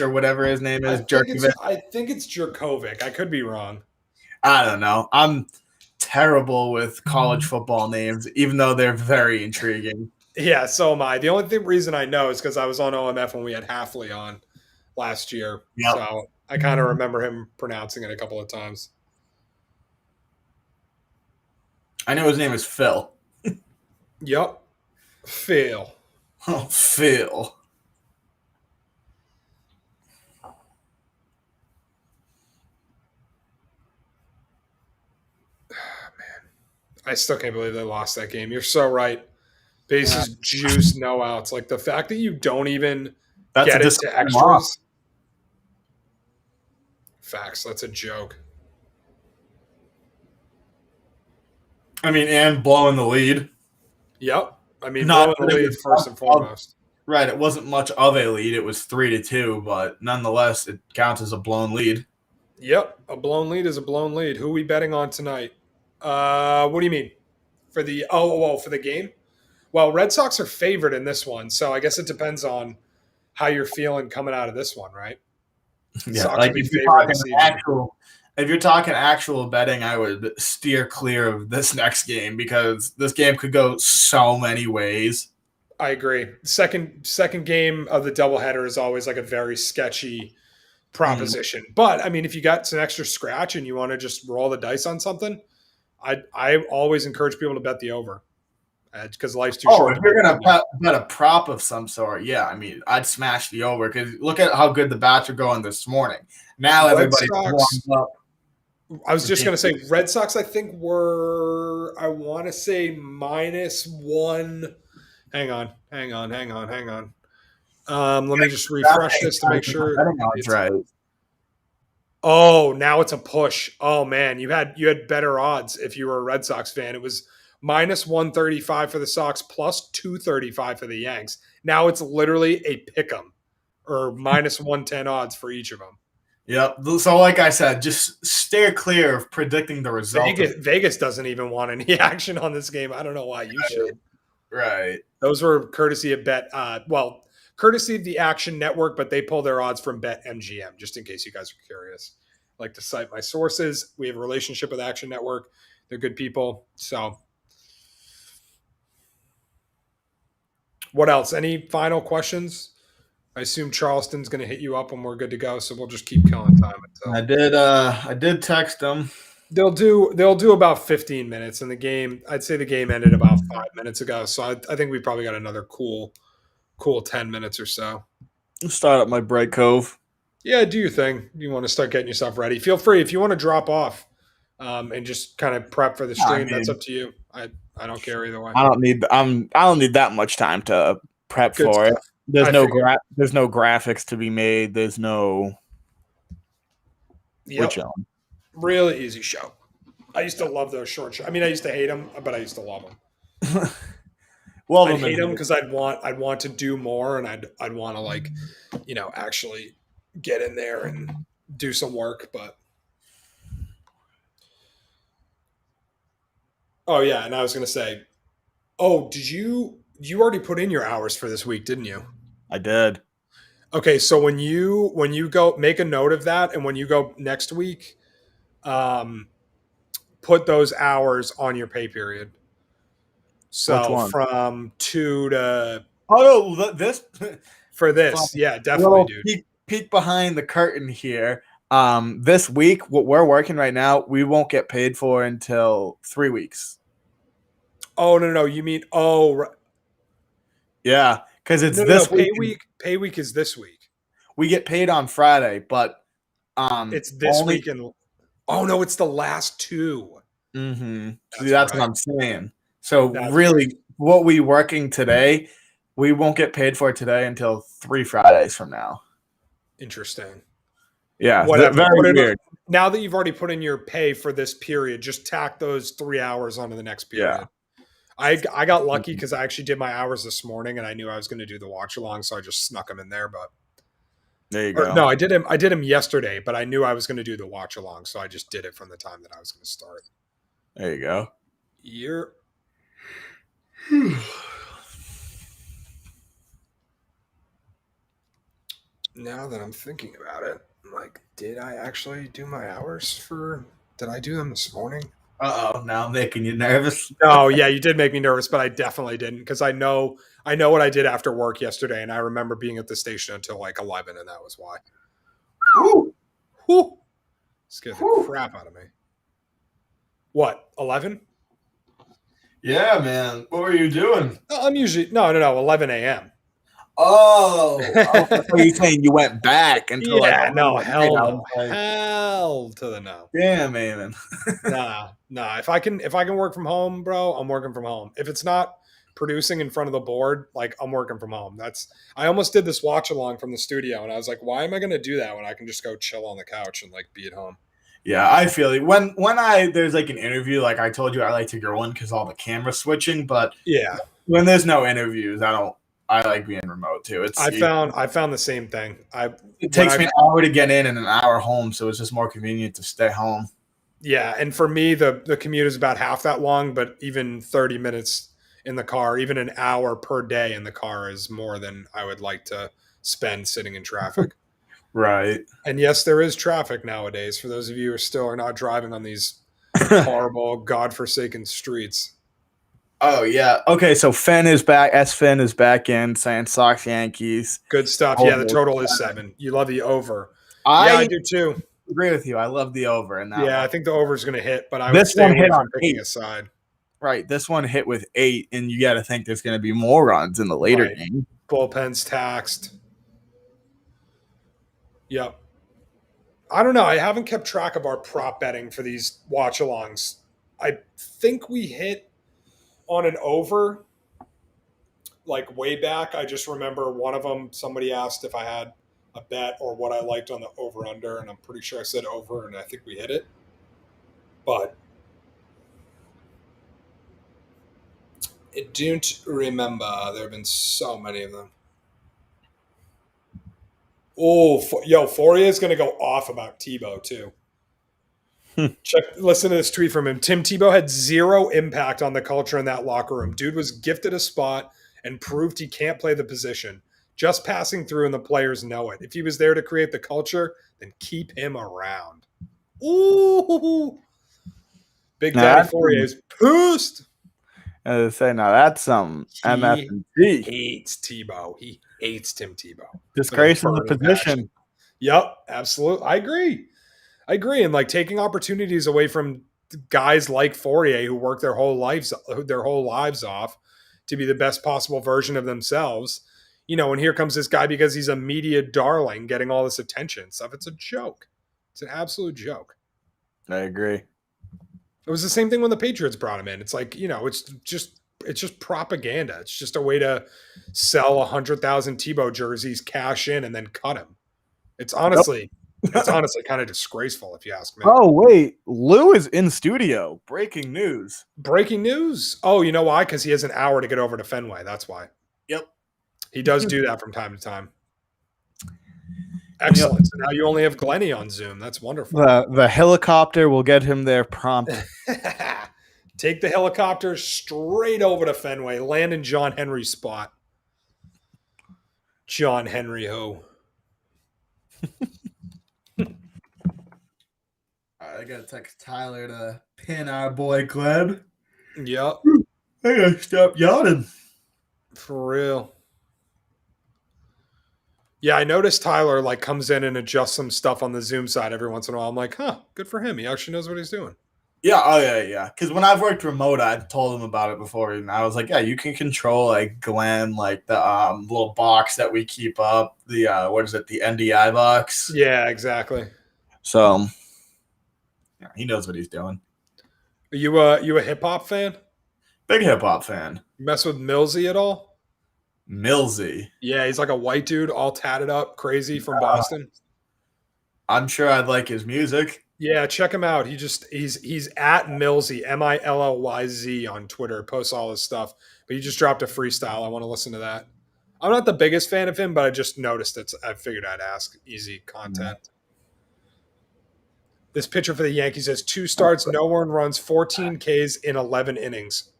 or whatever his name is. I think it's Jerkovic. I could be wrong. I don't know. I'm terrible with college football names, even though they're very intriguing. Yeah, so am I. The only reason I know is because I was on OMF when we had Halfley on last year. Yep. So I kind of remember him pronouncing it a couple of times. I know his name is Phil. Yep. Phil. Oh, Phil. Man. I still can't believe they lost that game. You're so right. Bases juice, no outs. Like the fact that you don't even get it to extras. Loss. Facts. That's a joke. I mean, and blowing the lead. Yep. I mean, blowing the lead first and foremost. Right. It wasn't much of a lead. It was 3-2, but nonetheless, it counts as a blown lead. Yep. A blown lead is a blown lead. Who are we betting on tonight? What do you mean? For the for the game? Well, Red Sox are favored in this one, so I guess it depends on how you're feeling coming out of this one, right? Yeah, Sox like would be favored this evening. if you're talking actual betting, I would steer clear of this next game because this game could go so many ways. I agree. Second game of the doubleheader is always like a very sketchy proposition. But I mean, if you got some extra scratch and you want to just roll the dice on something, I always encourage people to bet the over because life's too short. If you're gonna bet a prop of some sort, yeah, I mean, I'd smash the over because look at how good the bats are going this morning. Now everybody's warmed up. I was just going to say Red Sox, I think were, I want to say -1. Hang on. Let me just refresh this to make sure. Right. Oh, now it's a push. Oh man, you had better odds if you were a Red Sox fan. It was -135 for the Sox, +235 for the Yanks. Now it's literally a pick'em, or -110 odds for each of them. Yep. So, like I said, just steer clear of predicting the result. Vegas doesn't even want any action on this game. I don't know why you should. Right. Those were courtesy of courtesy of the Action Network, but they pull their odds from BetMGM, just in case you guys are curious. I like to cite my sources. We have a relationship with Action Network. They're good people. So, what else? Any final questions? I assume Charleston's going to hit you up when we're good to go, so we'll just keep killing time. I did text them. They'll do about 15 minutes in the game. I'd say the game ended about 5 minutes ago, so I think we probably got another cool 10 minutes or so. Start up my break cove. Yeah, do your thing. You want to start getting yourself ready. Feel free if you want to drop off and just kind of prep for the stream. That's up to you. I don't care either way. I don't need that much time to prep Good for stuff. it. There's no graphics to be made. There's no Watchalong. Really easy show. I used to love those short shows. I mean, I used to hate them, but I used to love them. I'd hate them because I'd want to do more, and I'd want to actually get in there and do some work. But oh yeah, and I was gonna say, did you already put in your hours for this week, didn't you? I did. Okay, so when you go, make a note of that, and when you go next week, put those hours on your pay period. So from 2 to this for this, yeah, definitely, dude. Peek behind the curtain here. This week, what we're working right now, we won't get paid for until 3 weeks. Oh no, you mean yeah, because it's this week. Pay week is this week. We get paid on Friday, but it's this week, and no, it's the last 2. Mm-hmm. That's what I'm saying. So really, what we working today, we won't get paid for today until 3 Fridays from now. Interesting. Yeah, very weird. Now that you've already put in your pay for this period, just tack those 3 hours onto the next period. Yeah. I got lucky because I actually did my hours this morning, and I knew I was going to do the watch along, so I just snuck them in there. But there you go. No, I did him yesterday, but I knew I was going to do the watch along, so I just did it from the time that I was going to start. There you go. Now that I'm thinking about it, I'm like, did I actually do my hours did I do them this morning? Now I'm making you nervous. No, yeah, you did make me nervous, but I definitely didn't because I know what I did after work yesterday, and I remember being at the station until like 11, and that was why. Whew. Scared the crap out of me. What, 11? Yeah, man. What were you doing? I'm usually 11 a.m. Oh, you're saying you went back until hell to the no. Damn, man. Nah. If I can work from home, bro, I'm working from home. If it's not producing in front of the board, like I'm working from home. I almost did this watch along from the studio, and I was like, why am I going to do that when I can just go chill on the couch and like be at home? Yeah, I feel it. When there's like an interview, like I told you, I like to go in because all the camera switching. But yeah, when there's no interviews, I like being remote too. I found the same thing. It takes me an hour to get in and an hour home, so it's just more convenient to stay home. Yeah, and for me, the commute is about half that long, but even 30 minutes in the car, even an hour per day in the car is more than I would like to spend sitting in traffic. Right. And yes, there is traffic nowadays for those of you who still are not driving on these horrible, godforsaken streets. Oh yeah. Okay, so Finn is back. S Finn is back in saying Sox Yankees. Good stuff. Yeah, the Total total is 7. 7. You love the over. Yeah, I I do too. agree with you. I love the over in that Yeah, one. I think the over is going to hit, but I would This stay one away hit on from picking 8. a side. Right. This one hit with 8, and you got to think there's going to be more runs in the later Right. game. Bullpen's taxed. Yep. I don't know. I haven't kept track of our prop betting for these watch-alongs. I think we hit on an over like way back. I just remember one of them, somebody asked if I had a bet or what I liked on the over-under, and I'm pretty sure I said over, and I think we hit it. But I don't remember. There have been so many of them. Oh, Fauria is going to go off about Tebow too. Listen to this tweet from him. Tim Tebow had zero impact on the culture in that locker room. Dude was gifted a spot and proved he can't play the position. Just passing through, and the players know it. If he was there to create the culture, then keep him around. Ooh, Big Daddy Fauria is pissed. As I say, now that's some MF&T. He hates Tebow. He hates Tim Tebow. Disgracing the position. Yep, absolutely. I agree. And like taking opportunities away from guys like Fauria who work their whole lives off to be the best possible version of themselves. You know, and here comes this guy because he's a media darling getting all this attention and stuff. It's a joke. It's an absolute joke. I agree. It was the same thing when the Patriots brought him in. It's like, you know, it's just propaganda. It's just a way to sell 100,000 Tebow jerseys, cash in, and then cut him. It's honestly kind of disgraceful if you ask me. Oh, wait. Lou is in studio. Breaking news. Breaking news. Oh, you know why? Because he has an hour to get over to Fenway. That's why. Yep. He does do that from time to time. Excellent. So now you only have Glenny on Zoom. That's wonderful. The helicopter will get him there prompt. Take the helicopter straight over to Fenway. Land in John Henry's spot. John Henry who? I gotta text Tyler to pin our boy Gleb. Yep. I gotta stop yawning. For real. Yeah, I noticed Tyler like comes in and adjusts some stuff on the Zoom side every once in a while. I'm like, good for him. He actually knows what he's doing. Yeah, yeah. Because when I've worked remote, I told him about it before, and I was like, yeah, you can control like Glenn, like the little box that we keep up, the the NDI box. Yeah, exactly. So yeah, he knows what he's doing. Are you a hip hop fan? Big hip hop fan. You mess with Millsy at all? Millsy. Yeah, he's like a white dude, all tatted up, crazy from Boston. I'm sure I'd like his music. Yeah, check him out. He's at Millsy, Milllyz on Twitter. Posts all his stuff. But he just dropped a freestyle. I want to listen to that. I'm not the biggest fan of him, but I just noticed it. I figured I'd ask. Easy content. Mm-hmm. This pitcher for the Yankees has 2 starts, no earned runs, 14 Ks in 11 innings.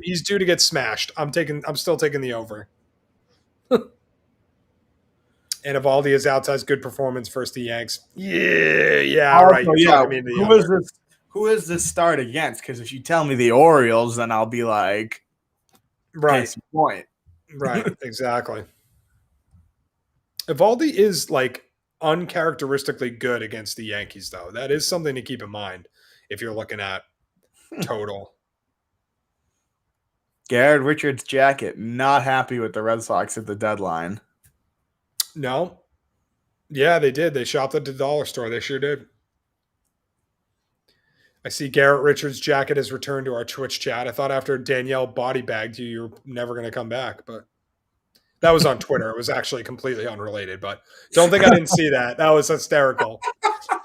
He's due to get smashed. I'm still taking the over. And Evaldi has outsized good performance versus the Yanks. Yeah. All right. Who is this start against? Because if you tell me the Orioles, then I'll be like, right. Point. Right. Exactly. Evaldi is like uncharacteristically good against the Yankees, though. That is something to keep in mind if you're looking at total. Garrett Richards' jacket, not happy with the Red Sox at the deadline. No. Yeah, they did. They shopped at the dollar store. They sure did. I see Garrett Richards' jacket has returned to our Twitch chat. I thought after Danielle body bagged you were never going to come back, but that was on Twitter. It was actually completely unrelated, but don't think I didn't see that. That was hysterical.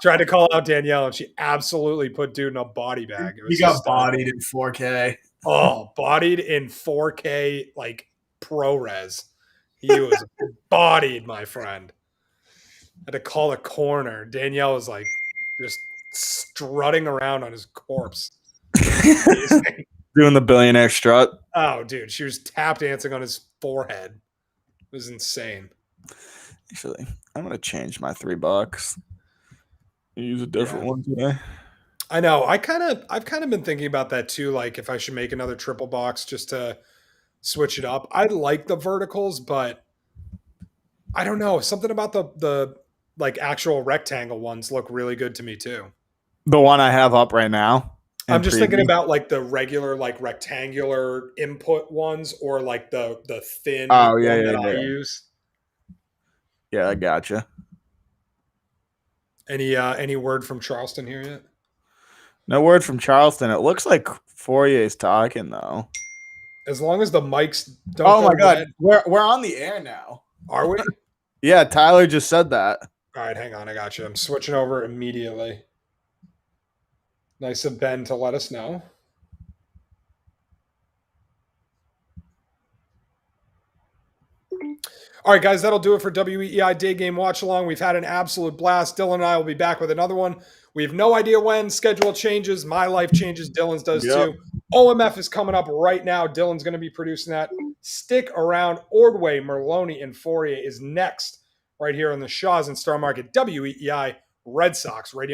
Tried to call out Danielle, and she absolutely put dude in a body bag. He got bodied in 4K. Oh, bodied in 4K, like ProRes. He was bodied, my friend. Had to call a coroner. Danielle was like just strutting around on his corpse. Doing the billionaire strut. Oh, dude. She was tap dancing on his forehead. It was insane. Actually, I'm gonna change my $3. Use a different one today. I know. I've kind of been thinking about that too. Like if I should make another triple box just to switch it up. I like the verticals, but I don't know. Something about the like actual rectangle ones look really good to me too. The one I have up right now. I'm just thinking about like the regular like rectangular input ones or like the thin one that I use. Yeah, I gotcha. Any word from Charleston here yet? No word from Charleston. It looks like Fauria is talking though. As long as the mics don't Oh go my god, red. we're on the air now. Are we? Yeah, Tyler just said that. All right, hang on. I got you. I'm switching over immediately. Nice of Ben to let us know. All right, guys, that'll do it for WEEI Day Game Watch Along. We've had an absolute blast. Dylan and I will be back with another one. We have no idea when. Schedule changes. My life changes. Dylan's does too. OMF is coming up right now. Dylan's going to be producing that. Stick around. Ordway, Merloni, and Fauria is next right here on the Shaws and Star Market WEEI Red Sox Radio.